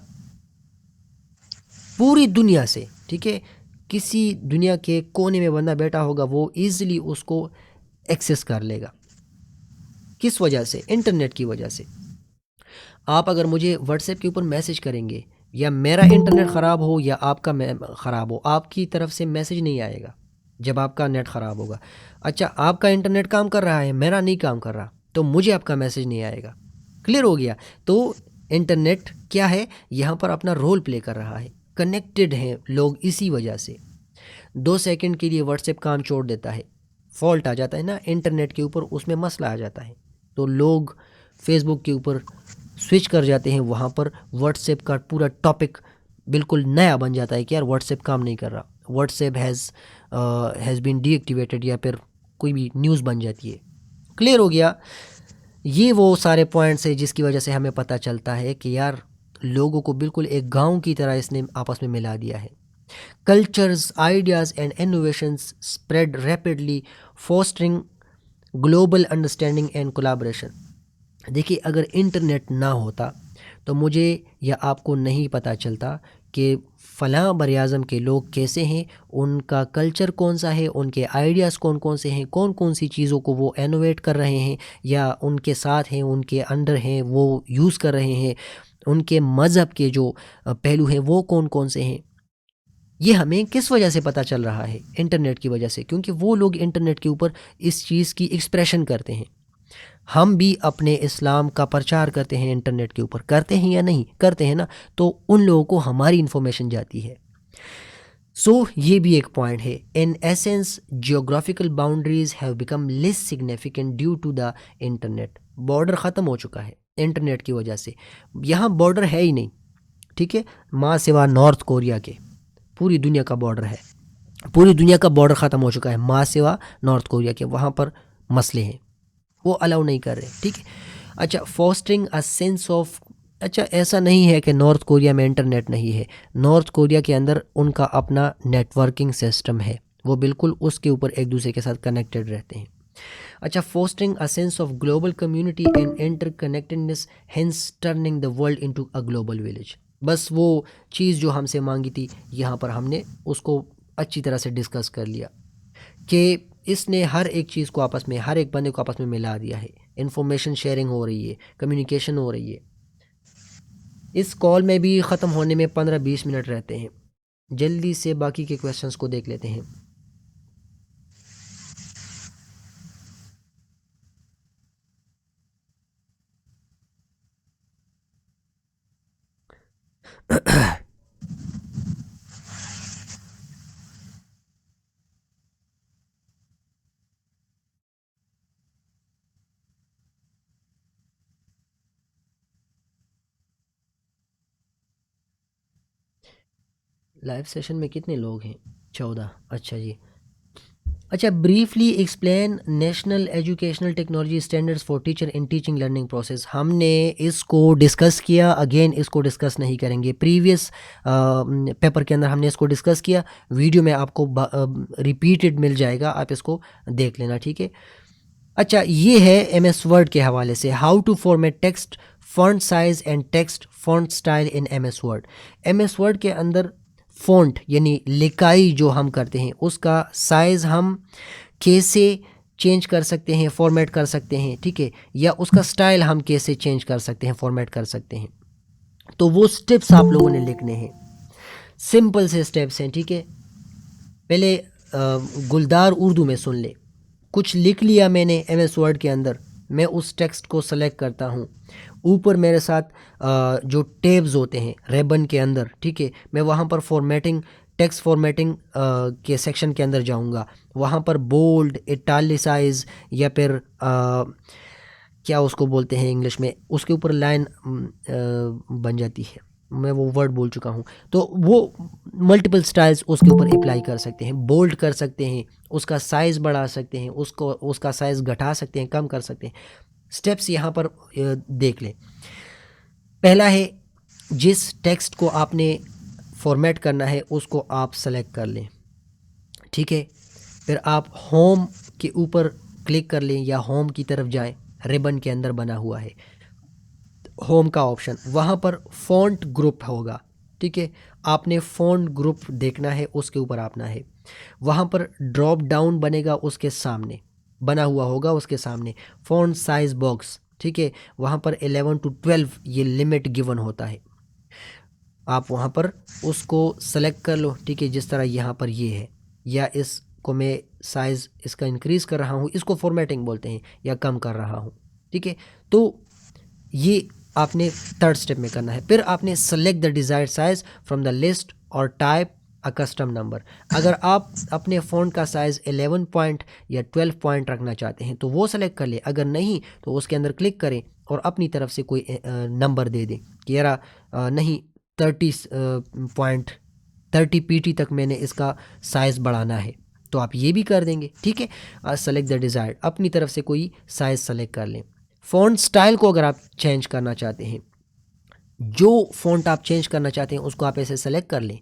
पूरी दुनिया से, ठीक है, किसी दुनिया के कोने में बंदा बैठा होगा वो ईज़िली उसको एक्सेस कर लेगा। किस वजह से? इंटरनेट की वजह से। आप अगर मुझे व्हाट्सएप के ऊपर मैसेज करेंगे, या मेरा इंटरनेट ख़राब हो या आपका ख़राब हो, आपकी तरफ से मैसेज नहीं आएगा जब आपका नेट ख़राब होगा। अच्छा, आपका इंटरनेट काम कर रहा है, मेरा नहीं काम कर रहा, तो मुझे आपका मैसेज नहीं आएगा। क्लियर हो गया? तो इंटरनेट क्या है, यहाँ पर अपना रोल प्ले कर रहा है। कनेक्टेड हैं लोग इसी वजह से। 2 सेकंड के लिए व्हाट्सएप काम छोड़ देता है, फॉल्ट आ जाता है ना इंटरनेट के ऊपर, उसमें मसला आ जाता है, तो लोग फेसबुक के ऊपर स्विच कर जाते हैं, वहाँ पर व्हाट्सएप का पूरा टॉपिक बिल्कुल नया बन जाता है कि यार व्हाट्सएप काम नहीं कर रहा, व्हाट्सएप हैज़ बीन डीएक्टिवेटेड, या फिर कोई भी न्यूज़ बन जाती है। क्लियर हो गया? ये वो सारे पॉइंट्स हैं जिसकी वजह से हमें पता चलता है कि यार लोगों को बिल्कुल एक गांव की तरह इसने आपस में मिला दिया है। Cultures, ideas and innovations spread rapidly, fostering global understanding and collaboration. देखिए, अगर इंटरनेट ना होता तो मुझे या आपको नहीं पता चलता कि फ़लाँ बरआज़म के लोग कैसे हैं, उनका कल्चर कौन सा है, उनके आइडियाज़ कौन कौन से हैं, कौन कौन सी चीज़ों को वो इनोवेट कर रहे हैं या उनके साथ हैं, उनके अंडर हैं, वो यूज़ कर रहे हैं, उनके मज़हब के जो पहलू हैं वो कौन कौन से हैं। ये हमें किस वजह से पता चल रहा है? इंटरनेट की वजह से, क्योंकि वो लोग इंटरनेट के ऊपर इस चीज़ की एक्सप्रेशन करते हैं। हम भी अपने इस्लाम का प्रचार करते हैं इंटरनेट के ऊपर, करते हैं या नहीं करते हैं ना, तो उन लोगों को हमारी इन्फॉर्मेशन जाती है। सो ये भी एक पॉइंट है। In essence geographical boundaries have become less significant due to the internet. Border ख़त्म हो चुका है इंटरनेट की वजह से, यहाँ बॉर्डर है ही नहीं, ठीक है, माँ सिवा नॉर्थ कोरिया के पूरी दुनिया का बॉर्डर है, पूरी दुनिया का बॉर्डर ख़त्म हो चुका है माँ सिवा नॉर्थ कोरिया के, वहाँ पर मसले हैं, वो अलाउ नहीं कर रहे, ठीक है। अच्छा, फॉस्टरिंग अ सेंस ऑफ, अच्छा ऐसा नहीं है कि नॉर्थ कोरिया में इंटरनेट नहीं है, नॉर्थ कोरिया के अंदर उनका अपना नेटवर्किंग सिस्टम है, वो बिल्कुल उसके ऊपर एक दूसरे के साथ कनेक्टेड रहते हैं। अच्छा, fostering a sense of global community and interconnectedness, hence turning the world into a global village. बस वो चीज़ जो हमसे मांगी थी यहाँ पर हमने उसको अच्छी तरह से डिस्कस कर लिया कि इसने हर एक चीज़ को आपस में, हर एक बंदे को आपस में मिला दिया है। इंफॉर्मेशन शेयरिंग हो रही है, कम्युनिकेशन हो रही है। इस कॉल में भी ख़त्म होने में 15-20 मिनट रहते हैं। जल्दी से बाकी के क्वेश्चंस को देख लेते हैं। लाइव सेशन में कितने लोग हैं? 14। अच्छा जी। अच्छा, briefly explain national educational technology standards for teacher in teaching learning process. हमने इसको डिस्कस किया, अगेन इसको डिस्कस नहीं करेंगे। प्रीवियस पेपर के अंदर हमने इसको डिस्कस किया, वीडियो में आपको रिपीटेड मिल जाएगा, आप इसको देख लेना, ठीक है। अच्छा, ये है MS वर्ड के हवाले से, how to format text, font size and text font style in MS Word. MS Word के अंदर फ़ॉन्ट यानी लिखाई जो हम करते हैं उसका साइज़ हम कैसे चेंज कर सकते हैं, फॉर्मेट कर सकते हैं, ठीक है, या उसका स्टाइल हम कैसे चेंज कर सकते हैं, फॉर्मेट कर सकते हैं, तो वो स्टेप्स आप लोगों ने लिखने हैं। सिंपल से स्टेप्स हैं, ठीक है। पहले गुलदार उर्दू में सुन ले। कुछ लिख लिया मैंने MS वर्ड के अंदर, मैं उस टेक्स्ट को सेलेक्ट करता हूँ। ऊपर मेरे साथ जो टैब्स होते हैं रेबन के अंदर, ठीक है, मैं वहाँ पर फॉर्मेटिंग, टेक्स्ट फॉर्मेटिंग के सेक्शन के अंदर जाऊँगा। वहाँ पर बोल्ड, इटालिसाइज या फिर क्या उसको बोलते हैं इंग्लिश में, उसके ऊपर लाइन बन जाती है, मैं वो वर्ड भूल चुका हूँ। तो वो मल्टीपल स्टाइल्स उसके ऊपर अप्लाई कर सकते हैं, बोल्ड कर सकते हैं, उसका साइज़ बढ़ा सकते हैं, उसका साइज़ घटा सकते हैं, कम कर सकते हैं। स्टेप्स यहाँ पर देख लें। पहला है, जिस टेक्स्ट को आपने फॉर्मेट करना है उसको आप सेलेक्ट कर लें, ठीक है। फिर आप होम के ऊपर क्लिक कर लें या होम की तरफ जाएं, रिबन के अंदर बना हुआ है होम का ऑप्शन, वहाँ पर फ़ॉन्ट ग्रुप होगा, ठीक है। आपने फ़ॉन्ट ग्रुप देखना है, उसके ऊपर आपना है। वहाँ पर ड्रॉप डाउन बनेगा, उसके सामने बना हुआ होगा, उसके सामने फ़ॉन्ट साइज़ बॉक्स, ठीक है। वहाँ पर 11 to 12 ये लिमिट गिवन होता है, आप वहाँ पर उसको सेलेक्ट कर लो, ठीक है। जिस तरह यहाँ पर ये है, या इसको मैं साइज़ इसका इंक्रीज़ कर रहा हूँ, इसको फॉर्मेटिंग बोलते हैं, या कम कर रहा हूँ, ठीक है। तो ये आपने थर्ड स्टेप में करना है। फिर आपने select the desired size from the list और टाइप अ कस्टम नंबर। अगर आप अपने फ़ॉन्ट का साइज़ 11 पॉइंट या 12 पॉइंट रखना चाहते हैं तो वो सेलेक्ट कर ले, अगर नहीं तो उसके अंदर क्लिक करें और अपनी तरफ से कोई नंबर दे दें कि यार नहीं 30 PT तक मैंने इसका साइज़ बढ़ाना है, तो आप ये भी कर देंगे, ठीक है। सेलेक्ट द डिज़ायर्ड, अपनी तरफ से कोई साइज़ सेलेक्ट कर लें। फ़ॉन्ट स्टाइल को अगर आप चेंज करना चाहते हैं, जो फ़ॉन्ट आप चेंज करना चाहते हैं उसको आप ऐसे सेलेक्ट कर लें।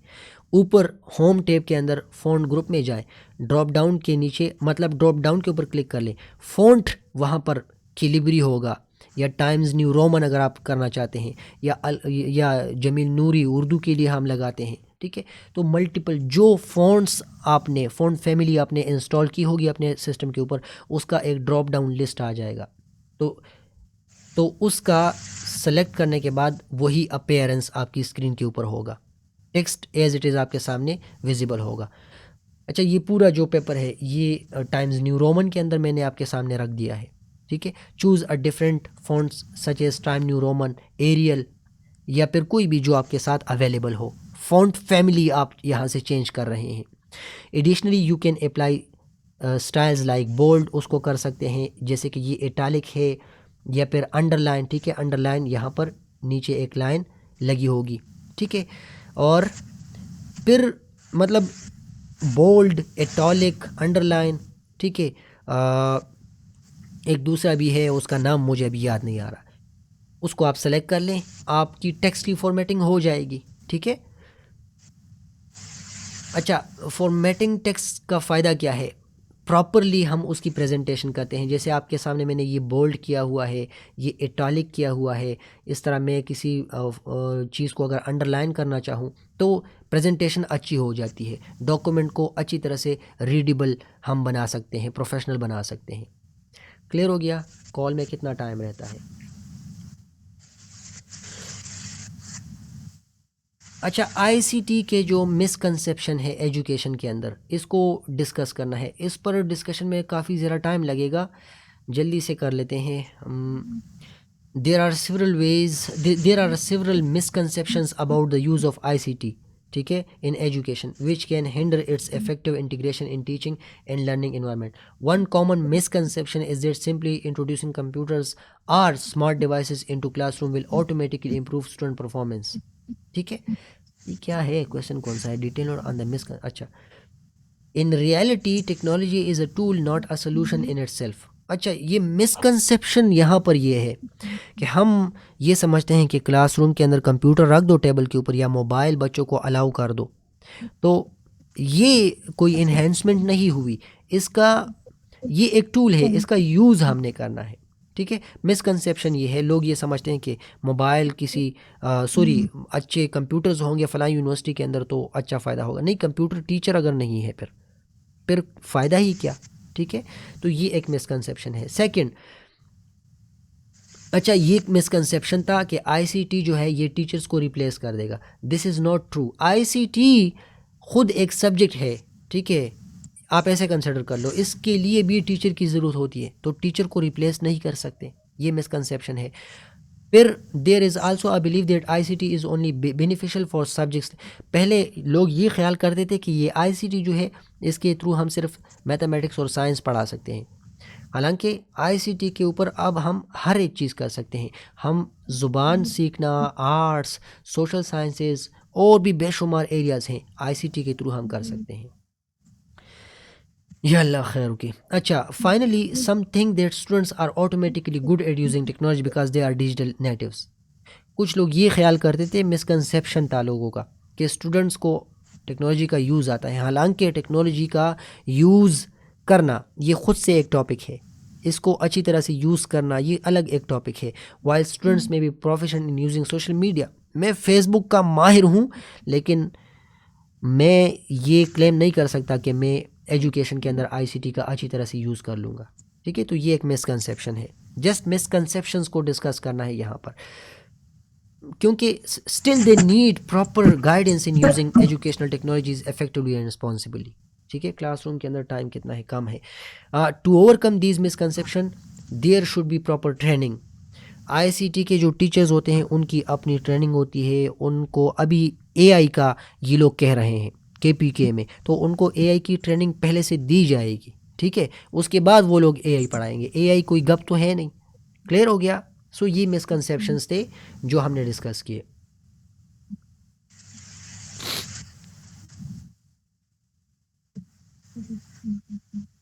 ऊपर होम टैब के अंदर फ़ॉन्ट ग्रुप में जाएं, ड्रॉप डाउन के नीचे, मतलब ड्रॉप डाउन के ऊपर क्लिक कर लें। फ़ॉन्ट वहाँ पर कैलिबरी होगा, या टाइम्स न्यू रोमन अगर आप करना चाहते हैं, या जमील नूरी उर्दू के लिए हम लगाते हैं, ठीक है। तो मल्टीपल जो फ़ॉन्ट्स आपने, फ़ॉन्ट फैमिली आपने इंस्टॉल की होगी अपने सिस्टम के ऊपर, उसका एक ड्रॉप डाउन लिस्ट आ जाएगा। तो उसका सेलेक्ट करने के बाद वही अपीयरेंस आपकी स्क्रीन के ऊपर होगा, टेक्स्ट एज इट इज़ आपके सामने विजिबल होगा। अच्छा, ये पूरा जो पेपर है ये टाइम्स न्यू रोमन के अंदर मैंने आपके सामने रख दिया है, ठीक है। Choose a different fonts such as Time New Roman, Arial, या फिर कोई भी जो आपके साथ अवेलेबल हो। फॉन्ट फैमिली आप यहाँ से चेंज कर रहे हैं। Additionally you can apply styles like bold, उसको कर सकते हैं, जैसे कि ये इटालिक है, या फिर अंडरलाइन, ठीक है। अंडरलाइन यहाँ पर नीचे एक लाइन लगी होगी, ठीक है। और फिर मतलब बोल्ड, इटालिक, अंडरलाइन, ठीक है। एक दूसरा भी है, उसका नाम मुझे अभी याद नहीं आ रहा, उसको आप सेलेक्ट कर लें, आपकी टेक्स्ट की फॉर्मेटिंग हो जाएगी, ठीक है। अच्छा, फॉर्मेटिंग टेक्स्ट का फ़ायदा क्या है? प्रॉपरली हम उसकी प्रेजेंटेशन करते हैं। जैसे आपके सामने मैंने ये बोल्ड किया हुआ है, ये इटालिक किया हुआ है, इस तरह मैं किसी चीज़ को अगर अंडरलाइन करना चाहूँ तो प्रेजेंटेशन अच्छी हो जाती है, डॉक्यूमेंट को अच्छी तरह से रीडेबल हम बना सकते हैं, प्रोफेशनल बना सकते हैं। क्लियर हो गया? कॉल में कितना टाइम रहता है? अच्छा, आईसीटी के जो मिसकंसेप्शन है एजुकेशन के अंदर, इसको डिस्कस करना है। इस पर डिस्कशन में काफ़ी ज़्यादा टाइम लगेगा, जल्दी से कर लेते हैं। There are several misconceptions about the use of ICT, ठीक है, in education which can hinder its effective integration in teaching and learning environment. One common misconception is that simply introducing computers are smart devices into classroom will automatically improve student performance, ठीक है। ये क्या है, question कौन सा है? Detail और on the miss, अच्छा, in reality technology is a tool not a solution in itself. अच्छा, ये मिसकंसेप्शन यहाँ पर ये है कि हम ये समझते हैं कि क्लासरूम के अंदर कंप्यूटर रख दो टेबल के ऊपर, या मोबाइल बच्चों को अलाउ कर दो, तो ये कोई इन्हेंसमेंट नहीं हुई। इसका ये एक टूल है, इसका यूज़ हमने करना है, ठीक है। मिसकंसेप्शन ये है, लोग ये समझते हैं कि मोबाइल किसी अच्छे कंप्यूटर्स होंगे फ़लाँ यूनिवर्सिटी के अंदर तो अच्छा फ़ायदा होगा। नहीं, कंप्यूटर टीचर अगर नहीं है फिर फ़ायदा ही क्या, ठीक है। तो ये एक मिसकंसेप्शन है। सेकंड, अच्छा, ये एक मिसकंसेप्शन था कि आईसीटी जो है ये टीचर्स को रिप्लेस कर देगा। This is not true. ICT खुद एक सब्जेक्ट है, ठीक है, आप ऐसे कंसिडर कर लो, इसके लिए भी टीचर की ज़रूरत होती है, तो टीचर को रिप्लेस नहीं कर सकते, ये मिसकंसेप्शन है। फिर there is also I believe that ICT is only beneficial for subjects. पहले लोग ये ख्याल करते थे कि ये आईसीटी जो है इसके थ्रू हम सिर्फ मैथमेटिक्स और साइंस पढ़ा सकते हैं, हालांकि आईसीटी के ऊपर अब हम हर एक चीज़ कर सकते हैं। हम ज़ुबान सीखना, आर्ट्स, सोशल साइंसेस और भी बेशुमार एरियाज़ हैं आईसीटी के थ्रू हम कर सकते हैं। या अल्लाह खैर की। अच्छा, finally some think that students are automatically good at using technology because they are digital natives. कुछ लोग ये ख्याल करते थे, मिसकंसेप्शन था लोगों का कि स्टूडेंट्स को टेक्नोलॉजी का यूज़ आता है, हालांकि टेक्नोलॉजी का यूज़ करना ये ख़ुद से एक टॉपिक है, इसको अच्छी तरह से यूज़ करना ये अलग एक टॉपिक है। वाइल स्टूडेंट्स में भी profession in using social media, मैं फ़ेसबुक का माहिर हूँ, लेकिन मैं ये क्लेम नहीं कर सकता कि मैं एजुकेशन के अंदर आईसीटी का अच्छी तरह से यूज़ कर लूँगा, ठीक है। तो ये एक मिसकंसेप्शन है, जस्ट मिसकंसेप्शंस को डिस्कस करना है यहाँ पर, क्योंकि still they need proper guidance in using educational technologies effectively and responsibly, ठीक है। क्लासरूम के अंदर टाइम कितना है, कम है। To overcome these misconception there should be proper training. ICT के जो टीचर्स होते हैं उनकी अपनी ट्रेनिंग होती है, उनको अभी एआई का ये लोग कह रहे हैं केपीके में, तो उनको एआई की ट्रेनिंग पहले से दी जाएगी, ठीक है, उसके बाद वो लोग एआई पढ़ाएंगे। एआई कोई गप तो है नहीं, क्लियर हो गया। सो ये मिसकंसेप्शंस थे जो हमने डिस्कस किए।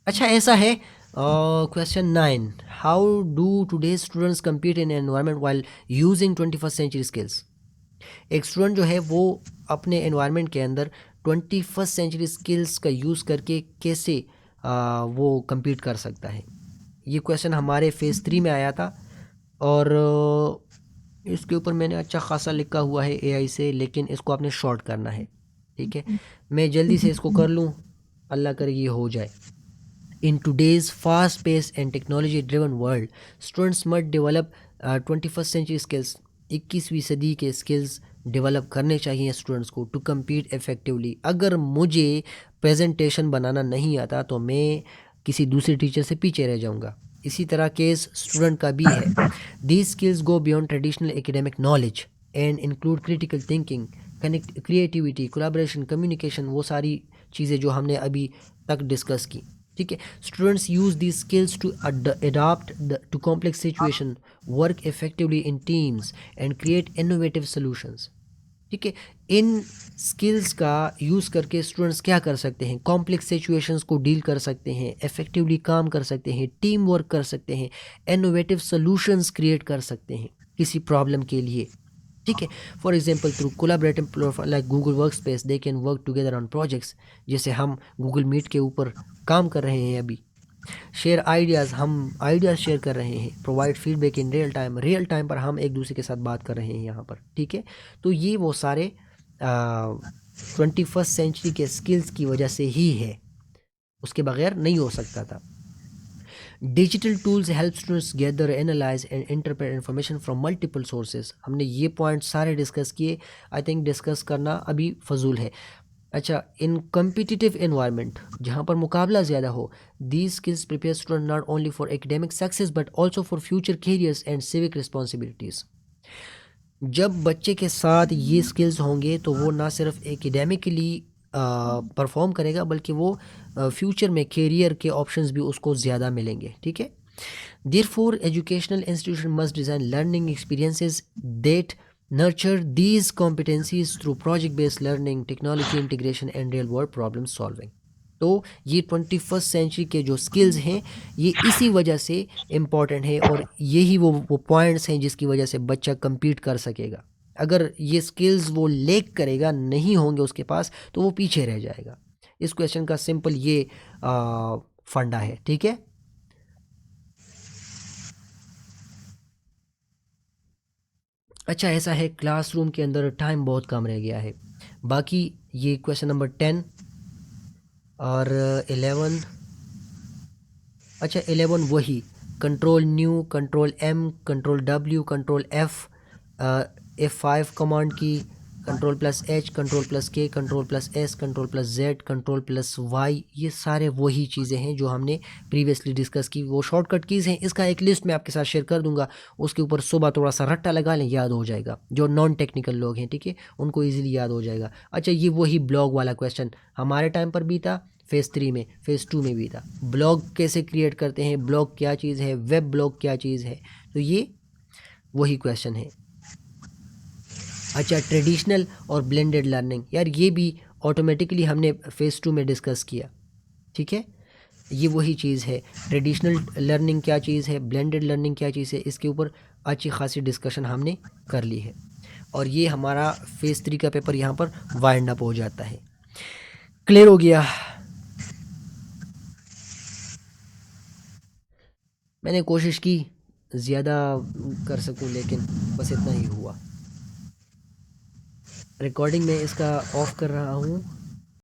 अच्छा, ऐसा है question 9, how do today students compete in environment while using 21st century skills. एक स्टूडेंट जो है वो अपने एनवायरनमेंट के अंदर 21st सेंचुरी स्किल्स का यूज़ करके कैसे वो कम्पीट कर सकता है। ये क्वेश्चन हमारे फेज़ 3 में आया था और इसके ऊपर मैंने अच्छा खासा लिखा हुआ है एआई से, लेकिन इसको आपने शॉर्ट करना है, ठीक है। मैं जल्दी से इसको कर लूँ, अल्लाह करे ये हो जाए। In today's fast-paced and technology-driven world, students must develop 21st century skills. 21वीं सदी के स्किल्स डेवलप करने चाहिए स्टूडेंट्स को टू कम्पीट इफ़ेक्टिवली। अगर मुझे प्रेजेंटेशन बनाना नहीं आता तो मैं किसी दूसरे टीचर से पीछे रह जाऊंगा। इसी तरह केस स्टूडेंट का भी है। These skills go beyond traditional academic knowledge and include critical thinking, creativity, collaboration, communication, वो सारी चीज़ें जो हमने अभी तक डिस्कस की, ठीक है। Students use these skills to adapt to complex situation, work effectively in teams and create innovative solutions, ठीक है। इन स्किल्स का यूज़ करके स्टूडेंट्स क्या कर सकते हैं, कॉम्प्लेक्स सिचुएशंस को डील कर सकते हैं, इफेक्टिवली काम कर सकते हैं, टीम वर्क कर सकते हैं, इनोवेटिव सॉल्यूशंस क्रिएट कर सकते हैं किसी प्रॉब्लम के लिए, ठीक है। For example through collaborative platform like Google work space they can work together on projects, जैसे हम गूगल मीट के ऊपर काम कर रहे हैं अभी। शेयर आइडियाज़, हम आइडियाज़ शेयर कर रहे हैं। Provide feedback in real time पर हम एक दूसरे के साथ बात कर रहे हैं यहाँ पर, ठीक है। तो ये वो सारे 21st सेंचुरी के स्किल्स की वजह से ही है, उसके बगैर नहीं हो सकता था। Digital tools help students gather, analyse and interpret information from multiple sources. हमने ये पॉइंट सारे डिस्कस किए, आई थिंक डिस्कस करना अभी फजूल है। अच्छा, इन कम्पिटिटिव इन्वायरमेंट जहाँ पर मुकाबला ज़्यादा हो, these skills prepare student not only for academic success but also for future carriers and civic responsibilities. जब बच्चे के साथ ये स्किल्स होंगे तो वो ना सिर्फ एकेडमिकली परफॉर्म करेगा, बल्कि वो फ्यूचर में कैरियर के ऑप्शंस भी उसको ज़्यादा मिलेंगे, ठीक है। Therefore educational institution must design learning experiences that nurture these competencies through project based learning, technology integration and real world problem solving। तो ये 21st सेंचुरी के जो स्किल्स हैं ये इसी वजह से इम्पॉर्टेंट है, और यही वो पॉइंट्स हैं जिसकी वजह से बच्चा compete कर सकेगा। अगर ये स्किल्स वो लेक करेगा, नहीं होंगे उसके पास, तो वो पीछे रह जाएगा। इस क्वेश्चन का सिंपल ये फंडा है, ठीक है। अच्छा, ऐसा है क्लासरूम के अंदर टाइम बहुत कम रह गया है। बाकी ये क्वेश्चन नंबर 10 और 11, अच्छा 11 वही control new, control M, control W, control F, F5 command key, control plus H, control plus K, control plus S, control plus Z, control plus Y, ये सारे वही चीज़ें हैं जो हमने प्रीवियसली डिस्कस की। वो शॉर्टकट कीज़ हैं, इसका एक लिस्ट मैं आपके साथ शेयर कर दूंगा, उसके ऊपर सुबह थोड़ा सा रट्टा लगा लें, याद हो जाएगा। जो नॉन टेक्निकल लोग हैं, ठीक है, उनको ईजिली याद हो जाएगा। अच्छा, ये वही ब्लॉग वाला क्वेश्चन हमारे टाइम पर भी था, फेज़ 3 में, फेज़ 2 में भी था। ब्लॉग कैसे क्रिएट करते हैं, ब्लॉग क्या चीज़ है, वेब ब्लॉग क्या चीज़ है, तो ये वही क्वेश्चन है। अच्छा, ट्रेडिशनल और ब्लेंडेड लर्निंग, यार ये भी ऑटोमेटिकली हमने फेज़ 2 में डिस्कस किया, ठीक है। ये वही चीज़ है, ट्रेडिशनल लर्निंग क्या चीज़ है, ब्लेंडेड लर्निंग क्या चीज़ है, इसके ऊपर अच्छी खासी डिस्कशन हमने कर ली है। और ये हमारा फेज़ 3 का पेपर यहाँ पर वाइंड अप हो जाता है। क्लियर हो गया? मैंने कोशिश की ज़्यादा कर सकूं, लेकिन बस इतना ही हुआ। रिकॉर्डिंग में इसका ऑफ कर रहा हूँ।